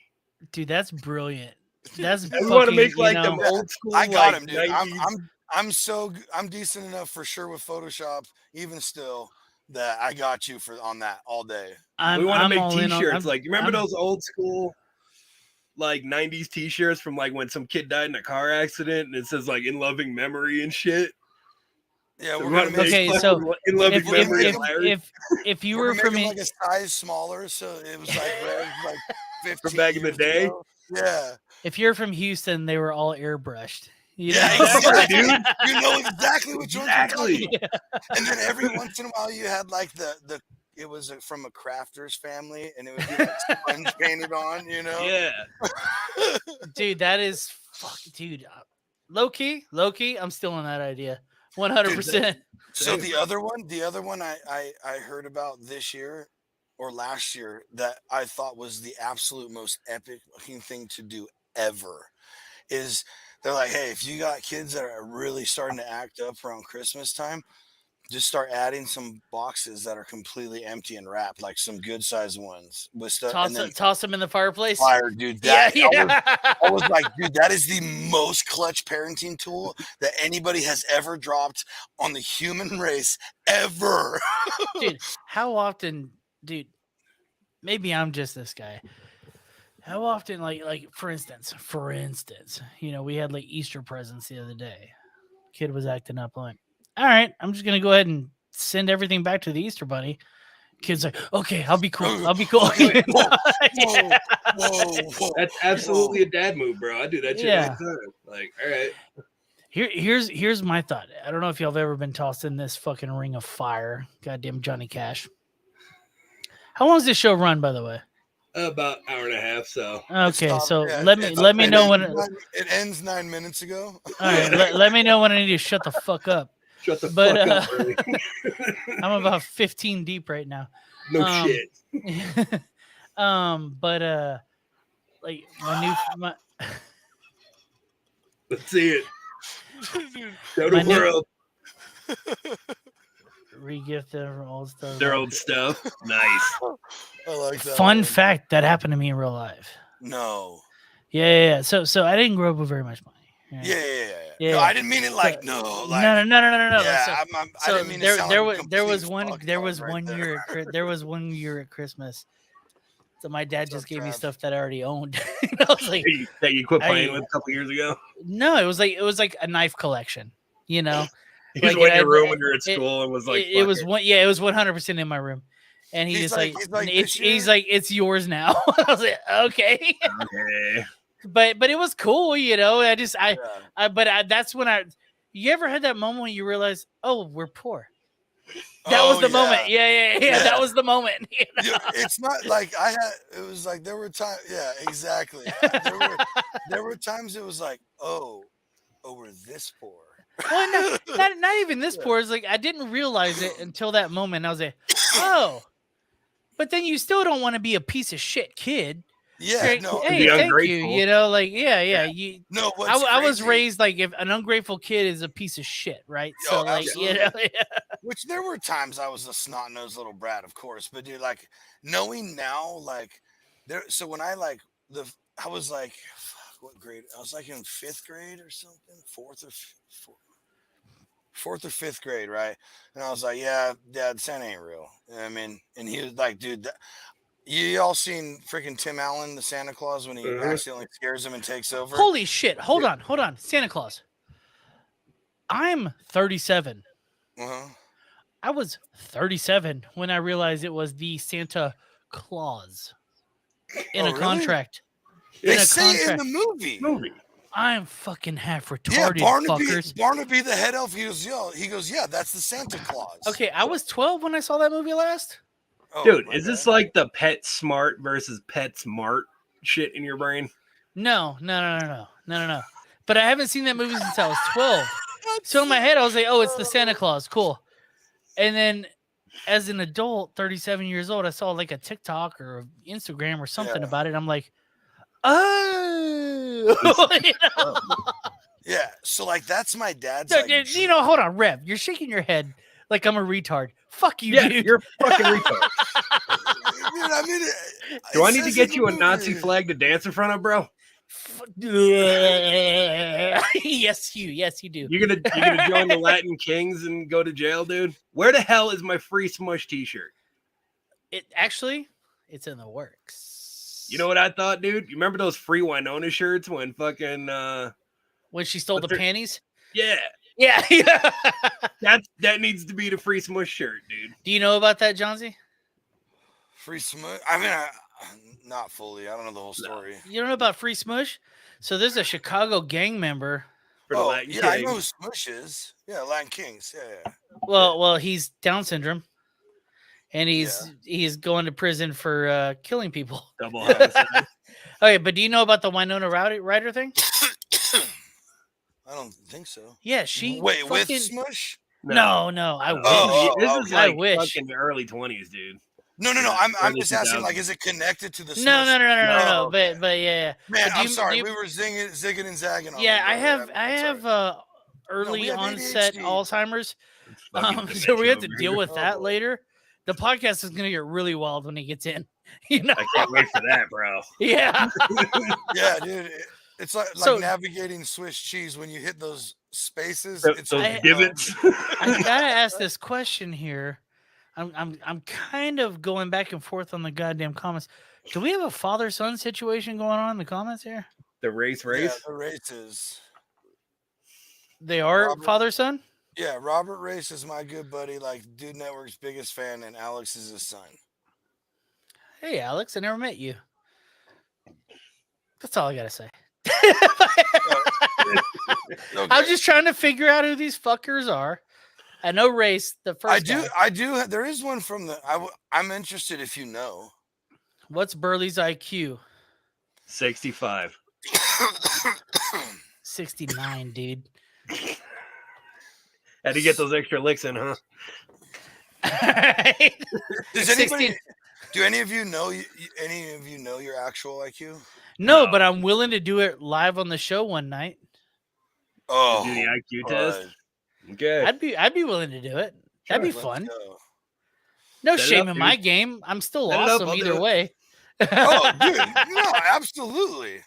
Speaker 3: Dude, that's brilliant. That's
Speaker 2: I want to make like them
Speaker 3: them.
Speaker 2: old school.
Speaker 1: I got
Speaker 2: like,
Speaker 1: him, dude.
Speaker 2: 90s.
Speaker 1: I'm decent enough for sure with Photoshop, even still, that I got you on that all day.
Speaker 2: We want to make T-shirts. Like, you remember those old school, like 90s T-shirts from like when some kid died in a car accident and it says like "in loving memory" and shit.
Speaker 1: Yeah,
Speaker 2: So
Speaker 1: we're gonna make
Speaker 3: Okay, so
Speaker 2: in loving memory of Larry.
Speaker 3: if you
Speaker 1: we're
Speaker 3: were from
Speaker 1: making like a size smaller, so it was like 15
Speaker 2: From back in the
Speaker 1: years
Speaker 2: day?
Speaker 1: ago. Yeah.
Speaker 3: if you're from Houston, they were all airbrushed. You
Speaker 1: Yeah,
Speaker 3: know?
Speaker 1: exactly,
Speaker 2: dude.
Speaker 1: You know exactly what you're
Speaker 2: Exactly.
Speaker 1: talking about. And then every once in a while, you had like it was from a crafter's family, and it would be like sponge painted on.
Speaker 2: Yeah.
Speaker 3: Dude, that is dude. Low key, I'm still on that idea. 100%.
Speaker 1: So the other one I heard about this year or last year that I thought was the absolute most epic fucking thing to do ever is they're like, hey, if you got kids that are really starting to act up around Christmas time, just start adding some boxes that are completely empty and wrapped, like some good sized ones with stuff.
Speaker 3: Toss them in the fireplace.
Speaker 1: Fire, dude.
Speaker 3: Yeah.
Speaker 1: I was like, dude, that is the most clutch parenting tool that anybody has ever dropped on the human race ever.
Speaker 3: Dude, how often, dude, maybe I'm just this guy. How often, like for instance, we had like Easter presents the other day. Kid was acting up. Like, all right, I'm just gonna go ahead and send everything back to the Easter Bunny. Kid's like, okay, I'll be cool.
Speaker 1: Whoa.
Speaker 2: That's absolutely a dad move, bro. I do that shit all the time. Like, all right.
Speaker 3: Here's my thought. I don't know if y'all have ever been tossed in this fucking ring of fire. Goddamn Johnny Cash. How long does this show run, by the way?
Speaker 2: About an hour and a half. So
Speaker 3: okay, so let me know when
Speaker 1: it ends 9 minutes ago.
Speaker 3: All right, let me know when I need to shut the fuck up.
Speaker 2: Shut the fuck up. Really.
Speaker 3: I'm about 15 deep right now.
Speaker 2: No shit.
Speaker 3: Like my
Speaker 2: Let's see it. Show the world.
Speaker 3: Regift their old stuff.
Speaker 2: Their old stuff. Nice.
Speaker 1: I like that.
Speaker 3: Fun fact that happened to me in real life.
Speaker 1: No.
Speaker 3: Yeah. So I didn't grow up with very much money. Right?
Speaker 1: Yeah. No, I didn't mean it like no. Like,
Speaker 3: no.
Speaker 1: Yeah, I didn't mean it
Speaker 3: there was one year at Christmas. So my dad just gave me stuff that I already owned. I was like,
Speaker 2: that you quit playing with a couple years ago.
Speaker 3: No, it was like a knife collection. You know,
Speaker 2: he just went in your room when you're at school and was like,
Speaker 3: it was 100% in my room. And he's like it's yours now. I was like, okay. But it was cool, you know. That's when you ever had that moment when you realize, oh, we're poor. That was the moment. Yeah. That was the moment. You know?
Speaker 1: It's not like it was like there were times. Yeah, exactly. There were times it was like, oh, we're this poor.
Speaker 3: Well, not even this poor. It's like I didn't realize it until that moment. I was like, oh. But then you still don't want to be a piece of shit kid.
Speaker 1: Yeah,
Speaker 3: like,
Speaker 1: no.
Speaker 3: Hey, thank you. You know, like, yeah.
Speaker 1: No,
Speaker 3: I was raised like if an ungrateful kid is a piece of shit, right?
Speaker 1: Yo,
Speaker 3: so, like,
Speaker 1: absolutely.
Speaker 3: you know,
Speaker 1: Which there were times I was a snot-nosed little brat, of course. But dude, like knowing now, like there. So when I was like, fuck, what grade? I was like in 5th grade or something, fourth or fifth grade, right? And I was like, yeah, Dad, Santa ain't real. You know what I mean? And he was like, dude. You all seen freaking Tim Allen, the Santa Claus, when he accidentally scares him and takes over?
Speaker 3: Holy shit. Hold on. Santa Claus. I'm 37.
Speaker 1: Uh-huh.
Speaker 3: I was 37 when I realized it was the Santa Claus in a contract.
Speaker 1: They say it in the movie.
Speaker 3: I'm fucking half retarded, fuckers.
Speaker 1: Barnaby, the head elf, he goes, yeah, that's the Santa Claus.
Speaker 3: Okay, I was 12 when I saw that movie last.
Speaker 2: Oh, dude, is this like the Pet Smart versus Pet Smart shit in your brain?
Speaker 3: No. But I haven't seen that movie since I was 12. So in my head, I was like, oh, it's the Santa Claus. Cool. And then as an adult, 37 years old, I saw like a TikTok or Instagram or something about it. I'm like, oh. You know?
Speaker 1: Yeah. So like that's my dad's.
Speaker 3: You know, hold on, Rev. You're shaking your head like I'm a retard. Fuck you, dude.
Speaker 2: You're a fucking retard.
Speaker 1: Dude, I mean,
Speaker 2: do I need to get you a Nazi flag to dance in front of, bro?
Speaker 3: Yes, you do.
Speaker 2: You're gonna join the Latin Kings and go to jail, dude? Where the hell is my free Smush t-shirt?
Speaker 3: It's in the works.
Speaker 2: You know what I thought, dude? You remember those free Winona shirts when fucking
Speaker 3: when she stole the panties?
Speaker 2: Yeah. That needs to be the free Smush shirt, dude.
Speaker 3: Do you know about that, Johnsy?
Speaker 1: Free Smush? I mean, not fully. I don't know the whole story.
Speaker 3: You don't know about Free Smush? So there's a Chicago gang member.
Speaker 1: I know who Smush is. Yeah, Latin Kings. Yeah.
Speaker 3: Well, he's Down syndrome, and he's going to prison for killing people.
Speaker 2: Double homicide.
Speaker 3: Okay, but do you know about the Winona Ryder thing?
Speaker 1: I don't think so.
Speaker 3: Yeah, she.
Speaker 1: Wait, with Smush?
Speaker 3: No. I wish.
Speaker 2: This is like fucking the early 20s, dude.
Speaker 1: No. I'm just asking, like, is it connected to the Smush?
Speaker 3: No. But yeah.
Speaker 1: Man, I'm sorry. We were zigging and zagging.
Speaker 3: Yeah, I have early onset Alzheimer's. So we have to deal with that later. The podcast is going to get really wild when he gets in. You know?
Speaker 2: I can't wait for that, bro.
Speaker 3: Yeah.
Speaker 1: Yeah, dude. It's like navigating Swiss cheese when you hit those spaces.
Speaker 2: Those divots.
Speaker 3: I gotta ask this question here. I'm kind of going back and forth on the goddamn comments. Do we have a father-son situation going on in the comments here?
Speaker 2: The race?
Speaker 1: Yeah, the races.
Speaker 3: They are father-son?
Speaker 1: Yeah, Robert Race is my good buddy, like Dude Network's biggest fan, and Alex is his son.
Speaker 3: Hey, Alex, I never met you. That's all I gotta say.
Speaker 1: No,
Speaker 3: I'm just trying to figure out who these fuckers are. I know Race, the first guy.
Speaker 1: I do. There is one from the. I'm interested if you know.
Speaker 3: What's Burley's IQ?
Speaker 2: 65.
Speaker 3: 69, dude.
Speaker 2: Had to get those extra licks in, huh?
Speaker 1: Does anybody? Do any of you know? Any of you know your actual IQ?
Speaker 3: No, but I'm willing to do it live on the show one night.
Speaker 2: Oh, do the IQ test. Okay,
Speaker 3: I'd be willing to do it.
Speaker 2: Sure,
Speaker 3: That'd be fun. No shame in my game. I'm still awesome either way.
Speaker 1: Oh, dude, no, absolutely.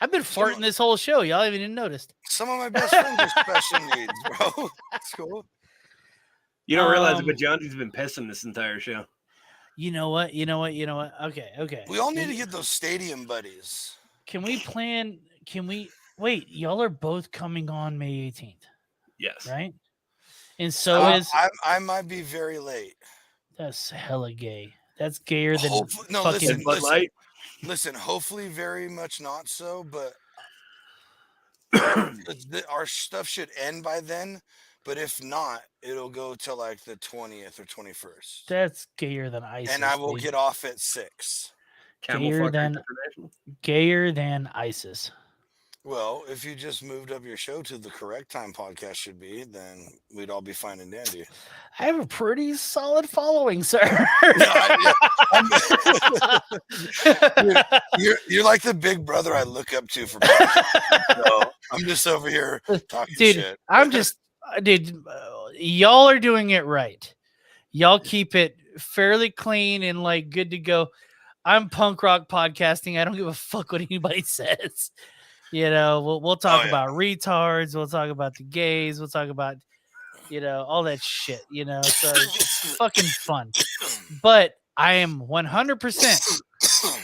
Speaker 3: I've been farting this whole show. Y'all haven't even noticed.
Speaker 1: Some of my best friends are special needs, bro. That's cool.
Speaker 2: You don't realize but Johnsy's been pissing this entire show.
Speaker 3: You know what? Okay.
Speaker 1: We all need to get those stadium buddies.
Speaker 3: Can we plan? Wait, y'all are both coming on May 18th.
Speaker 2: Yes.
Speaker 3: Right? And so
Speaker 1: I might be very late.
Speaker 3: That's hella gay. That's gayer than
Speaker 1: fucking Bud Light. Listen, hopefully very much not so, but our stuff should end by then. But if not, it'll go till like the 20th or 21st.
Speaker 3: That's gayer than ISIS.
Speaker 1: And I will get off at 6.
Speaker 3: Gayer than ISIS.
Speaker 1: Well, if you just moved up your show to the correct time podcast should be, then we'd all be fine and dandy.
Speaker 3: I have a pretty solid following, sir.
Speaker 1: You're like the big brother I look up to for podcasts. So I'm just over here talking shit.
Speaker 3: Y'all are doing it right. Y'all keep it fairly clean and like good to go. I'm punk rock podcasting. I don't give a fuck what anybody says. You know, we'll talk about retards. We'll talk about the gays. We'll talk about, all that shit, so it's fucking fun. But I am 100%.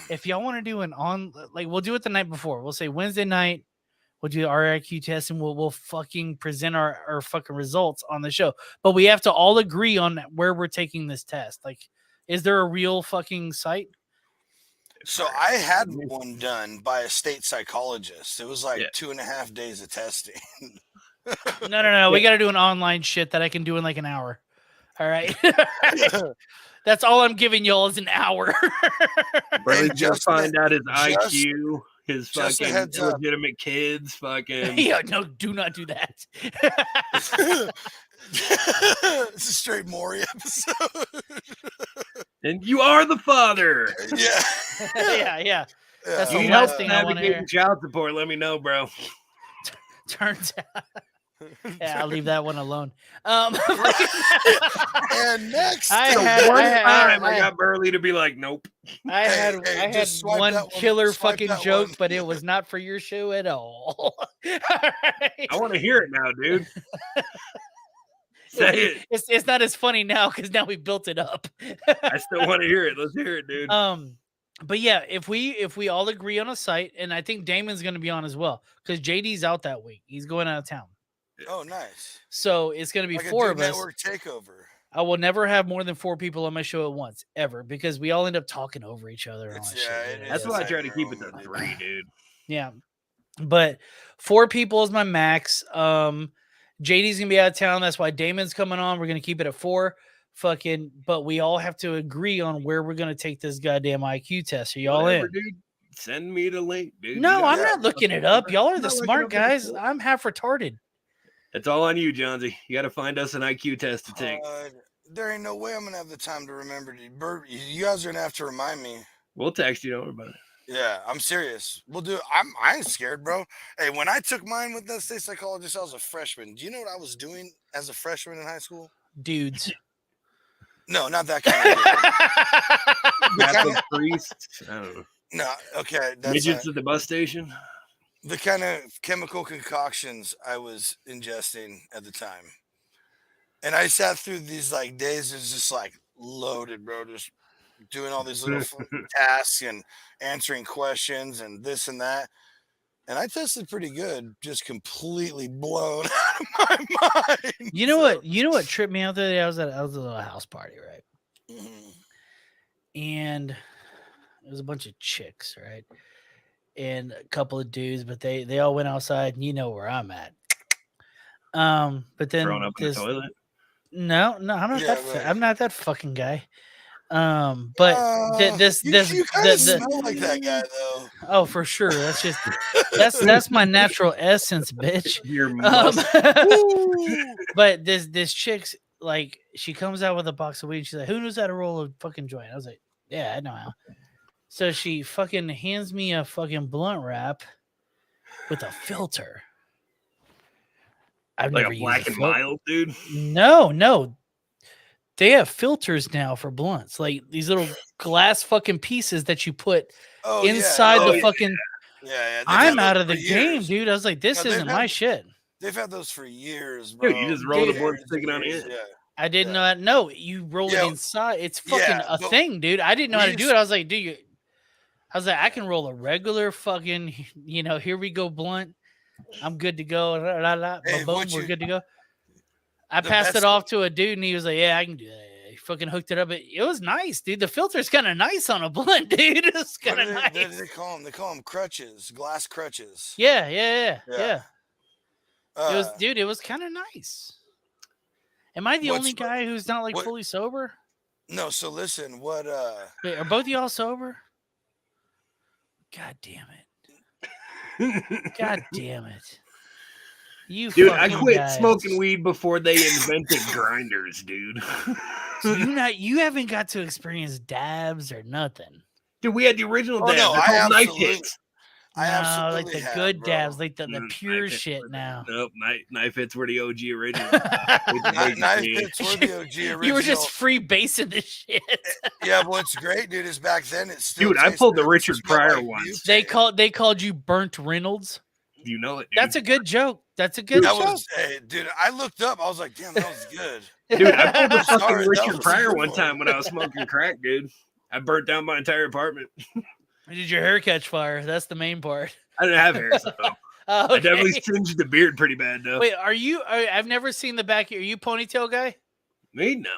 Speaker 3: If y'all want to do we'll do it the night before. We'll say Wednesday night. We'll do the RIQ test and we'll fucking present our fucking results on the show. But we have to all agree on where we're taking this test. Like, is there a real fucking site?
Speaker 1: So I had one done by a state psychologist. It was like 2.5 days of testing.
Speaker 3: No. We got to do an online shit that I can do in like an hour. All right. That's all I'm giving y'all is an hour.
Speaker 2: Really just find out his IQ, his fucking illegitimate kids, fucking.
Speaker 3: Yeah, no, do not do that.
Speaker 1: It's a straight Maury episode.
Speaker 2: And you are the father.
Speaker 1: Yeah.
Speaker 3: Yeah. That's the last thing I want to hear.
Speaker 2: Child support, let me know, bro.
Speaker 3: Turns out. Yeah, I'll leave that one alone.
Speaker 1: And next,
Speaker 2: I got Burley to be like, nope.
Speaker 3: I had one killer fucking joke, but it was not for your show at all.
Speaker 2: Right. I want to hear it now, dude. Say it.
Speaker 3: It's not as funny now because now we built it up.
Speaker 2: I still want to hear it. Let's hear it, dude.
Speaker 3: But yeah, if we all agree on a site, and I think Damon's going to be on as well because JD's out that week. He's going out of town.
Speaker 1: Oh, nice.
Speaker 3: So it's going to be like 4 of us.
Speaker 1: Network takeover.
Speaker 3: I will never have more than 4 people on my show at once, ever, because we all end up talking over each other.
Speaker 2: That's why I try to keep it to 3, dude.
Speaker 3: Yeah. But 4 people is my max. JD's going to be out of town. That's why Damon's coming on. We're going to keep it at 4. But we all have to agree on where we're going to take this goddamn IQ test. Are y'all in?
Speaker 2: Dude. Send me the link, dude.
Speaker 3: No, I'm not looking it up. Y'all are the smart guys. I'm half retarded.
Speaker 2: It's all on you, Johnsy. You got to find us an IQ test to take.
Speaker 1: There ain't no way I'm going to have the time to remember. You guys are going to have to remind me.
Speaker 2: We'll text you. Don't worry about it.
Speaker 1: Yeah, I'm serious. We'll do it. I ain't scared, bro. Hey, when I took mine with that state psychologist, I was a freshman. Do you know what I was doing as a freshman in high school?
Speaker 3: Dudes.
Speaker 1: No, not that kind
Speaker 2: of priests. I don't know.
Speaker 1: No, okay.
Speaker 2: Midgets at the bus station.
Speaker 1: The kind of chemical concoctions I was ingesting at the time. And I sat through these like days. It was just like loaded, bro. Just doing all these little tasks and answering questions and this and that. And I tested pretty good, just completely blown out of my mind.
Speaker 3: You know what tripped me out the other day? I was at a little house party, right?
Speaker 1: Mm-hmm.
Speaker 3: And it was a bunch of chicks, right? And a couple of dudes, but they all went outside, and you know where I'm at. But then
Speaker 2: Thrown up in the toilet.
Speaker 3: No, I'm not
Speaker 1: Yeah,
Speaker 3: I'm not that fucking guy. But this
Speaker 1: you kind of smell like that guy though.
Speaker 3: Oh, for sure. That's my natural essence, bitch.
Speaker 2: Your muscle.
Speaker 3: But this chick's like, she comes out with a box of weed. And she's like, "Who knows how to roll a fucking joint?" I was like, "Yeah, I know how." So she fucking hands me a fucking blunt wrap with a filter. I've
Speaker 2: Like
Speaker 3: never
Speaker 2: a Black
Speaker 3: used
Speaker 2: and Mild, dude.
Speaker 3: No. They have filters now for blunts, like these little glass fucking pieces that you put inside the fucking.
Speaker 1: Yeah.
Speaker 3: I'm out of the game, dude. I was like, this isn't my shit.
Speaker 1: They've had those for years, bro.
Speaker 2: Dude, you just roll the blunt, stick it on the end.
Speaker 1: Yeah.
Speaker 3: I didn't know that. No, you roll it inside. It's fucking a thing, dude. I didn't know how to do it. I was like, I can roll a regular fucking, here we go blunt. I'm good to go. Boom, we're good to go. I passed it off to a dude, and he was like, "Yeah, I can do that." He fucking hooked it up. It was nice, dude. The filter's kind of nice on a blunt, dude. It's kind of nice.
Speaker 1: They call them crutches, glass crutches.
Speaker 3: Yeah. It was kind of nice. Am I the only guy who's not like fully sober?
Speaker 1: No. So listen, wait,
Speaker 3: are both of y'all sober? God damn it! God damn it!
Speaker 2: Dude, I quit smoking weed before they invented grinders, dude.
Speaker 3: So you haven't got to experience dabs or nothing.
Speaker 2: Dude, we had the original dabs.
Speaker 1: No,
Speaker 2: They're called knife hits.
Speaker 1: I absolutely
Speaker 3: like the good dabs, like the pure shit now.
Speaker 2: Nope, knife hits were the OG original.
Speaker 1: Knife hits were the OG original.
Speaker 3: You were just free basing this shit.
Speaker 1: Yeah, what's great, dude, is back then it's still.
Speaker 2: Dude, I pulled the Richard Pryor one.
Speaker 3: They called you Burnt Reynolds.
Speaker 2: You know it, dude.
Speaker 3: That's a good joke. That's a good joke.
Speaker 1: Dude, I looked up. I was like, damn, that was good.
Speaker 2: Dude, I pulled the fucking Richard Pryor one time when I was smoking crack, dude. I burnt down my entire apartment.
Speaker 3: Did your hair catch fire? That's the main part.
Speaker 2: I didn't have hair, so. Okay. I definitely singed the beard pretty bad, though.
Speaker 3: Wait, I've never seen the back. Are you ponytail guy?
Speaker 2: Me? No.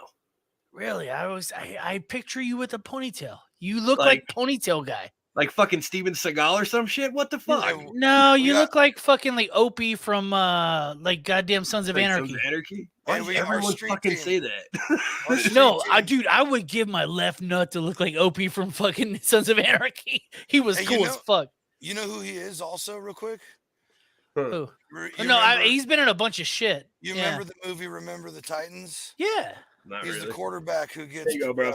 Speaker 3: Really? I picture you with a ponytail. You look like ponytail guy.
Speaker 2: Like fucking Steven Seagal or some shit? What the fuck?
Speaker 3: No, you look like fucking like Opie from like goddamn Sons of Anarchy.
Speaker 2: Sons of Anarchy?
Speaker 1: Why
Speaker 2: does everyone fucking say that?
Speaker 3: No, dude, I would give my left nut to look like Opie from fucking Sons of Anarchy. He was cool as fuck.
Speaker 1: You know who he is also, real quick?
Speaker 3: Who? He's been in a bunch of shit.
Speaker 1: You remember the movie Remember the Titans?
Speaker 3: Yeah.
Speaker 1: He's the quarterback who gets...
Speaker 2: There you go, bro.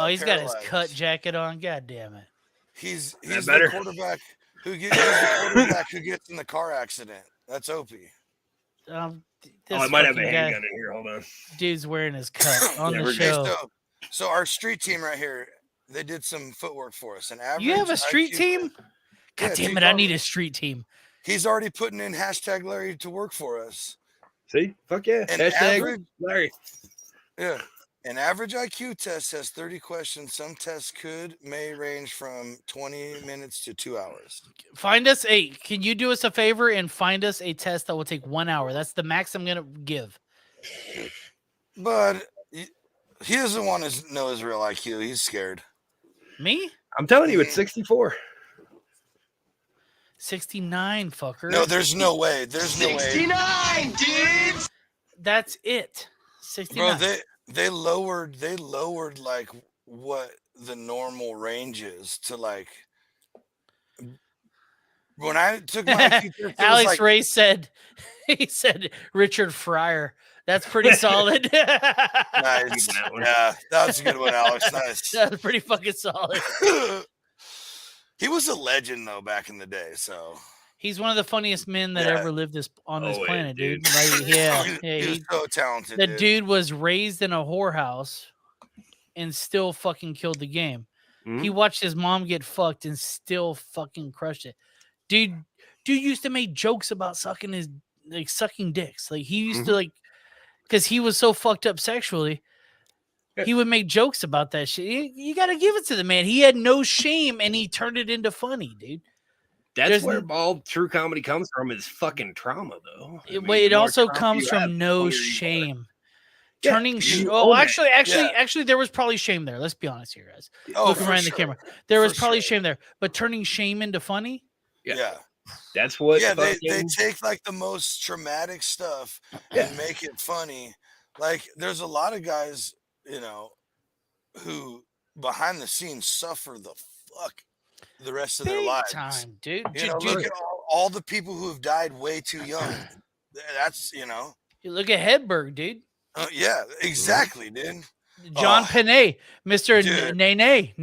Speaker 3: He's got his cut jacket on. God damn it.
Speaker 1: He's the quarterback who gets in the car accident. That's Opie.
Speaker 2: I might have a handgun in here. Hold on.
Speaker 3: Dude's wearing his cut on the show.
Speaker 1: So our street team right here, they did some footwork for us.
Speaker 3: You have a street team? God damn it, I need a street team.
Speaker 1: He's already putting in hashtag Larry to work for us.
Speaker 2: See? Fuck yeah. Hashtag Larry.
Speaker 1: Yeah. An average IQ test has 30 questions. Some tests may range from 20 minutes to 2 hours.
Speaker 3: Can you do us a favor and find us a test that will take 1 hour? That's the max I'm going to give.
Speaker 1: But he doesn't want to know his real IQ. He's scared.
Speaker 3: Me?
Speaker 2: I'm telling you, it's 64.
Speaker 3: 69, fucker.
Speaker 1: No, there's no way. There's 69,
Speaker 4: no way. Dudes.
Speaker 3: That's it. 69.
Speaker 1: Bro, they lowered like what the normal range is to like. When I took my IQ test,
Speaker 3: Alex Ray said, he said Richard Pryor. That's pretty solid.
Speaker 1: Nice. Yeah, that's a good one, Alex. Nice.
Speaker 3: That's pretty fucking solid.
Speaker 1: He was a legend though back in the day. So
Speaker 3: he's one of the funniest men that ever lived on this planet, dude. Like,
Speaker 1: he's so talented.
Speaker 3: The dude was raised in a whorehouse and still fucking killed the game. Mm-hmm. He watched his mom get fucked and still fucking crushed it. Dude used to make jokes about sucking dicks. Like he used to because he was so fucked up sexually. He would make jokes about that shit. You got to give it to the man. He had no shame, and he turned it into funny, dude.
Speaker 2: That's where all true comedy comes from is fucking trauma, though.
Speaker 3: It also comes from no shame. Turning actually, there was probably shame there. Let's be honest here, guys. Looking right in the camera. There was probably shame there. But turning shame into funny?
Speaker 1: Yeah.
Speaker 2: That's what.
Speaker 1: Yeah,
Speaker 2: fucking,
Speaker 1: they take like the most traumatic stuff and make it funny. Like there's a lot of guys, who behind the scenes suffer the fuck the rest of their
Speaker 3: Big
Speaker 1: lives.
Speaker 3: time, dude.
Speaker 1: Look at all the people who have died way too young. That's
Speaker 3: You look at Hedberg, dude.
Speaker 1: yeah, exactly, dude.
Speaker 3: John Panay, Mr.
Speaker 1: Dude.
Speaker 3: Nene.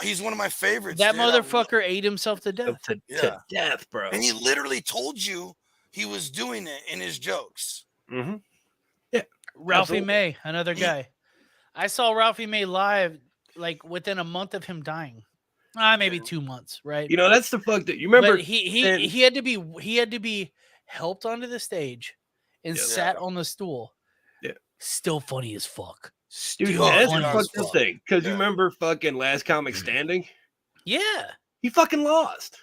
Speaker 1: He's one of my favorites.
Speaker 3: That
Speaker 1: dude.
Speaker 3: motherfucker ate himself to death.
Speaker 2: To death, bro.
Speaker 1: And he literally told you he was doing it in his jokes.
Speaker 2: Mm-hmm. Yeah.
Speaker 3: Ralphie May, another guy. I saw Ralphie May live like within a month of him dying. Maybe 2 months, right?
Speaker 2: That's the fuck that you remember.
Speaker 3: But he had to be helped onto the stage and sat on the stool.
Speaker 2: Yeah.
Speaker 3: Still funny as fuck.
Speaker 2: Dude, that's the fucked up thing. Because you remember fucking Last Comic Standing?
Speaker 3: Yeah.
Speaker 2: He fucking lost.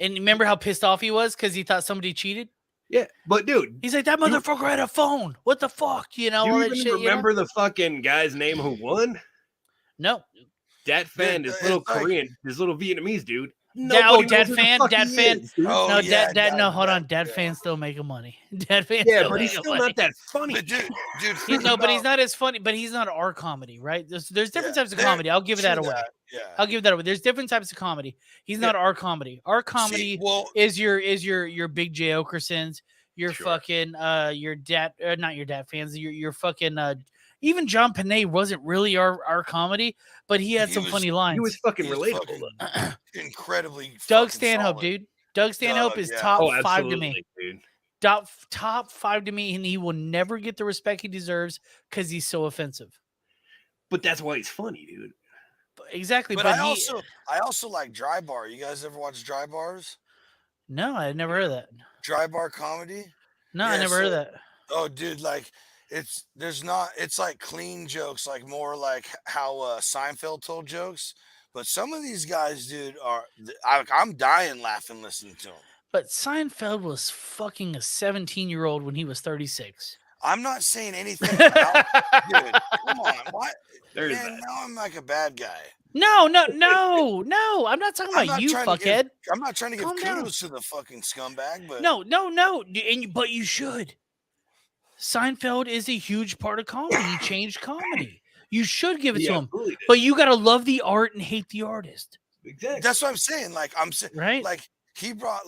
Speaker 3: And remember how pissed off he was because he thought somebody cheated?
Speaker 2: Yeah, but dude,
Speaker 3: he's like, that motherfucker had a phone. What the fuck?
Speaker 2: Do you even remember the fucking guy's name who won?
Speaker 3: No.
Speaker 2: Dat Fan, this little Korean, this little Vietnamese dude.
Speaker 3: Dat Fan.
Speaker 1: Oh,
Speaker 3: no, hold on. Dat Fan's still making money. Dat Fan.
Speaker 2: Yeah, but he's still not that funny.
Speaker 1: But dude,
Speaker 3: but he's not as funny. But he's not our comedy, right? There's different types of comedy. I'll give that away. I'll give that away. There's different types of comedy. He's not our comedy. Our comedy is your big J. Okersons, your fucking your dad, not your dad fans. Your fucking even John Panay wasn't really our comedy, but he had some funny lines.
Speaker 2: He was fucking relatable.
Speaker 1: Incredibly.
Speaker 3: Doug Stanhope, dude. Doug Stanhope is top 5 to me.
Speaker 2: Dude.
Speaker 3: Top 5 to me, and he will never get the respect he deserves because he's so offensive.
Speaker 2: But that's why he's funny, dude.
Speaker 3: Exactly.
Speaker 1: But I also like Dry Bar. You guys ever watch Dry Bars?
Speaker 3: No, I never heard of that.
Speaker 1: Dry Bar comedy?
Speaker 3: No, I never heard of that.
Speaker 1: Oh, dude, like it's like clean jokes, like more like how Seinfeld told jokes. But some of these guys, dude, I'm dying laughing listening to them.
Speaker 3: But Seinfeld was fucking a 17-year-old when he was 36.
Speaker 1: I'm not saying anything about dude. Come on, what? Man, now I'm like a bad guy.
Speaker 3: No. I'm not talking about you, fuckhead.
Speaker 1: I'm not trying to give kudos to the fucking scumbag, but
Speaker 3: no. But you should. Seinfeld is a huge part of comedy. He changed comedy. You should give it to him, but you gotta love the art and hate the artist.
Speaker 1: Exactly. That's what I'm saying. Like I'm saying,
Speaker 3: right?
Speaker 1: Like he brought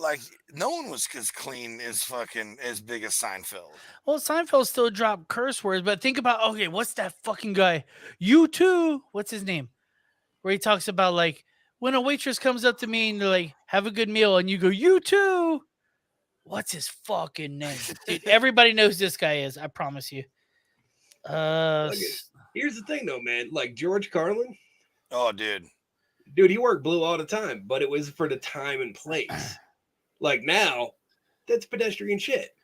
Speaker 1: no one was as clean as fucking as big as Seinfeld.
Speaker 3: Well, Seinfeld still dropped curse words, but think about what's that fucking guy? You too. What's his name? Where he talks about like when a waitress comes up to me and they're like, "Have a good meal," and you go, "You too." What's his fucking name? Dude, everybody knows this guy is. I promise you.
Speaker 2: Here's the thing, though, man. Like George Carlin.
Speaker 1: Oh, dude,
Speaker 2: he worked blue all the time, but it was for the time and place. Like now, that's pedestrian shit.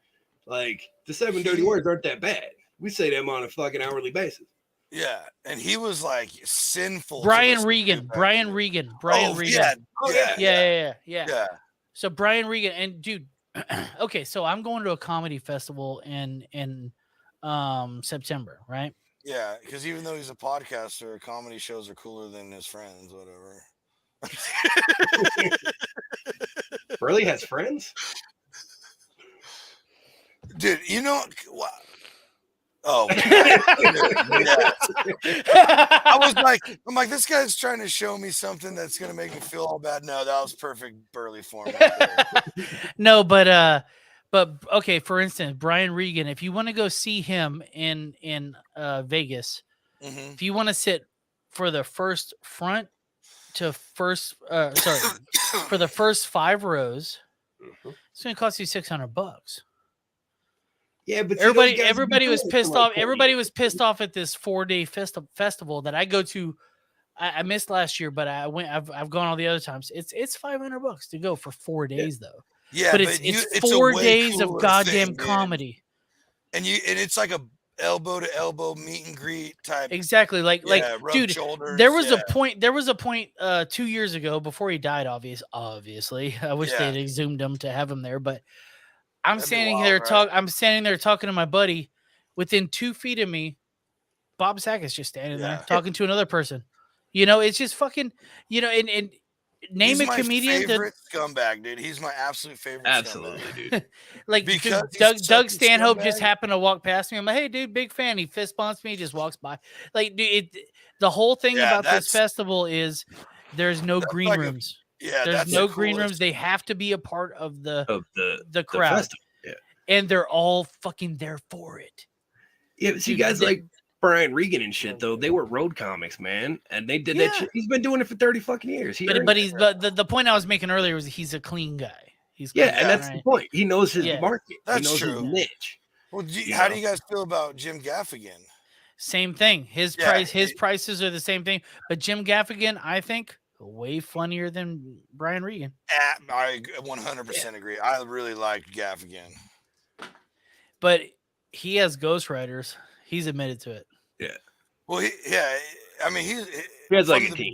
Speaker 2: Like the 7 dirty words aren't that bad. We say them on a fucking hourly basis.
Speaker 1: Yeah, and he was like sinful.
Speaker 3: Brian Regan.
Speaker 1: Yeah.
Speaker 3: So Brian Regan, and dude, okay, so I'm going to a comedy festival in September, right?
Speaker 1: Yeah, because even though he's a podcaster, comedy shows are cooler than his friends, whatever.
Speaker 2: Burley has friends?
Speaker 1: Dude, you know what? Oh, yeah. I'm like, this guy's trying to show me something that's gonna make me feel all bad. No, that was perfect Burley form. Right
Speaker 3: No, but okay. For instance, Brian Regan. If you want to go see him in Vegas, if you want to sit for the first for the first 5 rows, it's gonna cost you $600.
Speaker 2: Yeah, but
Speaker 3: everybody was pissed off. Everybody was pissed off at this 4-day festival that I go to. I missed last year, but I went. I've gone all the other times. It's $500 to go for 4 days though.
Speaker 1: Yeah,
Speaker 3: but it's 4 days of goddamn comedy.
Speaker 1: And it's like a elbow to elbow meet and greet type.
Speaker 3: Exactly, dude.
Speaker 1: Shoulders,
Speaker 3: there was a point. 2 years ago before he died. Obviously, I wish they had exhumed him to have him there, but. I'm standing there talking to my buddy. Within 2 feet of me, Bob Saget's just standing there talking to another person. It's just fucking. And Name
Speaker 1: He's
Speaker 3: a comedian.
Speaker 1: my favorite scumbag, dude. He's my absolute favorite
Speaker 2: Absolutely,
Speaker 1: scumbag.
Speaker 2: dude.
Speaker 3: Like
Speaker 1: Because
Speaker 3: Doug Stanhope just
Speaker 1: scumbag.
Speaker 3: happened to walk past me. I'm like, hey, dude, big fan. He fist bumps me, just walks by. Like, dude, the whole thing about this festival is there's no green
Speaker 1: like
Speaker 3: rooms.
Speaker 1: Yeah,
Speaker 3: there's
Speaker 1: that's
Speaker 3: no
Speaker 1: the
Speaker 3: green
Speaker 1: coolest.
Speaker 3: rooms. They have to be a part of the crowd,
Speaker 2: festival. Yeah,
Speaker 3: and they're all fucking there for it.
Speaker 2: Yeah, see, guys like Brian Regan and shit, though, they were road comics, man, and they did that shit. He's been doing it for 30 fucking years.
Speaker 3: But the point I was making earlier was he's a clean guy. He's
Speaker 2: clean, and that's the point. He knows his market.
Speaker 1: That's
Speaker 2: he knows
Speaker 1: true.
Speaker 2: his niche.
Speaker 1: Well, how do you guys feel about Jim Gaffigan?
Speaker 3: Same thing. His prices are the same thing. But Jim Gaffigan, I think, way funnier than Brian Regan.
Speaker 1: I 100% agree. I really like Gaffigan.
Speaker 3: But he has ghostwriters. He's admitted to it.
Speaker 2: Yeah.
Speaker 1: Well, I mean, he
Speaker 2: has like
Speaker 1: a team.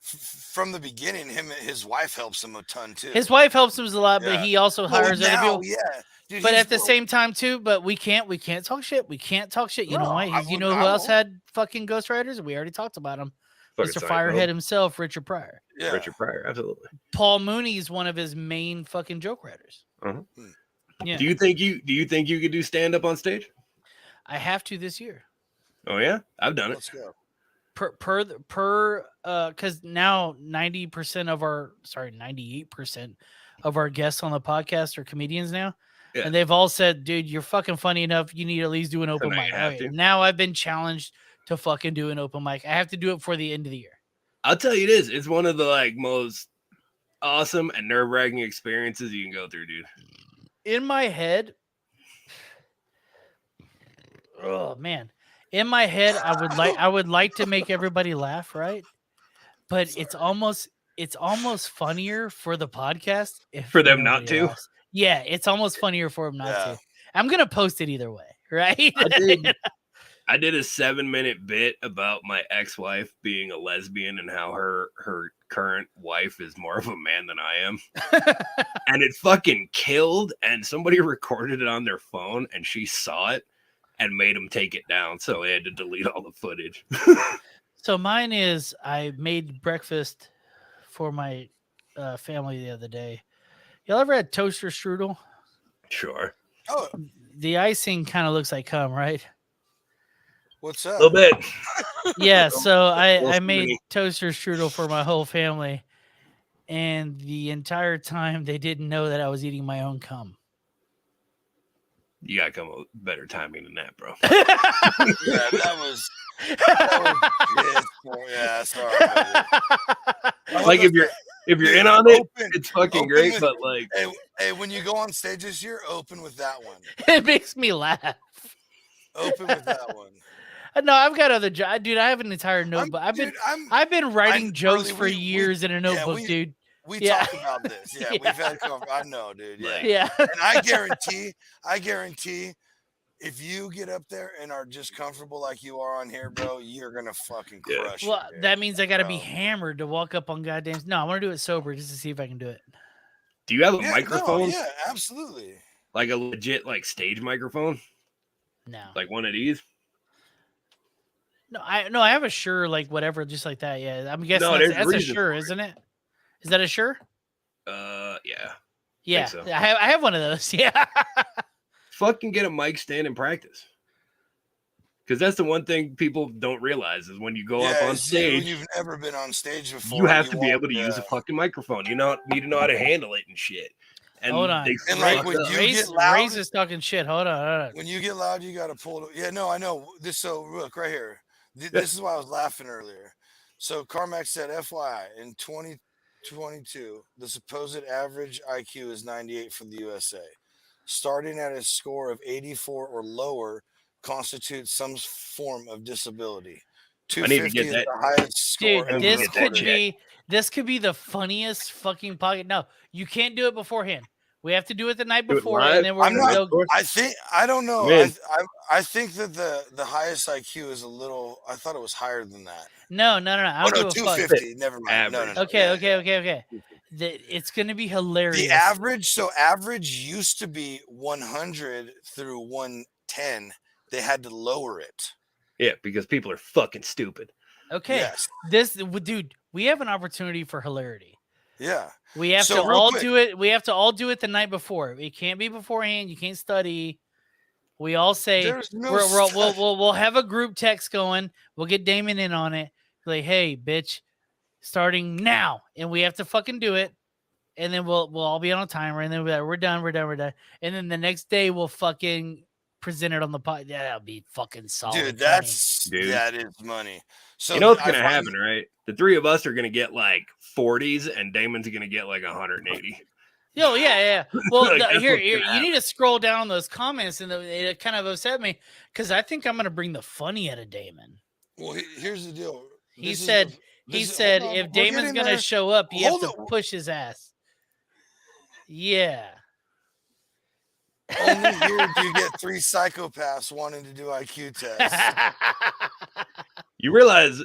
Speaker 1: From the beginning, his wife helps him a ton too.
Speaker 3: His wife helps him a lot, but he also hires other people.
Speaker 1: Yeah. Dude,
Speaker 3: but at the same time too, but we can't talk shit. We can't talk shit. You know why? You know who else had fucking ghostwriters? We already talked about him. Mr. Firehead himself, Richard Pryor.
Speaker 2: Yeah. Richard Pryor, absolutely.
Speaker 3: Paul Mooney is one of his main fucking joke writers.
Speaker 2: Uh-huh. Yeah. Do you think you could do stand up on stage?
Speaker 3: I have to this year.
Speaker 2: Oh yeah, I've done it.
Speaker 1: Let's go.
Speaker 3: Because now 98% of our guests on the podcast are comedians now. Yeah. And they've all said, dude, you're fucking funny enough. You need to at least do an open mic. Now I've been challenged to fucking do an open mic. I have to do it before the end of the year.
Speaker 2: I'll tell you this. It's one of the most awesome and nerve-wracking experiences you can go through, dude.
Speaker 3: In my head, oh man. In my head, I would like to make everybody laugh, right? But it's almost funnier for the podcast
Speaker 2: for them not to.
Speaker 3: Laughs. Yeah, it's almost funnier for them not to. I'm gonna post it either way, right?
Speaker 2: I did a 7-minute bit about my ex-wife being a lesbian and how her current wife is more of a man than I am. And it fucking killed, and somebody recorded it on their phone and she saw it and made him take it down, so they had to delete all the footage.
Speaker 3: So mine is, I made breakfast for my family the other day. Y'all ever had toaster strudel?
Speaker 2: Sure.
Speaker 1: Oh,
Speaker 3: the icing kind of looks like cum, right?
Speaker 1: What's up?
Speaker 2: A little bit.
Speaker 3: Yeah, so I made toaster strudel for my whole family, and the entire time they didn't know that I was eating my own cum.
Speaker 2: You gotta come up with better timing than that, bro.
Speaker 1: Yeah, that was yeah, sorry.
Speaker 2: Like if you're in on it, it's fucking great. But like,
Speaker 1: hey, when you go on stage this year, open with that one.
Speaker 3: It makes me laugh.
Speaker 1: Open with that one.
Speaker 3: No, I've got other jokes, dude. I have an entire notebook. I've been writing jokes for years in a notebook, dude.
Speaker 1: We talked about this. Yeah, we've had I know, dude.
Speaker 3: Yeah.
Speaker 1: And I guarantee if you get up there and are just comfortable like you are on here, bro, you're gonna fucking crush it.
Speaker 3: Well, that means I gotta be hammered to walk up on goddamn. No, I want to do it sober just to see if I can do it.
Speaker 2: Do you have a microphone?
Speaker 1: Yeah, absolutely.
Speaker 2: Like a legit stage microphone?
Speaker 3: No.
Speaker 2: Like one of these?
Speaker 3: No, I have a Shure, whatever, just like that. Yeah, I'm guessing that's a Shure, isn't it? Is that a Shure?
Speaker 2: Yeah.
Speaker 3: Yeah,
Speaker 2: so.
Speaker 3: I have one of those. Yeah.
Speaker 2: Fucking get a mic stand and practice. Because that's the one thing people don't realize is when you go up on stage.
Speaker 1: When you've never been on stage before.
Speaker 2: You have to be able to use a fucking microphone. You need to know how to handle it and shit. And
Speaker 3: hold on.
Speaker 1: And when you get loud,
Speaker 3: Ray's is talking shit. Hold on.
Speaker 1: When you get loud, you got to pull it. Yeah, no, I know. So look right here. This is why I was laughing earlier. So Carmack said, FYI, in 2022, the supposed average IQ is 98 for the USA. Starting at a score of 84 or lower constitutes some form of disability. 250 is the highest score.
Speaker 3: Dude, this could be the funniest fucking podcast. No, you can't do it beforehand. We have to do it the night before, and then we're going to go.
Speaker 1: I don't know. I think that the highest IQ is a little. I thought it was higher than that.
Speaker 3: No. I don't give
Speaker 1: 250. Never mind. No.
Speaker 3: Okay. It's going to be hilarious.
Speaker 1: The average used to be 100 through 110. They had to lower it.
Speaker 2: Yeah, because people are fucking stupid.
Speaker 3: Okay.
Speaker 1: Yes.
Speaker 3: Dude, we have an opportunity for hilarity.
Speaker 1: Yeah.
Speaker 3: We have to all do it. We have to all do it the night before. It can't be beforehand. You can't study. We all say
Speaker 1: There's no
Speaker 3: we'll have a group text going. We'll get Damon in on it. Like, hey, bitch, starting now, and we have to fucking do it. And then we'll all be on a timer, and then we're done. And then the next day we'll fucking present it on the pod. Yeah, that'll be fucking solid.
Speaker 1: Dude, that is money. So
Speaker 2: you know what's gonna happen, right? The three of us are gonna get like 40s, and Damon's gonna get like 180.
Speaker 3: Yo, yeah. Well,
Speaker 2: Like,
Speaker 3: here, you need to scroll down those comments, and it kind of upset me because I think I'm gonna bring the funny out of Damon.
Speaker 1: Well, here's the deal.
Speaker 3: He said if Damon's gonna show up, you have to push his ass. Yeah.
Speaker 1: Only here do you get 3 psychopaths wanting to do IQ tests.
Speaker 2: You realize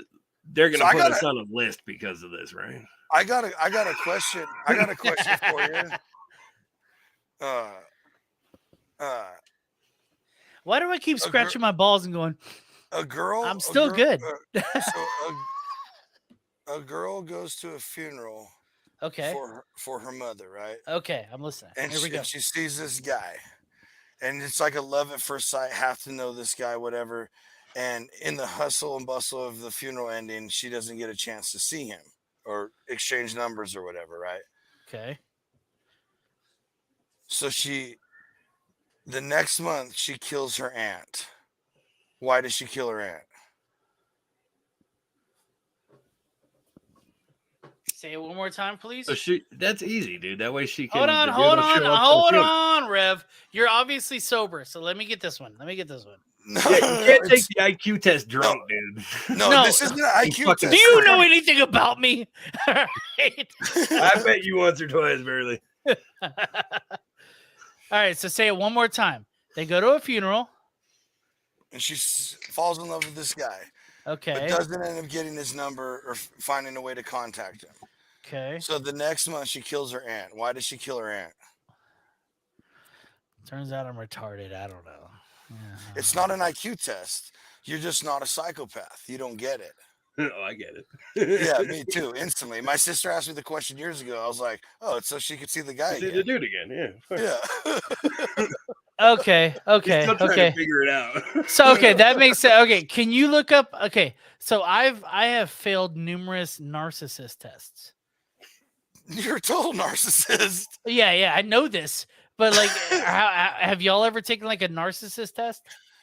Speaker 2: they're gonna put us on a list because of this, right?
Speaker 1: I got a question. I got a question for you.
Speaker 3: Why do I keep scratching my balls and going? I'm still good.
Speaker 1: A girl goes to a funeral.
Speaker 3: Okay.
Speaker 1: For her mother, right?
Speaker 3: Okay, I'm listening.
Speaker 1: And
Speaker 3: Here we go.
Speaker 1: she sees this guy, and it's like a love at first sight. Have to know this guy, whatever. And in the hustle and bustle of the funeral ending, she doesn't get a chance to see him or exchange numbers or whatever, right?
Speaker 3: Okay.
Speaker 1: So the next month, she kills her aunt. Why does she kill her aunt?
Speaker 3: Say it one more time, please.
Speaker 2: So that's easy, dude. That way she can.
Speaker 3: Hold on, Rev. You're obviously sober, so let me get this one.
Speaker 1: No,
Speaker 2: yeah, you can't take the IQ test drunk, dude.
Speaker 1: No, this isn't an IQ test.
Speaker 3: Do you know anything about me? Right.
Speaker 2: I bet you once or twice, barely.
Speaker 3: All right, so say it one more time. They go to a funeral.
Speaker 1: And she falls in love with this guy.
Speaker 3: Okay.
Speaker 1: But doesn't end up getting his number or finding a way to contact him.
Speaker 3: Okay.
Speaker 1: So the next month she kills her aunt. Why does she kill her aunt?
Speaker 3: Turns out I'm retarded. I don't know. Yeah.
Speaker 1: It's not an IQ test. You're just not a psychopath. You don't get it.
Speaker 2: Oh, I get it.
Speaker 1: Yeah, me too. Instantly. My sister asked me the question years ago. I was like, oh, it's so she could see the guy again.
Speaker 2: See the dude again, yeah.
Speaker 1: Yeah.
Speaker 3: Okay.
Speaker 2: Still trying to figure it out.
Speaker 3: So that makes sense. Okay, can you look up? Okay, so I have failed numerous narcissist tests.
Speaker 1: You're a total narcissist.
Speaker 3: Yeah, I know this, but like, have y'all ever taken like a narcissist test?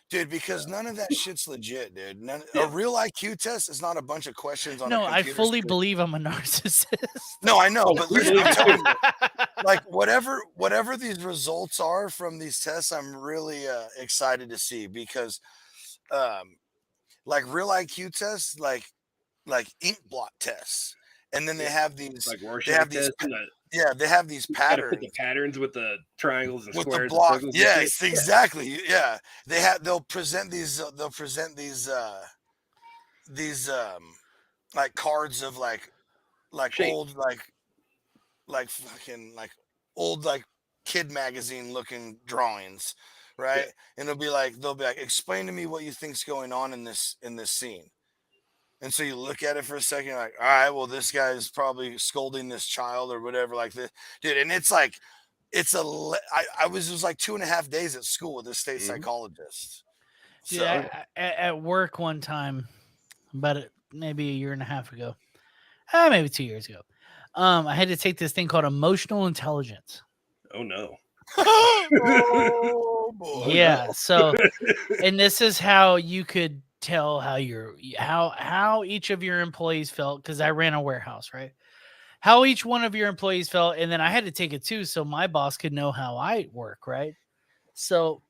Speaker 1: Dude, because none of that shit's legit, dude. A real IQ test is not a bunch of questions on a computer
Speaker 3: I fully
Speaker 1: screen.
Speaker 3: believe I'm a narcissist.
Speaker 1: No, I know, but listen, I'm telling you, like whatever these results are from these tests, I'm really excited to see because, like real IQ tests, like ink blot tests, and then they have these,
Speaker 2: like
Speaker 1: they have these, they have these patterns.
Speaker 2: Put the patterns with the triangles and
Speaker 1: with
Speaker 2: squares.
Speaker 1: The block. Yes, exactly. Yeah, they'll present these like cards of like old like fucking like old like kid magazine looking drawings, right? Yeah. And they'll be like explain to me what you think's going on in this scene. And so you look at it for a second, you're like, all right, well, this guy is probably scolding this child or whatever, like this, dude. And it's like, it was like 2.5 days at school with a state psychologist.
Speaker 3: Dude, so at work one time, about maybe a year and a half ago, maybe 2 years ago, I had to take this thing called emotional intelligence.
Speaker 2: Oh no.
Speaker 1: Oh boy.
Speaker 3: Yeah. So, and this is how you could tell how each of your employees felt, because I ran a warehouse, right? How each one of your employees felt, and then I had to take it too, so my boss could know how I work, right? So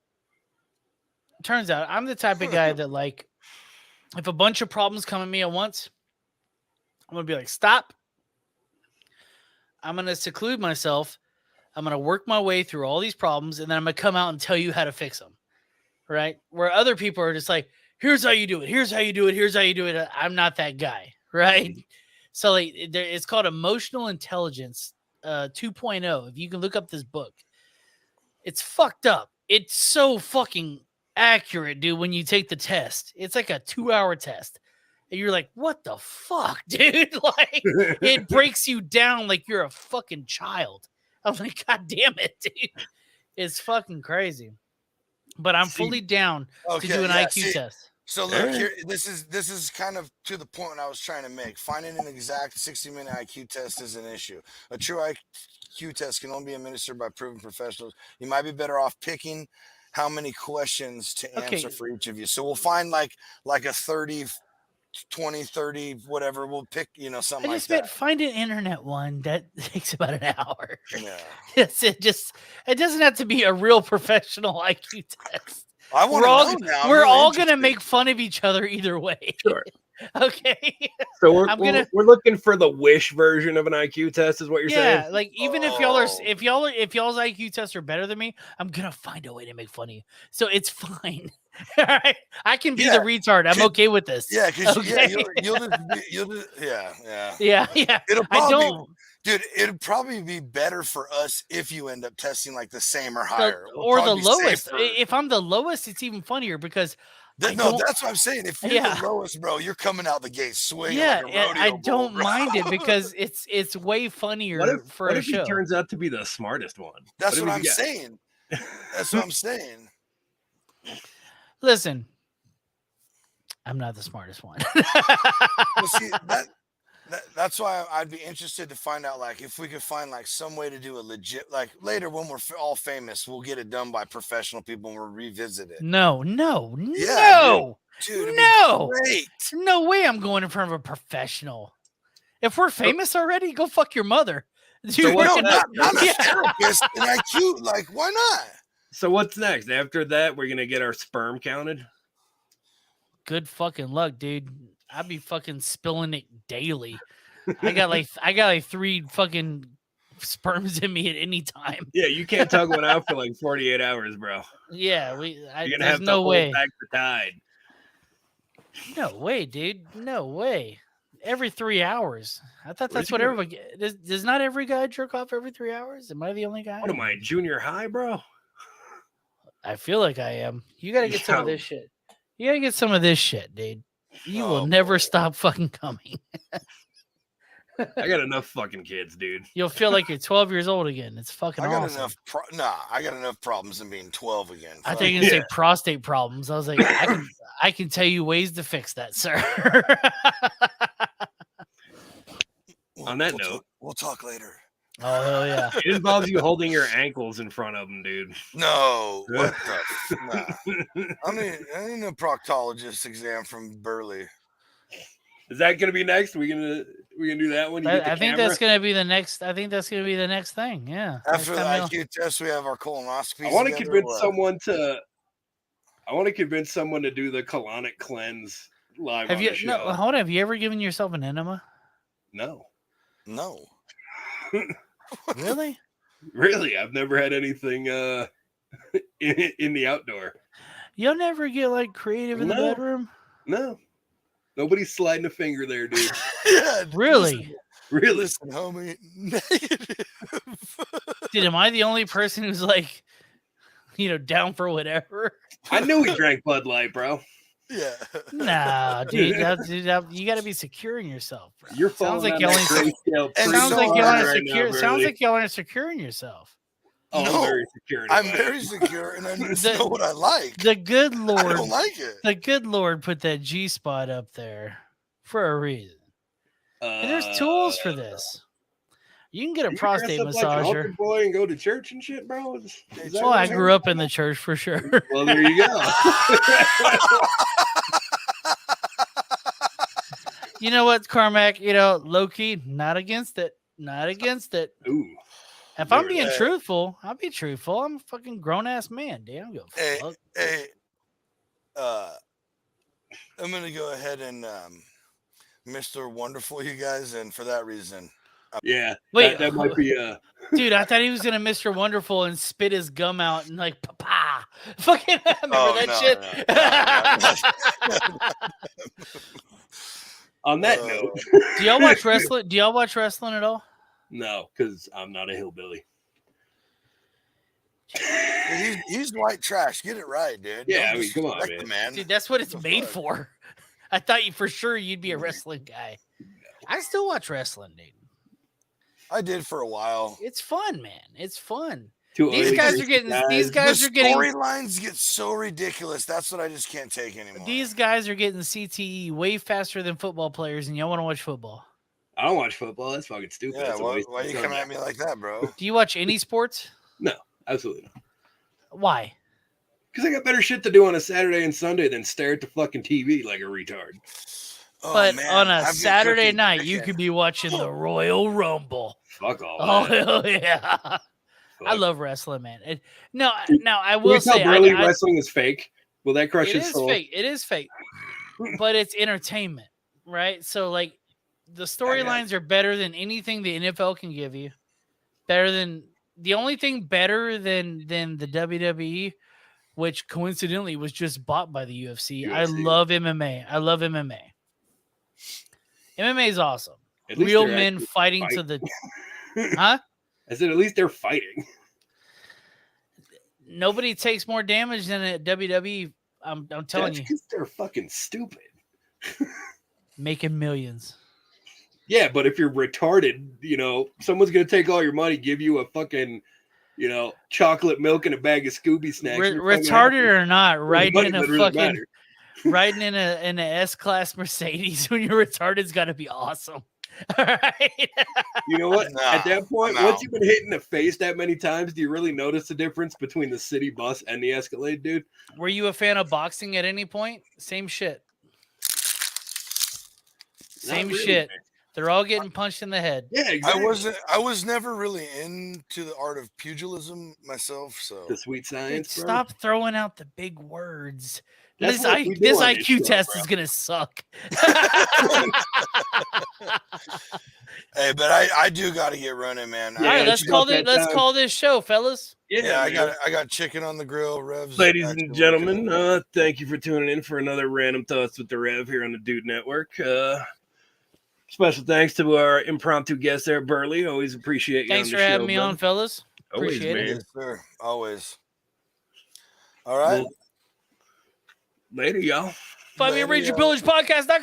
Speaker 3: turns out I'm the type of guy that, like, if a bunch of problems come at me at once, I'm gonna be like, stop. I'm gonna seclude myself. I'm gonna work my way through all these problems, and then I'm gonna come out and tell you how to fix them, right? Where other people are just like, here's how you do it. Here's how you do it. Here's how you do it. I'm not that guy, right? So like, it's called Emotional Intelligence 2.0. If you can look up this book, it's fucked up. It's so fucking accurate, dude. When you take the test, it's like a 2-hour test. and you're like, what the fuck, dude? Like, it breaks you down like you're a fucking child. I'm like, God damn it, dude. It's fucking crazy. But I'm fully down to do an IQ test.
Speaker 1: So look, here, this is kind of to the point I was trying to make. Finding an exact 60-minute IQ test is an issue. A true IQ test can only be administered by proven professionals. You might be better off picking how many questions to answer for each of you. So we'll find like a 30, 20, 30, whatever. We'll pick, something like that.
Speaker 3: Find an internet one that takes about an hour.
Speaker 1: Yeah.
Speaker 3: Yes, it doesn't have to be a real professional IQ test.
Speaker 1: I want to know now.
Speaker 3: We're all gonna make fun of each other either way.
Speaker 2: Sure.
Speaker 3: Okay.
Speaker 2: So we're looking for the Wish version of an IQ test, is what you're saying?
Speaker 3: Yeah, like even if y'all's IQ tests are better than me, I'm gonna find a way to make fun of you. So it's fine. All right, I can be the retard. I'm okay with this.
Speaker 1: Yeah, because
Speaker 3: yeah.
Speaker 1: It'll probably be better for us if you end up testing like the same or higher,
Speaker 3: or the lowest. If I'm the lowest, it's even funnier because
Speaker 1: that's what I'm saying. If you're the lowest, bro, you're coming out the gate swinging.
Speaker 3: Yeah,
Speaker 1: like a rodeo
Speaker 3: I
Speaker 1: bull,
Speaker 3: don't
Speaker 1: bro.
Speaker 3: mind it because it's way funnier for a show.
Speaker 2: He turns out to be the smartest one?
Speaker 1: That's what I'm saying. That's what I'm saying.
Speaker 3: Listen, I'm not the smartest one.
Speaker 1: Well, see, that's why I'd be interested to find out, like, if we could find like some way to do a legit, like later when we're all famous, we'll get it done by professional people and we'll revisit it.
Speaker 3: No,
Speaker 1: dude,
Speaker 3: no,
Speaker 1: great.
Speaker 3: No way I'm going in front of a professional. If we're famous already, go fuck your mother. Dude,
Speaker 1: So not a therapist and IQ, like, why not?
Speaker 2: So what's next? After that, we're gonna get our sperm counted.
Speaker 3: Good fucking luck, dude. I'd be fucking spilling it daily. I got like 3 fucking sperms in me at any time.
Speaker 2: Yeah, you can't tug one out for like 48 hours, bro.
Speaker 3: Yeah,
Speaker 2: you're gonna
Speaker 3: have
Speaker 2: to hold back the tide.
Speaker 3: No way, dude. No way. Every 3 hours. I thought that's what everybody does. Not every guy jerk off every 3 hours? Am I the only guy?
Speaker 2: What am I, junior high, bro?
Speaker 3: I feel like I am. You gotta get some of this shit. You gotta get some of this shit, dude. You will never stop fucking coming.
Speaker 2: I got enough fucking kids, dude.
Speaker 3: You'll feel like you're 12 years old again. It's fucking awesome.
Speaker 1: I got enough problems in being 12 again.
Speaker 3: I think you can say prostate problems. I was like, I can tell you ways to fix that, sir.
Speaker 2: On that note,
Speaker 1: we'll talk later.
Speaker 3: Oh, hell yeah.
Speaker 2: It involves you holding your ankles in front of them, dude.
Speaker 1: No. What the? Nah. I need a proctologist exam from Burley.
Speaker 2: Is that gonna be next? We gonna do that one?
Speaker 3: I think that's gonna be the next. I think that's gonna be the next thing. Yeah.
Speaker 1: After the IQ test, we have our colonoscopy.
Speaker 2: I want to convince someone to. I want to convince someone to do the colonic cleanse live.
Speaker 3: Have you? No, hold on. Have you ever given yourself an enema?
Speaker 2: No.
Speaker 3: Really?
Speaker 2: Really? I've never had anything in the outdoor.
Speaker 3: You'll never get like creative in the bedroom?
Speaker 2: No. Nobody's sliding a finger there, dude.
Speaker 1: Yeah,
Speaker 3: really?
Speaker 2: Really?
Speaker 1: Listen, homie. Negative.
Speaker 3: Dude, am I the only person who's like, down for whatever?
Speaker 2: I knew he drank Bud Light, bro.
Speaker 1: Yeah.
Speaker 3: Nah, dude, you got to be secure in yourself, bro.
Speaker 2: You're
Speaker 3: sounds like y'all aren't secure in yourself.
Speaker 2: Oh,
Speaker 1: no,
Speaker 2: I'm very secure.
Speaker 1: I'm very secure, and I know what I like.
Speaker 3: The good Lord,
Speaker 1: I don't like it.
Speaker 3: The good Lord put that G spot up there for a reason. And there's tools for this. You can get a prostate massager.
Speaker 2: Like boy, and go to church and shit, bro.
Speaker 3: I grew up in the church for sure.
Speaker 2: Well, there you go.
Speaker 3: You know what, Carmack? Low key, not against it. Not against it.
Speaker 2: Ooh.
Speaker 3: If I'm being truthful, I'll be truthful. I'm a fucking grown ass man, dude. I'm
Speaker 1: I'm gonna go ahead and Mr. Wonderful you guys, and for that reason.
Speaker 2: Yeah.
Speaker 3: Wait,
Speaker 2: that might be
Speaker 3: dude, I thought he was gonna Mr. Wonderful and spit his gum out and like papa. Fucking remember that shit?
Speaker 2: On that note.
Speaker 3: Do y'all watch wrestling? Do y'all watch wrestling at all?
Speaker 2: No, because I'm not a hillbilly.
Speaker 1: He's white trash. Get it right, dude.
Speaker 2: Yeah, I mean, come on, man.
Speaker 3: Dude, that's what it's made for. I thought for sure you'd be a wrestling guy. I still watch wrestling, dude.
Speaker 1: I did for a while.
Speaker 3: It's fun, man. It's fun.
Speaker 2: The
Speaker 3: These guys are getting.
Speaker 1: Storylines get so ridiculous. That's what I just can't take anymore.
Speaker 3: These guys are getting CTE way faster than football players, and y'all want to watch football.
Speaker 2: I don't watch football. That's fucking stupid.
Speaker 1: Yeah, why are you coming at me like that, bro?
Speaker 3: Do you watch any sports?
Speaker 2: No, absolutely not.
Speaker 3: Why?
Speaker 2: Because I got better shit to do on a Saturday and Sunday than stare at the fucking TV like a retard.
Speaker 1: Oh,
Speaker 3: but
Speaker 1: man,
Speaker 3: on a
Speaker 1: I've been
Speaker 3: Saturday
Speaker 1: cooking
Speaker 3: night,
Speaker 1: chicken.
Speaker 3: you could be watching the Royal Rumble.
Speaker 2: Fuck all
Speaker 3: Oh,
Speaker 2: that.
Speaker 3: hell yeah.
Speaker 2: Fuck.
Speaker 3: I love wrestling, man. Now I
Speaker 2: Can
Speaker 3: will
Speaker 2: you tell
Speaker 3: say
Speaker 2: Burley wrestling is fake? Will that crush
Speaker 3: it
Speaker 2: his
Speaker 3: is
Speaker 2: soul?
Speaker 3: fake. It is fake, but it's entertainment, right? So like the storylines are better than anything the NFL can give you. Better than the only thing better than the WWE, which coincidentally was just bought by the UFC. I love MMA. I love MMA. MMA is awesome. Real men fighting to the huh?
Speaker 2: I said at least they're fighting.
Speaker 3: Nobody takes more damage than at WWE. I'm telling you.
Speaker 2: Because they're fucking stupid.
Speaker 3: Making millions.
Speaker 2: Yeah, but if you're retarded, someone's going to take all your money, give you a fucking, chocolate milk and a bag of Scooby snacks.
Speaker 3: Retarded or not, riding in a fucking riding in a S-Class Mercedes when you're retarded's got to be awesome. All right.
Speaker 2: You know what? At that point, once you've been hit in the face that many times, do you really notice the difference between the city bus and the Escalade, dude?
Speaker 3: Were you a fan of boxing at any point? Same shit. Same shit. Man. They're all getting punched in the head.
Speaker 2: Yeah, exactly.
Speaker 1: I was never really into the art of pugilism myself, so
Speaker 2: the sweet science.
Speaker 3: Dude, stop throwing out the big words. This IQ test is gonna suck.
Speaker 1: Hey, but I do got to get running, man.
Speaker 3: All right, let's call this show, fellas.
Speaker 1: Yeah, I got chicken on the grill. Revs,
Speaker 2: ladies and gentlemen, thank you for tuning in for another Random Thoughts with the Rev here on the Dude Network. Special thanks to our impromptu guest there, Burley. Always appreciate you.
Speaker 3: Thanks for having me on, fellas.
Speaker 2: Always,
Speaker 3: appreciate it.
Speaker 1: Yes, sir. Always. All right.
Speaker 2: Well, later, y'all.
Speaker 3: Find me at RagerPillagePodcast.com.